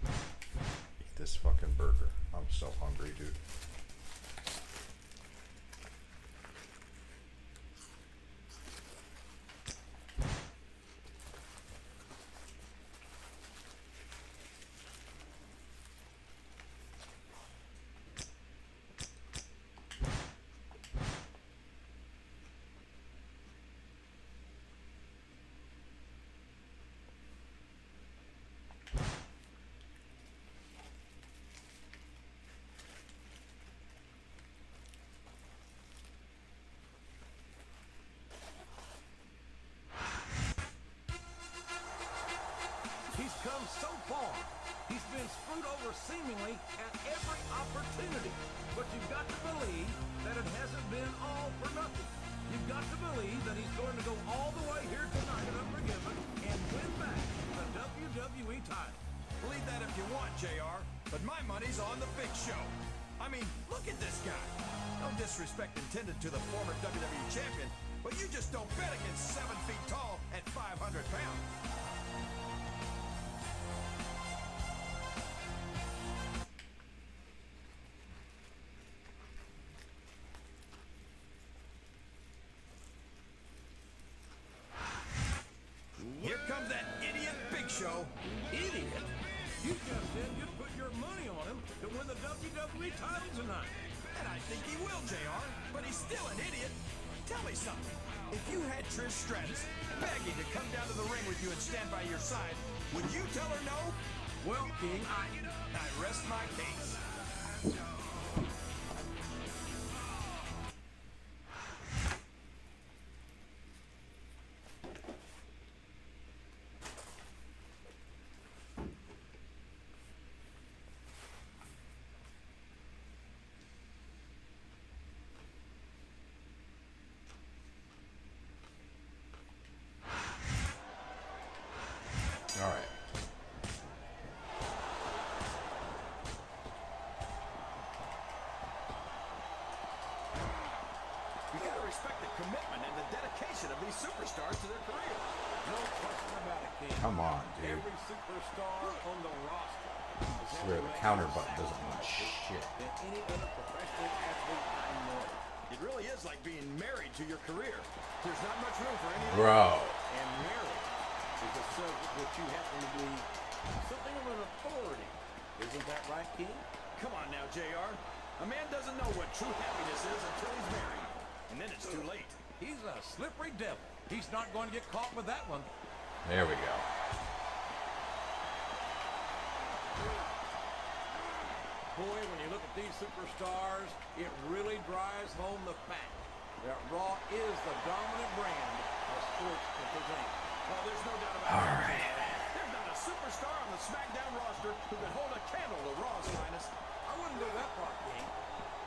Eat this fucking burger. I'm so hungry, dude. He's come so far. He's been screwed over seemingly at every opportunity. But you've got to believe that it hasn't been all for nothing. You've got to believe that he's going to go all the way here tonight at Unforgiven and win back the WWE title. Believe that if you want, JR, but my money's on the Big Show. I mean, look at this guy. No disrespect intended to the former WWE Champion, but you just don't bet against 7 feet tall at 500 pounds. Here comes that idiot Big Show. Idiot? You just said you'd put your money on him to win the WWE title tonight. And I think he will, JR, but he's still an idiot. Tell me something. If you had Trish Stratus begging to come down to the ring with you and stand by your side, would you tell her no? Well, King, I rest my case. All right. You gotta respect the commitment and the dedication of these superstars to their career. no question about it, King. Come on, dude. Every superstar on the roster I swear the counter button doesn't mean shit. than any other professional athlete I know. It really is like being married to your career. There's not much room for any other. Bro. And marriage is a subject that you happen to be something of an authority. Isn't that right, King? Come on now, JR. A man doesn't know what true happiness is until he's married. And then it's too late. He's a slippery devil. He's not going to get caught with that one. There we go. Boy, when you look at these superstars, it really drives home the fact that Raw is the dominant brand of sports entertainment. Well, there's no doubt about it. right. There's not a superstar on the SmackDown roster who can hold a candle to Raw's finest. I wouldn't go that far, King.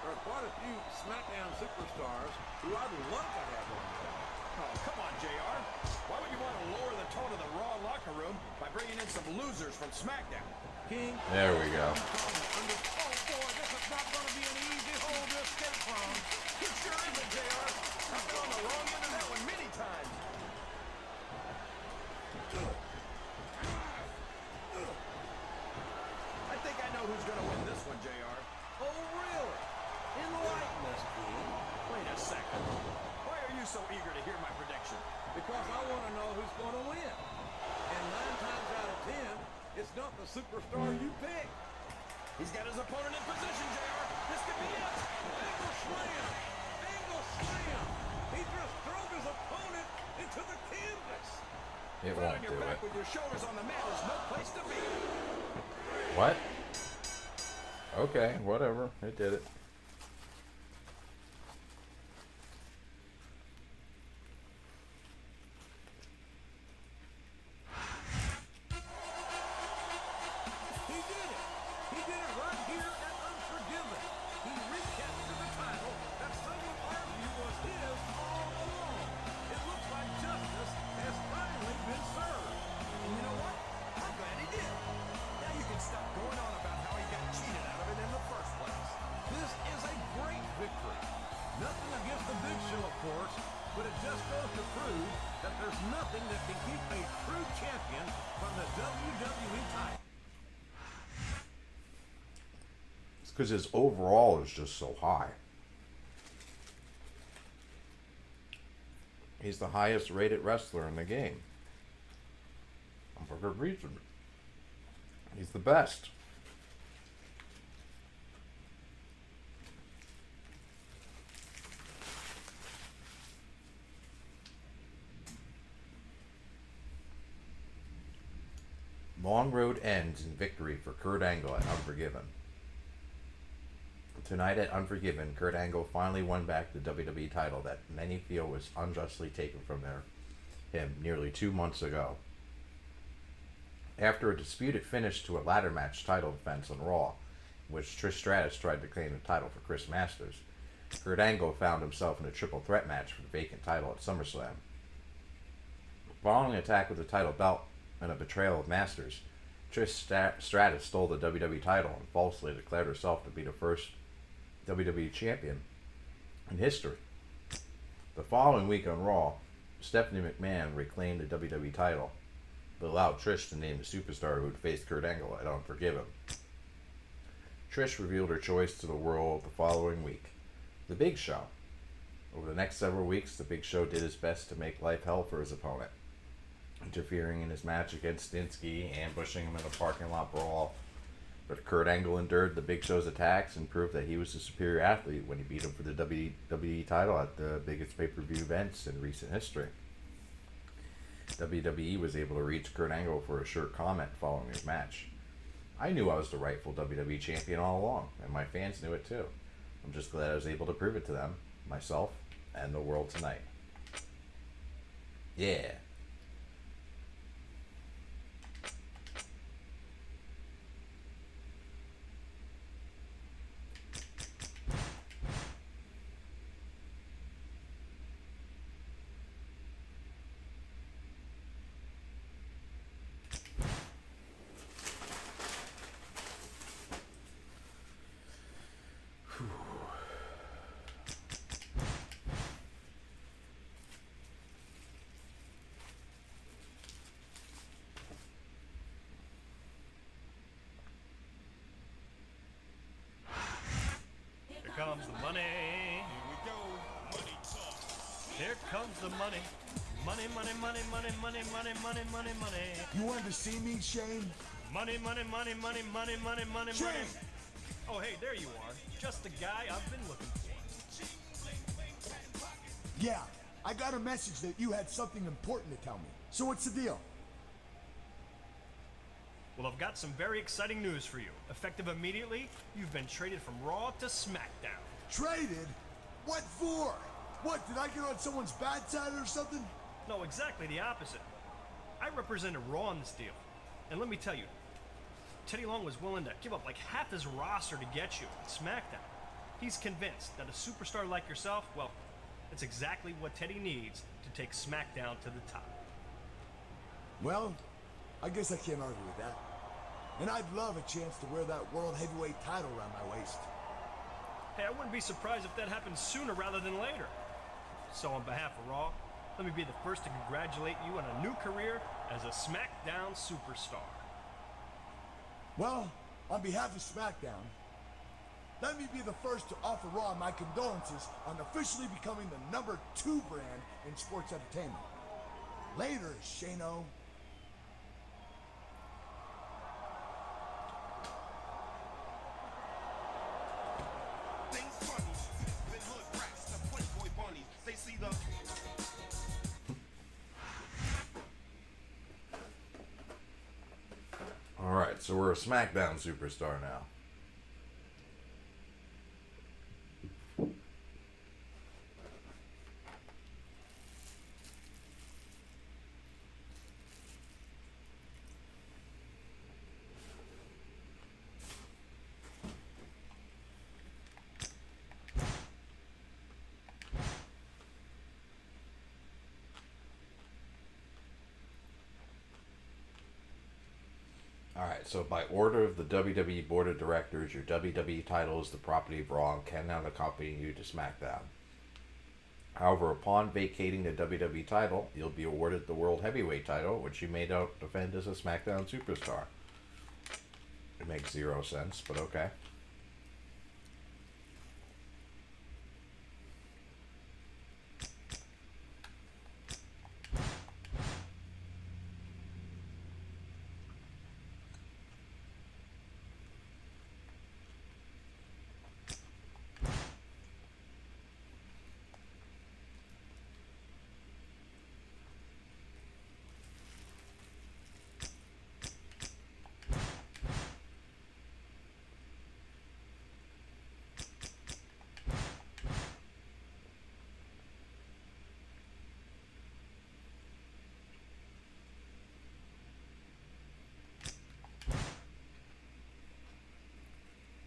There are quite a few SmackDown superstars who I'd love to have on there. Oh, come on, JR. Why would you want to lower the tone of the Raw locker room by bringing in some losers from SmackDown? King. There we go. Oh, boy, this is not going to be an easy hole to escape from. It sure isn't, JR. I've been on the wrong end of that one many times. I think I know who's going to win this one, JR. Oh, really? Enlighten us, King. Wait a second. Why are you so eager to hear my prediction? Because I want to know who's going to win. And 9 times out of 10, it's not the superstar you pick. He's got his opponent in position, JR. This could be it. Angle slam! Angle slam! He just drove his opponent into the canvas. It Flat won't on your do back it. with your shoulders on the mat is no place to be. What? Okay, whatever. It did it. He did it! He did it right here at Unforgiven. He recaptured the title that some would argue was his all along. It looks like justice has finally been served. And you know what? I'm glad he did. Now you can stop going on about how he got cheated out of it in the first place. This is a great victory. Nothing against the Big Show, of course, but it just goes to prove that there's nothing that can keep a true champion from the WWE title. It's because his overall is just so high. He's the highest rated wrestler in the game. And for good reason. He's the best. Long road ends in victory for Kurt Angle at Unforgiven. Tonight at Unforgiven, Kurt Angle finally won back the WWE title that many feel was unjustly taken from him nearly 2 months ago. After a disputed finish to a ladder match title defense on Raw, in which Trish Stratus tried to claim the title for Chris Masters, Kurt Angle found himself in a triple threat match for the vacant title at SummerSlam. Following an attack with the title belt and a betrayal of Masters, Trish Stratus stole the WWE title and falsely declared herself to be the first WWE Champion in history. The following week on Raw, Stephanie McMahon reclaimed the WWE title, but allowed Trish to name the superstar who would face Kurt Angle at Unforgiven. Trish revealed her choice to the world the following week, The Big Show. Over the next several weeks, The Big Show did his best to make life hell for his opponent. interfering in his match against Stinsky, ambushing him in a parking lot brawl. But Kurt Angle endured the Big Show's attacks and proved that he was the superior athlete when he beat him for the WWE title at the biggest pay-per-view events in recent history. WWE was able to reach Kurt Angle for a short comment following his match. I knew I was the rightful WWE Champion all along, and my fans knew it too. I'm just glad I was able to prove it to them, myself, and the world tonight. Yeah. Here comes the money. Here we go. Money talk. Here comes the money. Money, money, money, money, money, money, money, money, money. You wanted to see me, Shane? Money, money, money, money, money, money, money, Shane! money. Oh, hey, there you are. Just the guy I've been looking for. Yeah, I got a message that you had something important to tell me. So what's the deal? Well, I've got some very exciting news for you. Effective immediately, you've been traded from Raw to SmackDown. Traded? What for? What, did I get on someone's bad side or something? No, exactly the opposite. I represented Raw in this deal. And let me tell you, Teddy Long was willing to give up like half his roster to get you at SmackDown. He's convinced that a superstar like yourself, well, it's exactly what Teddy needs to take SmackDown to the top. Well, I guess I can't argue with that. And I'd love a chance to wear that World Heavyweight title around my waist. Hey, I wouldn't be surprised if that happened sooner rather than later. So on behalf of Raw, let me be the first to congratulate you on a new career as a SmackDown superstar. Well, on behalf of SmackDown, let me be the first to offer Raw my condolences on officially becoming the #2 brand in sports entertainment. Later, Shano. Things funny. Been hood rats, the Playboy bunnies. They see the... Alright, so we're a SmackDown superstar now. Alright, so by order of the WWE Board of Directors, your WWE title is the property of Raw and cannot accompany you to SmackDown. However, upon vacating the WWE title, you'll be awarded the World Heavyweight title, which you may not defend as a SmackDown superstar. It makes zero sense, but okay.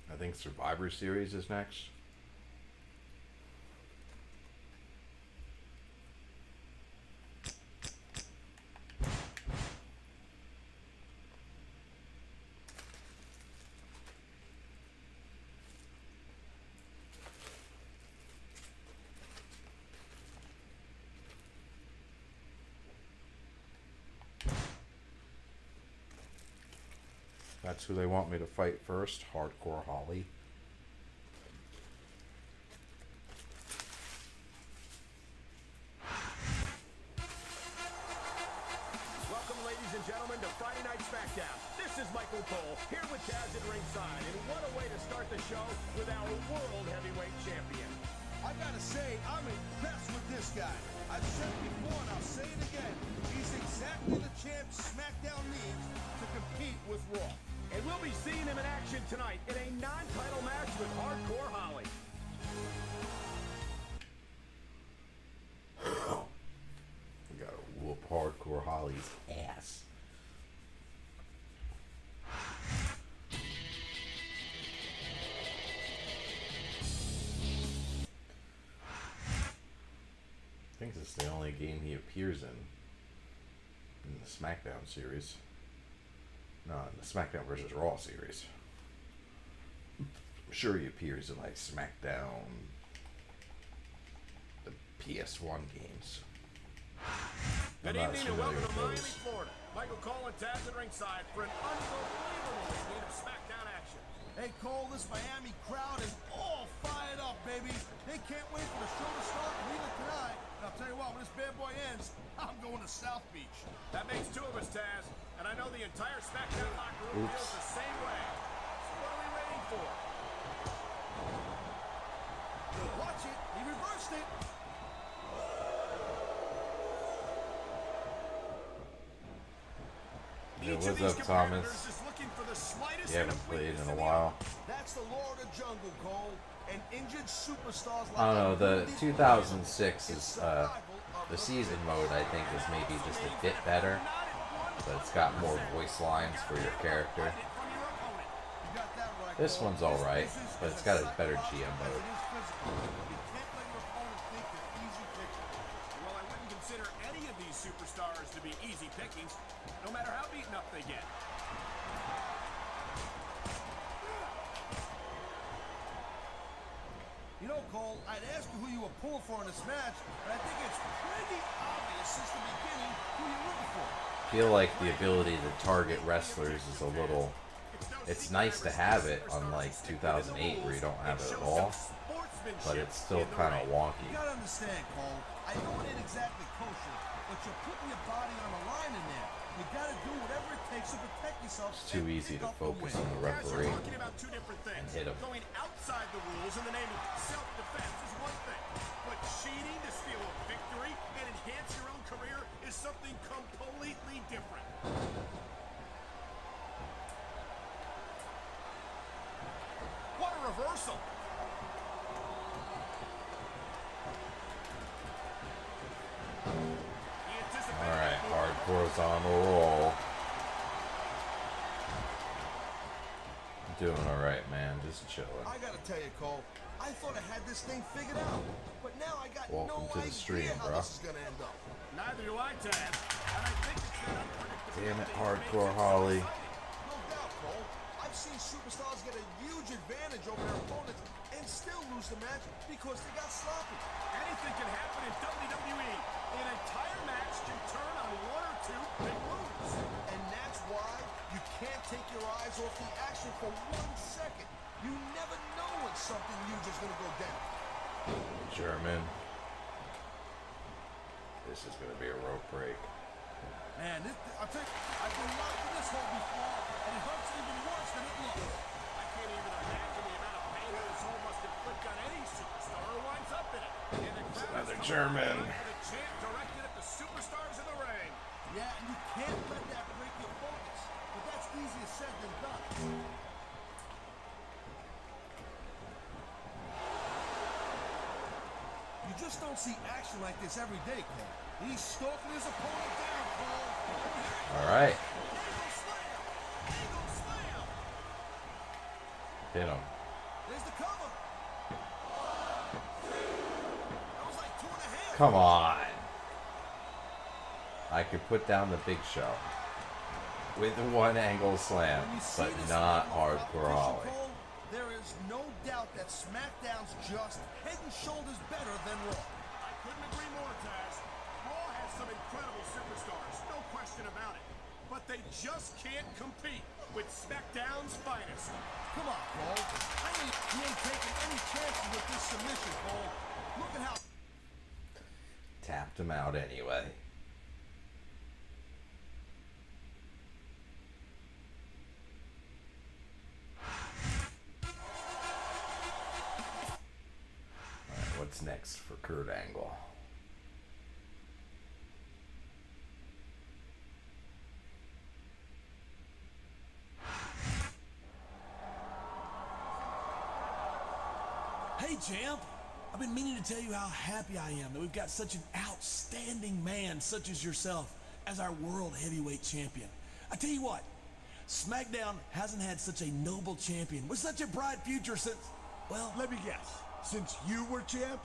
I think Survivor Series is next. That's who they want me to fight first, Hardcore Holly. Friday Night SmackDown. This is Michael Cole, here with Taz at ringside. And what a way to start the show with our World Heavyweight Champion. I gotta say, I'm impressed with this guy. I've said it before and I'll say it again. He's exactly the champ SmackDown needs to compete with Raw. And we'll be seeing him in action tonight in a non-title match with Hardcore Holly. We gotta whoop Hardcore Holly's ass. I think this is the only game he appears in the SmackDown series. No, in the SmackDown versus Raw series. I'm sure he appears in like SmackDown, the PS1 games. Good evening and welcome to Miami, Florida. Michael Cole and Taz at ringside for an unbelievable scene of SmackDown action. Hey Cole, this Miami crowd is all fired up, baby. They can't wait for the show to start either tonight. And I'll tell you what, when this bad boy ends, I'm going to South Beach. That makes two of us, Taz. And I know the entire SmackDown locker room feels the same way. So what are we waiting for? Watch it. He reversed it. Yeah, what's up, Thomas? You haven't played in a while. That's the law of the jungle, Cole. And injured superstars like I don't know, the 2006 is, the season mode I think is maybe just a bit better. But it's got more voice lines for your character. This one's alright, but it's got a better GM mode. Well, I wouldn't consider any of these superstars to be easy pickings, no matter how beaten up they get. You know, Cole, I'd ask you who you were pulling for in this match, but I think it's pretty obvious since the beginning who you're rooting for. I feel like the ability to target wrestlers is a little... It's nice to have it, unlike 2008 where you don't have it at all, but it's still kind of wonky. You gotta understand, Cole, I know it ain't exactly kosher, but you're putting your body on the line in there. You gotta do whatever it takes to protect yourself. It's too easy to focus on the referee and hit him. Going outside the rules in the name of self-defense is one thing, but cheating to steal a victory and enhance your own career is something completely different. What a reversal! Alright, Hardcore's on the roll. Doing alright, man. Just chilling. I gotta tell you, Cole, I thought I had this thing figured out, but now I got Welcome no to the stream, idea how bro. this is gonna end up. Neither do I, Taz. And I think it's that unpredictability. Damn it, Hardcore Holly. No doubt, Cole. I've seen superstars get a huge advantage over their opponents and still lose the match because they got sloppy. Anything can happen in WWE. An entire match can turn on one or two big moves. And that's why you can't take your eyes off the action for 1 second. You never know when something huge is going to go down. German. This is going to be a rope break. Man, I'll tell you, I've been locked in this hole before, and it hurts even worse than it looks. I can't even imagine the amount of pain this hole must inflict on any superstar who winds up in it. And the crowd Another is German. the chant directed at the superstars in the ring. Yeah, and you can't let that break your focus. But that's easier said than done. You just don't see action like this every day, Cole. He's stalking his opponent down, Cole. All right. Hit him. There's the cover. That was like 2.5. Come on. I could put down the Big Show with the one angle slam, but not Hardcore Holly. There is no doubt that SmackDown's just head and shoulders better than Raw. I couldn't agree more, Taz. Raw has some incredible superstars, no question about it. But they just can't compete with SmackDown's finest. Come on, Cole. You ain't taking any chances with this submission, Cole. Look at how... Tapped him out anyway. What's next for Kurt Angle? Hey, champ. I've been meaning to tell you how happy I am that we've got such an outstanding man such as yourself as our world heavyweight champion. I tell you what, SmackDown hasn't had such a noble champion with such a bright future since, well... Let me guess. Since you were champ?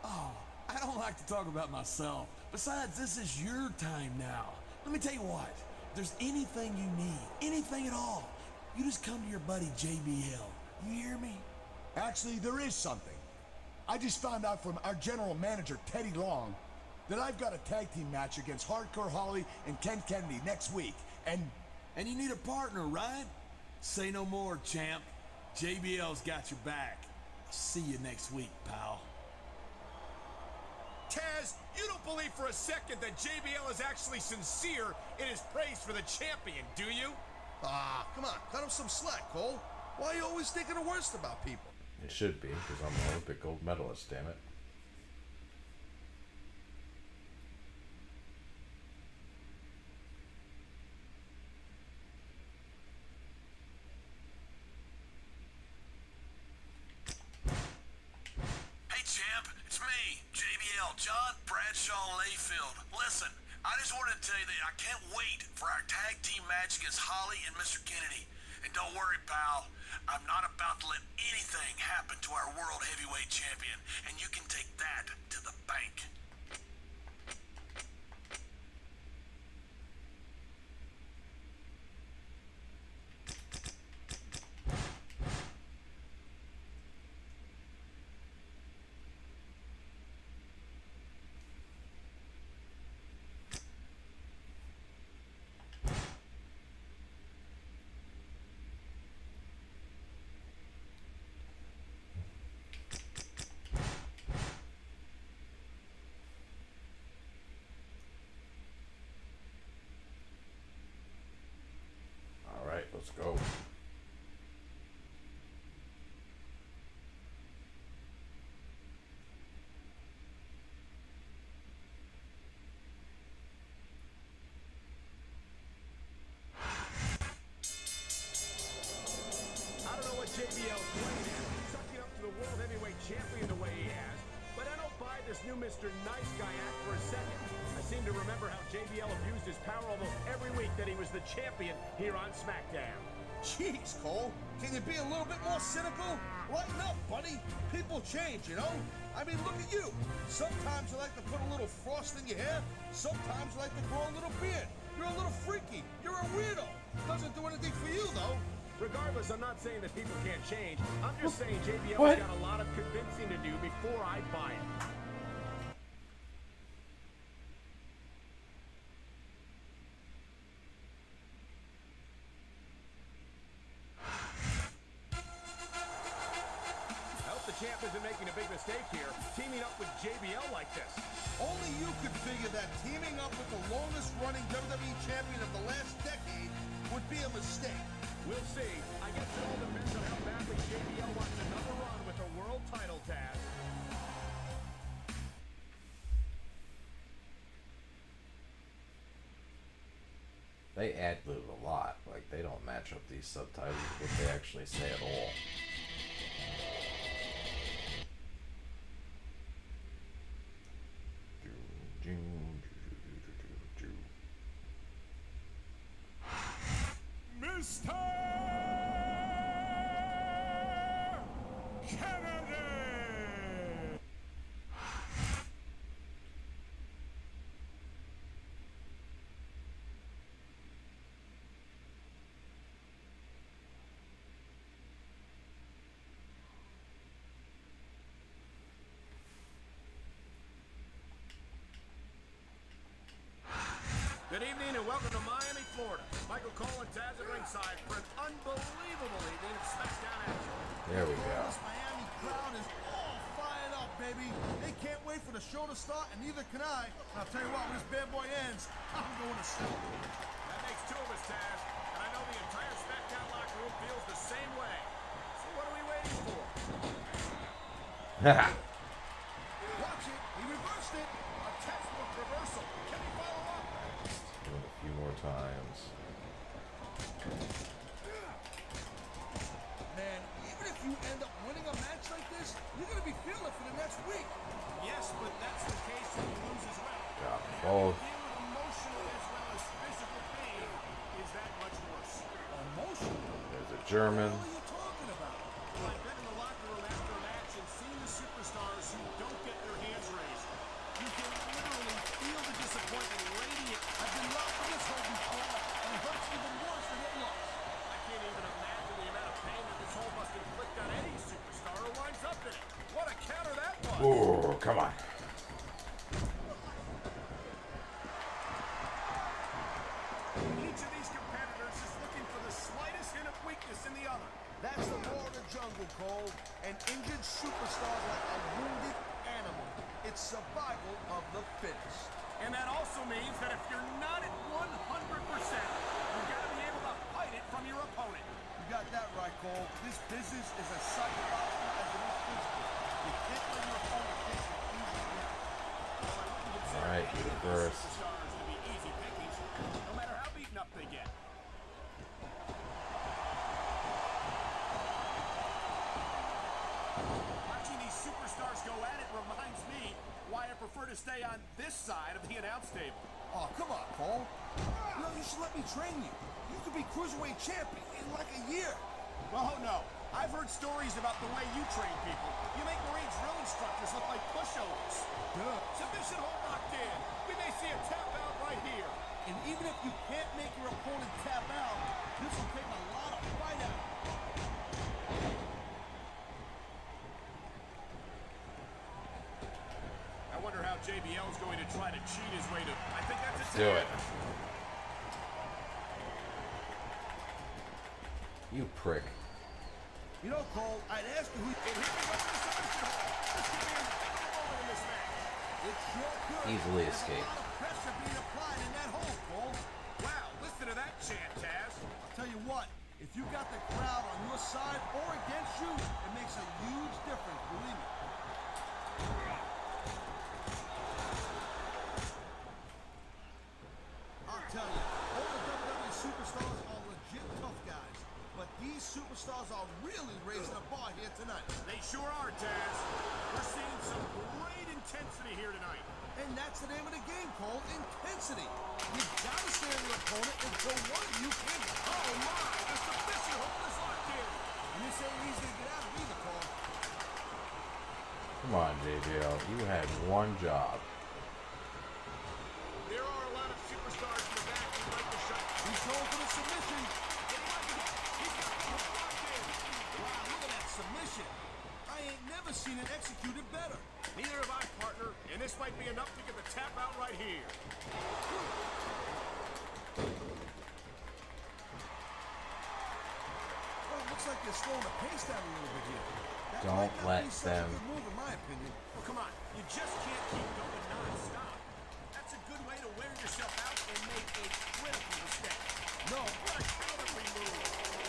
Oh, I don't like to talk about myself. Besides, this is your time now. Let me tell you what, if there's anything you need, anything at all, you just come to your buddy JBL. You hear me? Actually, there is something. I just found out from our general manager, Teddy Long, that I've got a tag team match against Hardcore Holly and Ken Kennedy next week, and you need a partner, right? Say no more, champ. JBL's got your back. I'll see you next week, pal. Taz, you don't believe for a second that JBL is actually sincere in his praise for the champion, do you? Ah, come on, cut him some slack, Cole. Why are you always thinking the worst about people? It should be, because I'm an Olympic Gold Medalist, damn it. Hey, champ, it's me, JBL, John Bradshaw Layfield. Listen, I just wanted to tell you that I can't wait for our tag team match against Holly and Mr. Kennedy. And don't worry, pal, I'm not about to let anything happen to our World Heavyweight Champion, and you can take that to the bank. Let's go. I don't know what JBL's plan is, sucking up to the World Heavyweight Champion the way he has, but I don't buy this new Mr. Nice Guy act for a second. I seem to remember how JBL abused his power almost every week that he was the champion here on SmackDown. Jeez, Cole, can you be a little bit more cynical? Lighten up, buddy. People change, you know? I mean, look at you. Sometimes you like to put a little frost in your hair. Sometimes you like to grow a little beard. You're a little freaky. You're a weirdo. Doesn't do anything for you, though. Regardless, I'm not saying that people can't change. I'm just saying JBL's got a lot of convincing to do before I buy it. Champ isn't making a big mistake here, teaming up with JBL like this. Only you could figure that teaming up with the longest-running WWE champion of the last decade would be a mistake. We'll see. I guess it all depends on how badly JBL wants another run with the world title, Taz. They ad-lib a lot. Like, they don't match up these subtitles with what they actually say at all. Mr. Kennedy! Good evening and welcome to Miami, Florida. Michael Cole and Taz at ringside for an unbelievable evening of SmackDown action. There we go. This Miami crowd is all fired up, baby. They can't wait for the show to start, and neither can I. And I'll tell you what, when this bad boy ends, I'm going to sell. That makes two of us, Taz. And I know the entire SmackDown locker room feels the same way. So what are we waiting for? weak. Yes, but that's the case when you lose as well. Got And both. having to deal with emotional as well as physical pain is that much worse. Emotional? There's a German. What are you talking about? Well, I've been in the locker room after a match and seen the superstars who don't get their hands raised. You can literally feel the disappointment radiate. I've been locked in this hole before, and it hurts even worse than it looks. I can't even imagine the amount of pain that this hole must inflict on any superstar who winds up in it. What a counter that was! Oh, come on. Each of these competitors is looking for the slightest hint of weakness in the other. That's the law of the jungle, Cole. An injured superstar is like a wounded animal. It's survival of the fittest. And that also means that if you're not at 100%, you've got to be able to fight it from your opponent. You got that right, Cole. This business is as psychological as it is physical. You can't let your opponent face an easy win. All right, reverse. Superstars to be easy pickings, no matter how beaten up they get. Watching these superstars go at it reminds me why I prefer to stay on this side of the announce table. Oh, come on, Cole. You know, you should let me train you. You could be Cruiserweight Champion in like a year. Oh, no. I've heard stories about the way you train people. You make Marine drill instructors look like pushovers. Duh. Submission hold locked in. We may see a tap out right here. And even if you can't make your opponent tap out, this will take a lot of fight out. I wonder how JBL is going to try to cheat his way to... I think that's Let's do it. You prick. You know, Cole, I'd ask you who... And here we go for the submission hold. This could be a moment in this match. It sure could. Easily There's escaped. a lot of pressure being applied in that hole, Cole. Wow, listen to that chant, Taz. I'll tell you what, if you got the crowd on your side or against you, it makes a huge difference, believe me. I'll tell you, all the WWE superstars are legit tough guys, but these superstars are really raising the bar here tonight. They sure are, Taz. We're seeing some great intensity here tonight. And that's the name of the game, Cole, intensity. You gotta stay on your opponent until one of you can. Oh my, the submission hold is locked in. And this ain't easy to get out of either, Cole. Come on, JBL. You had one job. There are a lot of superstars in the back who like to shut. He's going for the submission. He's got the hold locked in. Wow, look at that submission. I ain't never seen it executed better. Neither have I, partner, and this might be enough to get the tap out right here. Well, it looks like they're slowing the pace down a little bit here. That Don't might not let be such a them- good move, in my opinion. Well, come on. You just can't keep going non-stop. That's a good way to wear yourself out and make a critical mistake. No. What a cowardly move.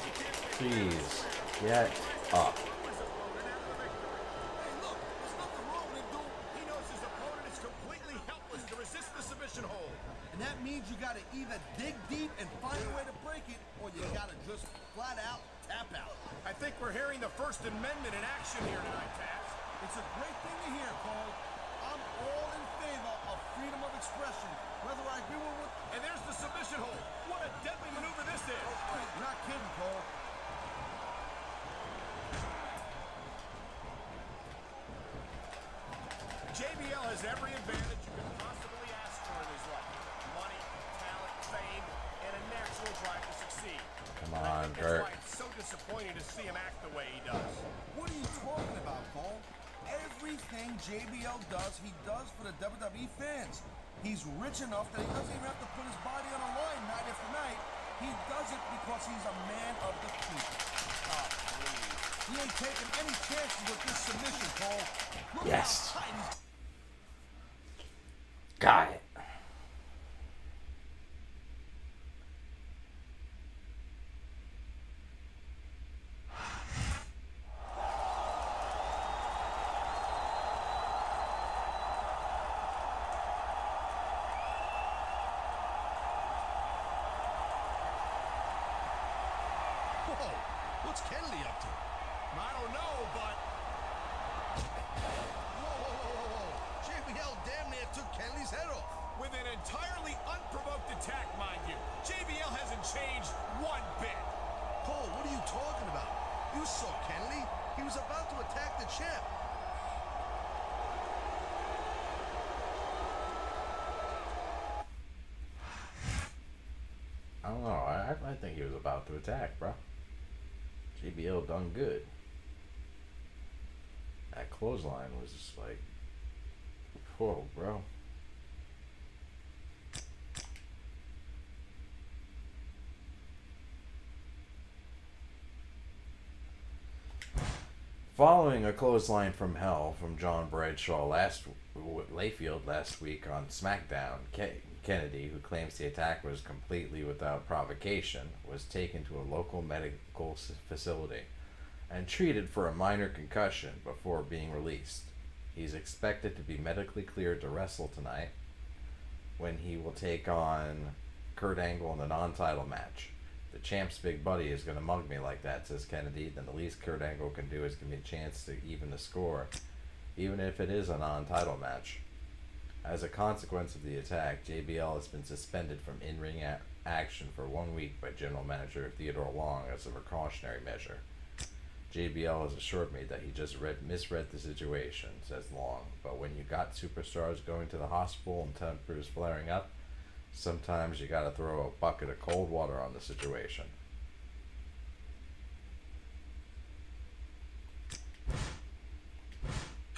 You can't make Please, get up. Hey, look, there's nothing wrong with him doing. He knows his opponent is completely helpless to resist the submission hold. And that means you gotta either dig deep and find a way to break it, or you gotta just flat out tap out. I think we're hearing the First Amendment in action here tonight, Taz. It's a great thing to hear, Cole. I'm all in favor of freedom of expression, whether I agree with what... And there's the submission hold. What a deadly maneuver this is. You're not kidding, Cole. JBL has every advantage you could possibly ask for in his life. Money, talent, fame, and a natural drive to succeed. Come And I on, think Kurt. that's why it's so disappointing to see him act the way he does. What are you talking about, Cole? Everything JBL does, he does for the WWE fans. He's rich enough that he doesn't even have to put his body on the line night after night. He does it because he's a man of the people. Oh, please. He ain't taking any chances with this submission, Cole. Look Yes. how tight he's... Got it. Whoa, what's Kennedy up to? I don't know, but JBL damn near took Kennedy's head off. With an entirely unprovoked attack, mind you. JBL hasn't changed one bit. Cole, what are you talking about? You saw Kennedy. He was about to attack the champ. I don't know. I think he was about to attack, bro. JBL done good. That clothesline was just like, whoa, bro. Following a clothesline from hell from John Bradshaw Layfield last week on SmackDown, Kennedy, who claims the attack was completely without provocation, was taken to a local medical facility and treated for a minor concussion before being released. He's expected to be medically cleared to wrestle tonight, when he will take on Kurt Angle in a non-title match. The champ's big buddy is going to mug me like that, says Kennedy. Then the least Kurt Angle can do is give me a chance to even the score, even if it is a non-title match. As a consequence of the attack, JBL has been suspended from in-ring action for 1 week by General Manager Theodore Long as a precautionary measure. JBL has assured me that he just misread the situation, says Long. But when you got superstars going to the hospital and temperatures flaring up, sometimes you gotta throw a bucket of cold water on the situation.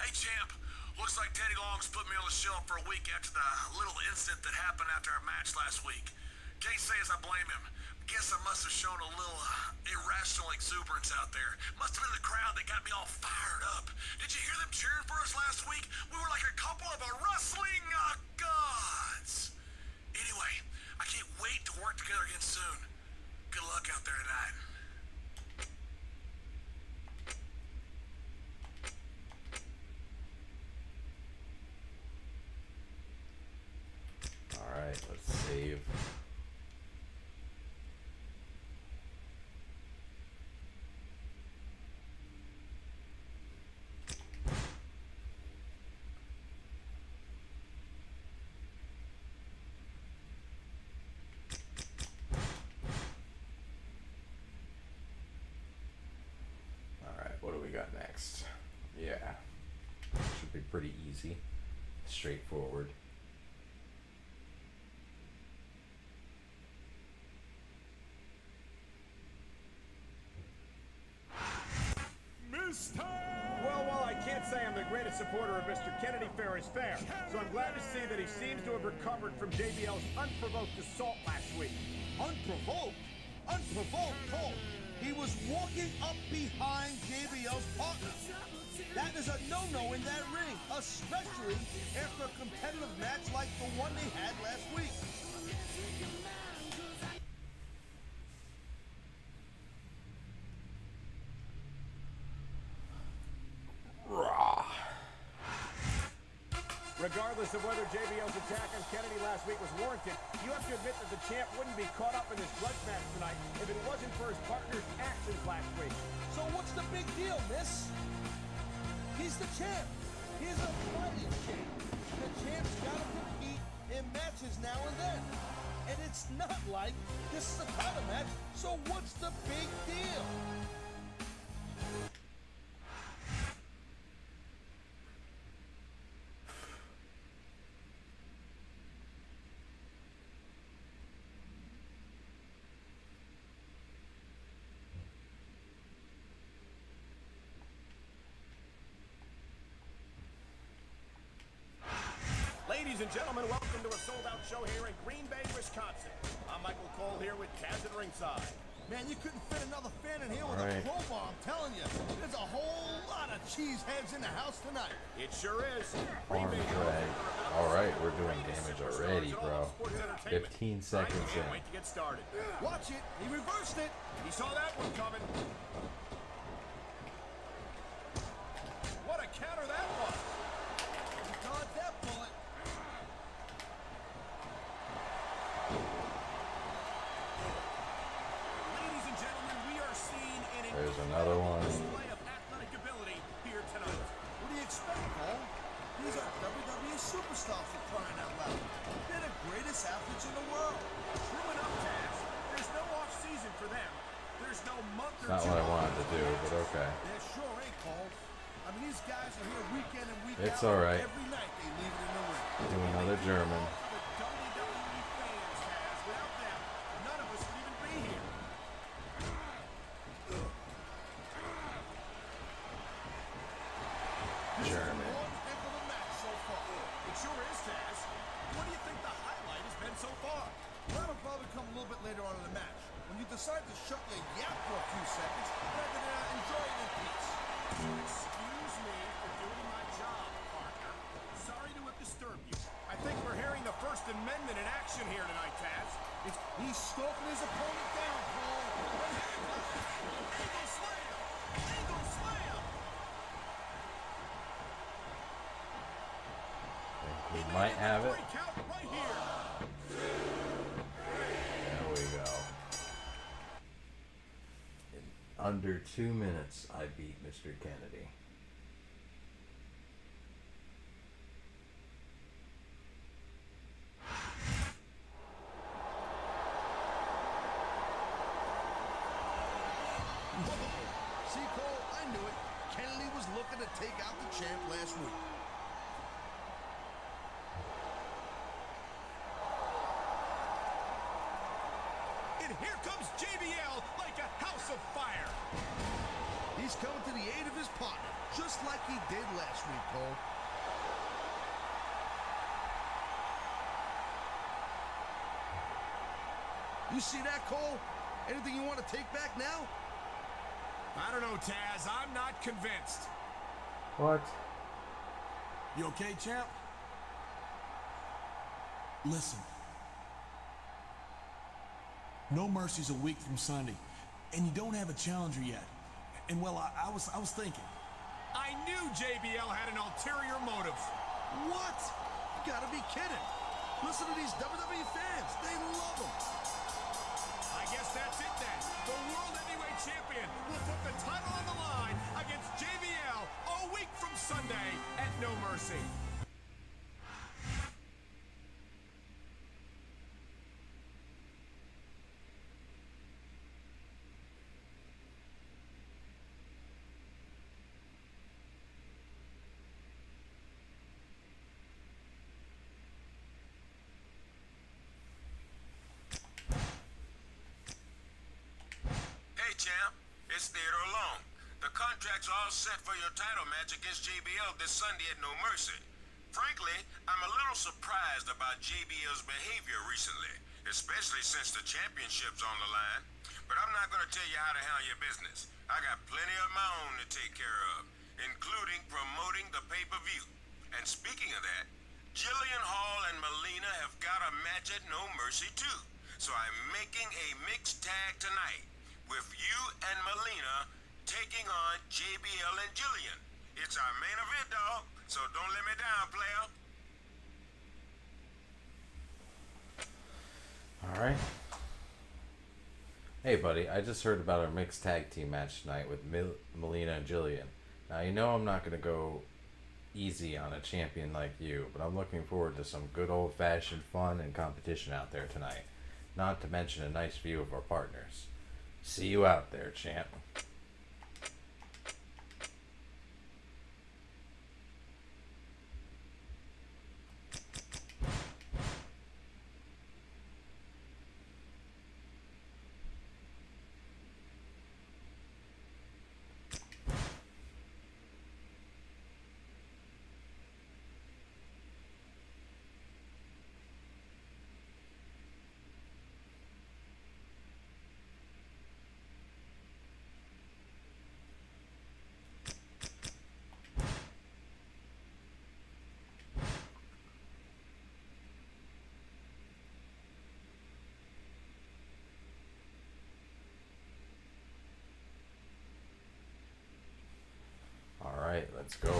Hey, champ. Looks like Teddy Long's put me on the shelf for a week after the little incident that happened after our match last week. Can't say as I blame him. Guess I must have shown a little irrational exuberance out there. Must have been the crowd that got me all fired up. Did you hear them cheering for us last week? We were like a couple of wrestling gods. Anyway, I can't wait to work together again soon. Good luck out there tonight. Alright, let's save. What do we got next? Yeah. Should be pretty easy. Straightforward. Mr. Well, while I can't say I'm the greatest supporter of Mr. Kennedy, fair is fair. So I'm glad to see that he seems to have recovered from JBL's unprovoked assault last week. Unprovoked? Unprovoked, Cole. He was walking up behind JBL's partner. That is a no-no in that ring, especially after a competitive match like the one they had last week. Regardless of whether JBL's attack on Kennedy last week was warranted, you have to admit that the champ wouldn't be caught up in this grudge match tonight if it wasn't for his partner's actions last week. So what's the big deal, miss? He's the champ. He's a fighting champ. The champ's gotta compete in matches now and then. And it's not like this is a title match, so what's the big deal? Ladies and gentlemen, welcome to a sold-out show here in Green Bay, Wisconsin. I'm Michael Cole here with Taz at ringside. Man, you couldn't fit another fan in here with a crowbar, I'm telling you. There's a whole lot of cheeseheads in the house tonight. It sure is. Arm drag. Alright, we're doing damage already, bro. 15 seconds in. Can't wait to get started. Watch it. He reversed it. He saw that one coming. What a counter that was. He dodged that bullet. Ladies and gentlemen, we are seeing an There's another one. display of athletic ability here tonight. What do do you expect, Cole? These are WWE superstars for crying out loud. They're the greatest athletes in the world. True enough, Taz. There's no off-season for them. There's no month or Not what I wanted to do, but okay. There sure ain't, Cole. I mean, these guys are here week in and week It's out. alright. Every night they leave it in the ring. Do another German. The WWE fans, Taz. Without them, none of us would even be here. German. One heck of a match so far. It sure is, Taz. What do you think the highlight has been so far? That'll probably come a little bit later on in the match. When you decide to shut your yap for a few seconds, rather than enjoy it in peace. Excuse me for doing my job, partner. Sorry to have disturbed you. I think we're hearing the First Amendment in action here tonight, Taz. He's stalking his opponent down, Cole. Angle slam! Angle slam! We might have it. Count right here. There we go. In under 2 minutes, I beat Mr. Kennedy. See, Cole, I knew it. Kennedy was looking to take out the champ last week. And here comes JBL like a house of fire. He's coming to the aid of his partner, just like he did last week, Cole. You see that, Cole? Anything you want to take back now? I don't know, Taz. I'm not convinced. What? You okay, champ? Listen. No Mercy's a week from Sunday, and you don't have a challenger yet. And well, I was thinking. I knew JBL had an ulterior motive. What? You gotta be kidding. Listen to these WWE fans. They love him. I guess that's it then. The World Heavyweight Champion will put the title on the line against JBL a week from Sunday at No Mercy. Hey, champ. It's Theodore Long. The contract's all set for your title match against JBL this Sunday at No Mercy. Frankly, I'm a little surprised about JBL's behavior recently, especially since the championship's on the line. But I'm not going to tell you how to handle your business. I got plenty of my own to take care of, including promoting the pay-per-view. And speaking of that, Jillian Hall and Melina have got a match at No Mercy too. So I'm making a mixed tag tonight, with you and Melina taking on JBL and Jillian. It's our main event, dog, so don't let me down, player. Alright. Hey, buddy, I just heard about our mixed tag team match tonight with Melina and Jillian. Now, you know I'm not going to go easy on a champion like you, but I'm looking forward to some good old-fashioned fun and competition out there tonight. Not to mention a nice view of our partners. See you out there, champ. Alright, let's go.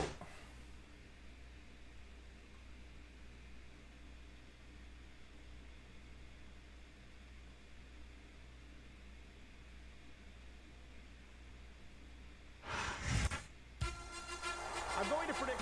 I'm going to predict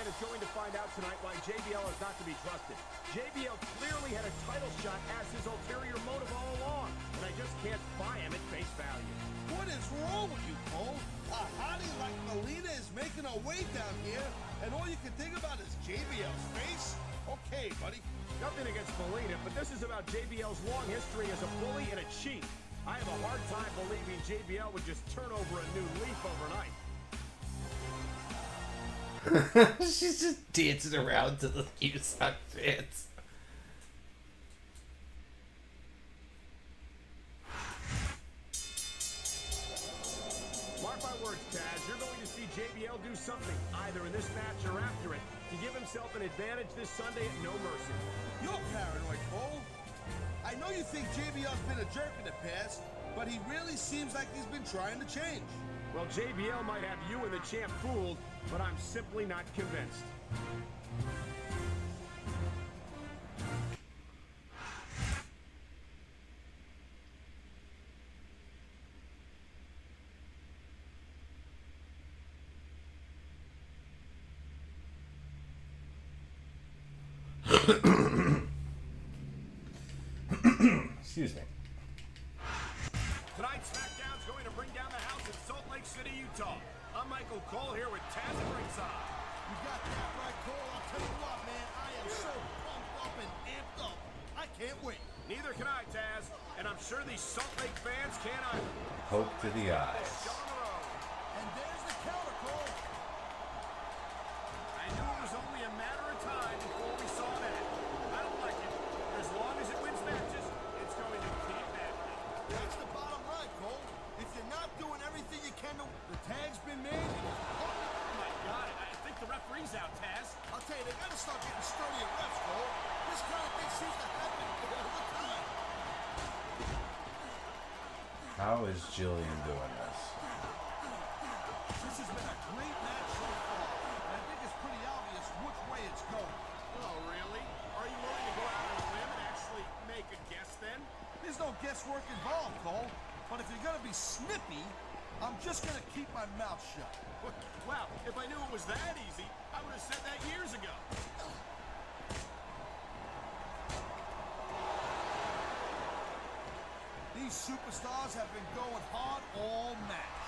is going to find out tonight why JBL is not to be trusted. JBL clearly had a title shot as his ulterior motive all along, and I just can't buy him at face value. What is wrong with you, Cole? A hottie like Melina is making her way down here, and all you can think about is JBL's face? Okay, buddy. Nothing against Melina, but this is about JBL's long history as a bully and a cheat. I have a hard time believing JBL would just turn over a new leaf overnight. She's just dancing around to the U-Sock fans. Mark my words, Taz. You're going to see JBL do something, either in this match or after it, to give himself an advantage this Sunday at No Mercy. You're paranoid, Cole. I know you think JBL's been a jerk in the past, but he really seems like he's been trying to change. Well, JBL might have you and the champ fooled, but I'm simply not convinced. Excuse me. Tonight's SmackDown's going to bring down the house in Salt Lake City, Utah. I'm Michael Cole here with Taz at ringside. You got that right, Cole. I'll tell you what, man. I am so pumped up and amped up. I can't wait. Neither can I, Taz. And I'm sure these Salt Lake fans can't either. Poke to the eyes. And there's the counter, Cole. I knew it was only a matter of time before we saw that. I don't like it. As long as it wins matches, it's going to keep happening. That's the bottom line, Cole. If you're not doing everything you can to... The tag's been made. Oh, my God. I think the referee's out, Taz. I'll tell you, they got to start getting sturdier refs, Cole. This kind of thing seems to happen all the time. How is Jillian doing this? This has been a great match so far. And I think it's pretty obvious which way it's going. Oh, really? Are you willing to go out on a limb and actually make a guess then? There's no guesswork involved, Cole. But if you're going to be snippy, I'm just going to keep my mouth shut. Wow, if I knew it was that easy, I would have said that years ago. These superstars have been going hard all match.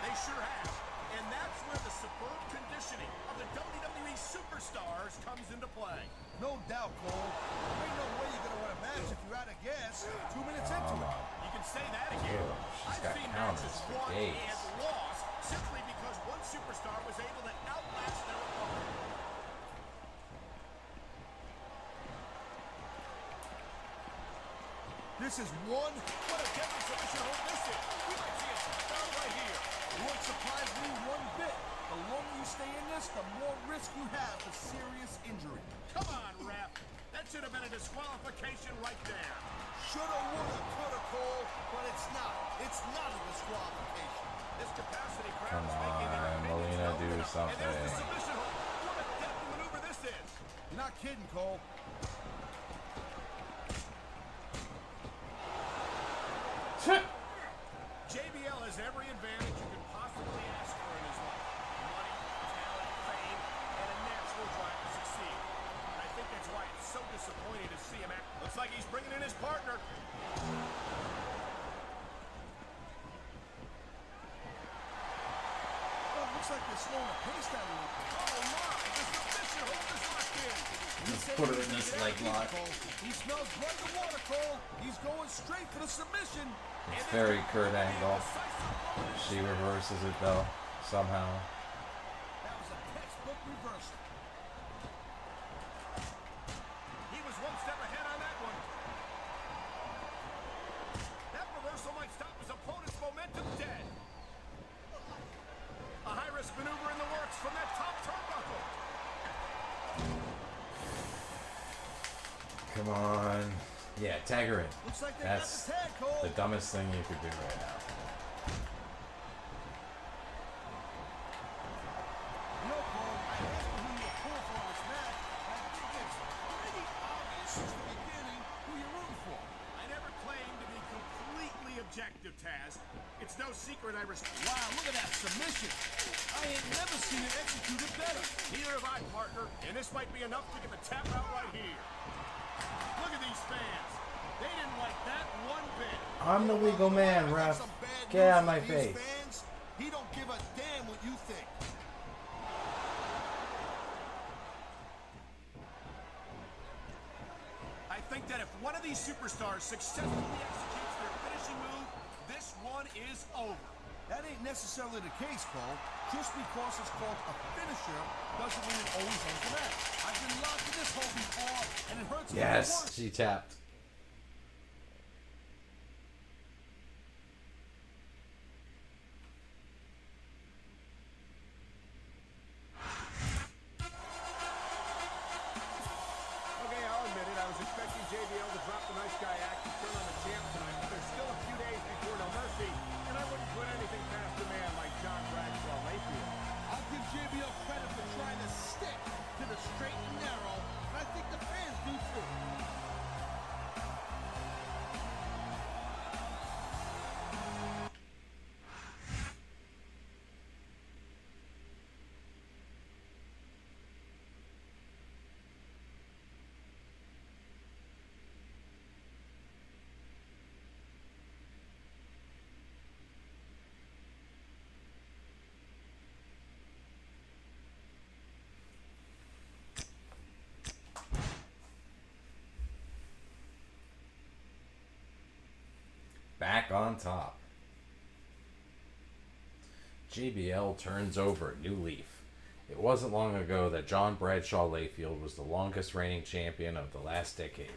They sure have. And that's where the superb conditioning of the WWE superstars comes into play. No doubt, Cole. There ain't no way you're going to win a match if you're out of gas 2 minutes into it. You can say that again. She's I've got seen counters matches for won days. and lost simply because one superstar was able to outlast their opponent. This is one. What a deadly submission hold this is. We might see a touchdown right here. It won't surprise me one bit. The longer you stay in this, the more risk you have for serious injury. Come on, ref. That should have been a disqualification right there. Shoulda, woulda, coulda, Cole, but it's not. It's not a disqualification. This capacity crowd Come is making their on, opinions Melina, known do enough. And there's the something. submission hold. What a deadly maneuver this is. You're not kidding, Cole. JBL has every advantage you can possibly ask for in his life. Money, talent, fame, and a natural drive to succeed. And I think that's why it's so disappointing to see him act. Looks like he's bringing in his partner. Well, it looks like they're slowing the pace down a little bit. Oh, my. The submission hold is locked in. Let's put her in this leg lock. He smells blood in the water, Cole. He's going straight for the submission. It's very Kurt Angle. She reverses it though, somehow. That was a textbook reversal. He was one step ahead on that one. That reversal might stop his opponent's momentum dead. A high-risk maneuver in the works from that top turnbuckle. Come on. Yeah, tag her in. Looks like they That's got the tag, Cole. the dumbest thing you could do right now. You know, Cole, I asked you who you pull for this match. I think it's pretty obvious since the beginning who you're rooting for. I never claimed to be completely objective, Taz. It's no secret I respect. Wow, look at that submission. I ain't never seen it executed better. Neither have I, partner, and this might be enough to get the tap out right here. Look at these fans. They didn't like that one bit. I'm the legal man, ref. Get out of my face. Fans, he don't give a damn what you think. I think that if one of these superstars successfully executes their finishing move, this one is over. That ain't necessarily the case, Cole. Just because it's called a finisher doesn't mean it always ends the match. I've been locked in this hole before, and it hurts. Yes, she tapped. Okay, I'll admit it. I was expecting JBL to drop the nice guy act and turn on the champ tonight, but there's still a few days before No Mercy, and I wouldn't put anything past a man like John Bradshaw Layfield. I'll give JBL credit for trying to stick to the straight and narrow, and I think the fans do too. Back on top. JBL turns over a new leaf. It wasn't long ago that John Bradshaw Layfield was the longest reigning champion of the last decade,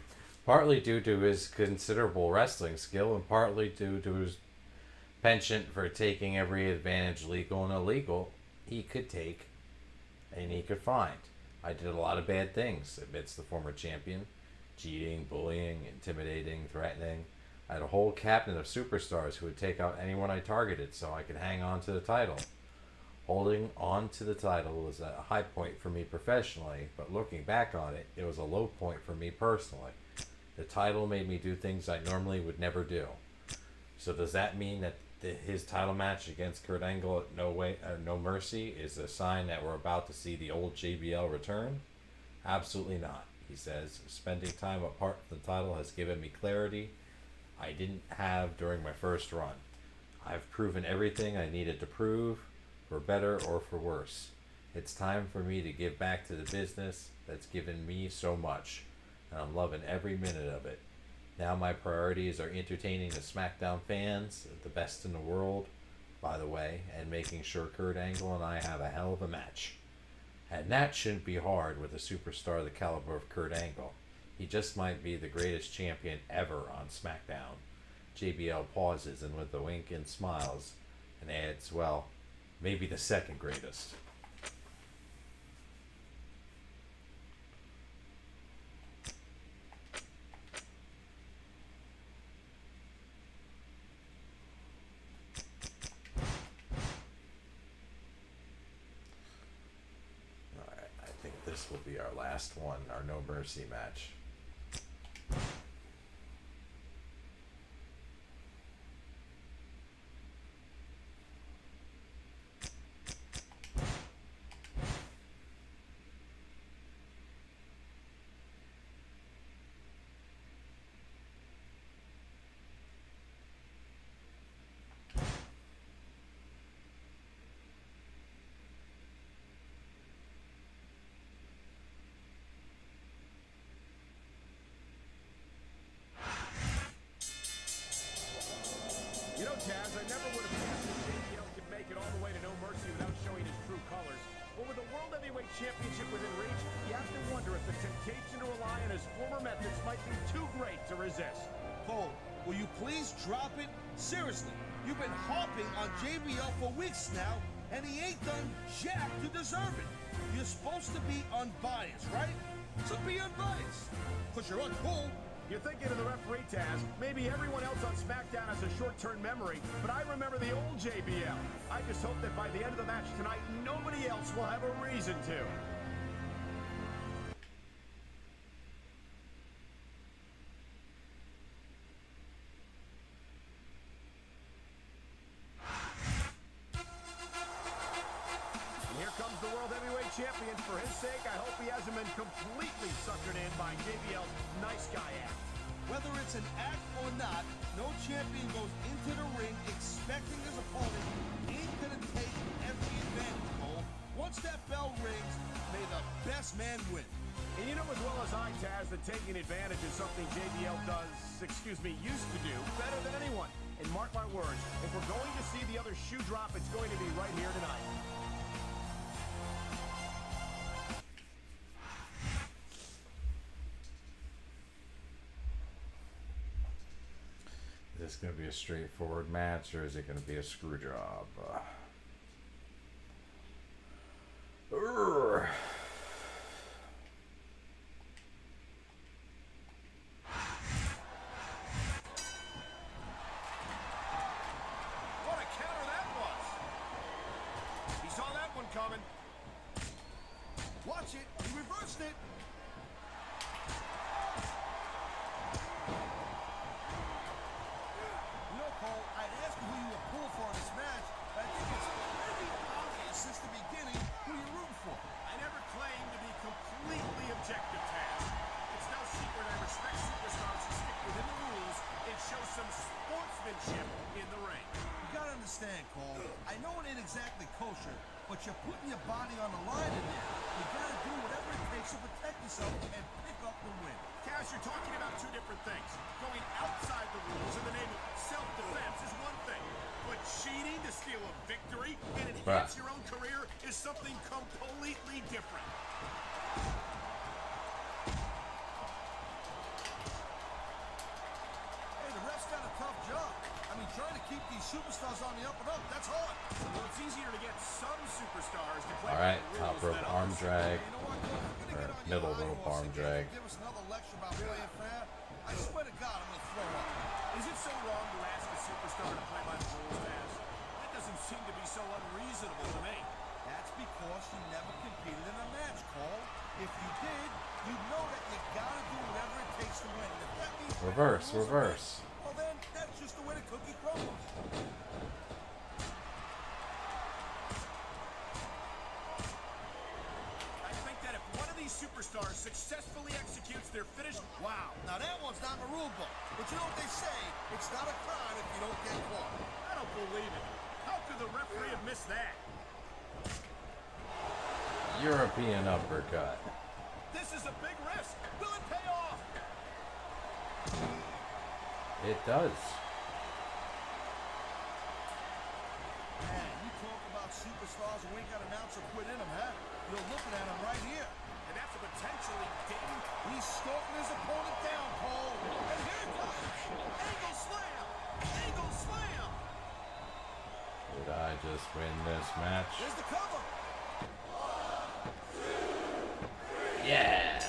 partly due to his considerable wrestling skill and partly due to his penchant for taking every advantage, legal and illegal, he could take and he could find. I did a lot of bad things, admits the former champion. Cheating, bullying, intimidating, threatening. I had a whole cabinet of superstars who would take out anyone I targeted so I could hang on to the title. Holding on to the title was a high point for me professionally, but looking back on it, it was a low point for me personally. The title made me do things I normally would never do. So does that mean that his title match against Kurt Angle at No Mercy is a sign that we're about to see the old JBL return? Absolutely not, he says. Spending time apart from the title has given me clarity I didn't have during my first run. I've proven everything I needed to prove, for better or for worse. It's time for me to give back to the business that's given me so much, and I'm loving every minute of it. Now my priorities are entertaining the SmackDown fans, the best in the world, by the way, and making sure Kurt Angle and I have a hell of a match. And that shouldn't be hard with a superstar the caliber of Kurt Angle. He just might be the greatest champion ever on SmackDown. JBL pauses and with a wink and smiles and adds, well, maybe the second greatest. Alright, I think this will be our last one, our No Mercy match. You know, Taz, I never would have guessed that JBL could make it all the way to No Mercy without showing his true colors. But with the World Heavyweight Championship within reach, you have to wonder if the temptation to rely on his former methods might be too great to resist. Cole, will you please drop it? Seriously, you've been harping on JBL for weeks now, and he ain't done jack to deserve it. You're supposed to be unbiased, right? So be unbiased. Because you're uncool. You're thinking of the referee, Taz. Maybe everyone else on SmackDown has a short-term memory, but I remember the old JBL. I just hope that by the end of the match tonight, nobody else will have a reason to. champion. For his sake, I hope he hasn't been completely suckered in by JBL's nice guy act. Whether it's an act or not, no champion goes into the ring expecting his opponent ain't gonna take every advantage, Cole. Once that bell rings, may the best man win. And you know as well as I, Taz, that taking advantage is something JBL does, used to do better than anyone. And mark my words, if we're going to see the other shoe drop, it's going to be right here tonight. Is this going to be a straightforward match, or is it going to be a screw job? What a counter that was! He saw that one coming. Watch it. He reversed it. You know, Cole, I'd ask you who you would pull for in this match, but I think it's pretty obvious since the beginning who you're rooting for. I never claimed to be completely objective, Taz. It's no secret I respect superstars who stick within the rules and show some sportsmanship in the ring. You gotta understand, Cole. I know it ain't exactly kosher, but you're putting your body on the line in there. You gotta do whatever it takes to protect yourself and pick up the win. Taz, you're talking about two different things. Going outside the rules in the name of self-defense is one thing, but cheating to steal a victory and enhance your own career is something completely different. Hey, the ref's got a tough job. I mean, trying to keep these superstars on the up and up, that's hard. Well, it's easier to get some superstars to play All right, by the top rules rope than arm others. drag, You know what, Cole? I'm gonna or get on your middle high rope horse arm again drag. and give us another lecture about playing fair. I swear to God, I'm gonna throw up. Is it so wrong to ask a superstar to play by the rules, Taz? That doesn't seem to be so unreasonable to me. That's because you never competed in a match, Cole. If you did, you know that you gotta do whatever it takes to win. And if that means Reverse, breaking the rules, reverse. well then, that's just the way the cookie crumbles. I think that if one of these superstars successfully executes their finish... Wow, now that one's not in the rule book. But you know what they say, it's not a crime if you don't get caught. I don't believe it. How could the referee have missed that? European uppercut. This is a big risk. Will it pay off? It does. Man, you talk about superstars who ain't got an ounce of quit in them, huh? You're looking at them right here. And that's a potentially ding. He's stalking his opponent down, Cole. And here it comes. Angle slam. Angle slam. Did I just win this match? There's the cover. Yeah.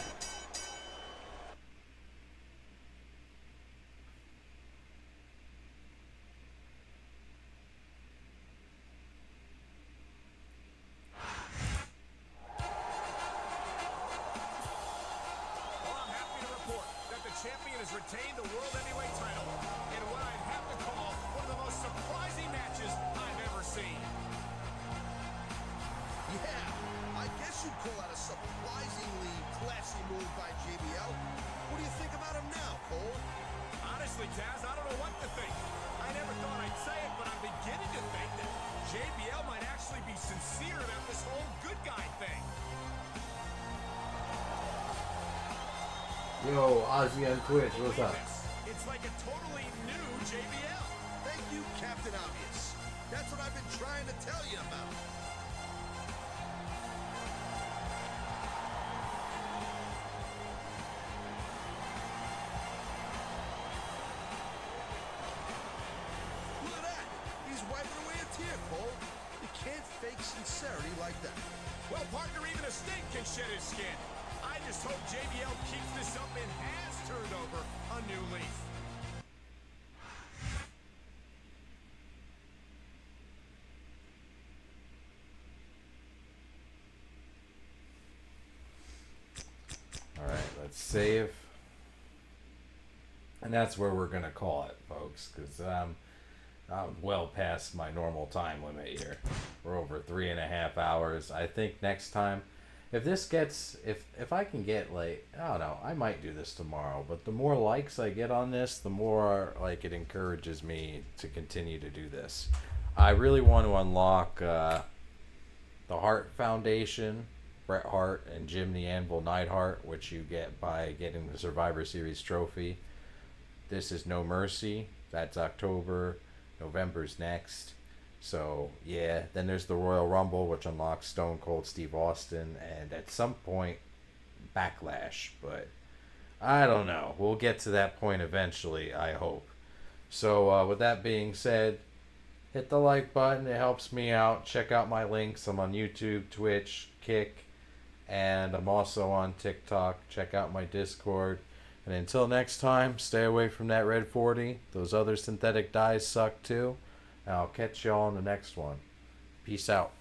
Well, I'm happy to report that the champion has retained the World Heavyweight title in what I'd have to call one of the most surprising matches I've ever seen. Yeah, I guess you'd call that a surprisingly classy move by JBL. What do you think about him now, Cole? Honestly, Taz, I don't know what to think. I never thought I'd say it, but I'm beginning to think that JBL might actually be sincere about this whole good guy thing. Yo, Ozzy on Twitch, what's up? It's like a totally new JBL. Thank you, Captain Obvious. That's what I've been trying to tell you about. Look at that. He's wiping away a tear, Cole. You can't fake sincerity like that. Well, partner, even a snake can shed his skin. I just hope JBL keeps this up and has turned over a new leaf. All right, let's save. And that's where we're going to call it, folks, because I'm well past my normal time limit here. We're over 3.5 hours. I think next time if this gets, if I can get, like, I don't know, I might do this tomorrow, but the more likes I get on this, the more, like, it encourages me to continue to do this. I really want to unlock the Hart Foundation, Bret Hart and Jim the Anvil Neidhart, which you get by getting the Survivor Series trophy. This is No Mercy. That's October. November's next. So, yeah. Then there's the Royal Rumble, which unlocks Stone Cold Steve Austin. And at some point, Backlash. But I don't know. We'll get to that point eventually, I hope. So, with that being said, hit the like button. It helps me out. Check out my links. I'm on YouTube, Twitch, Kick, and I'm also on TikTok. Check out my Discord. And until next time, stay away from that red 40. Those other synthetic dyes suck too. And I'll catch y'all on the next one. Peace out.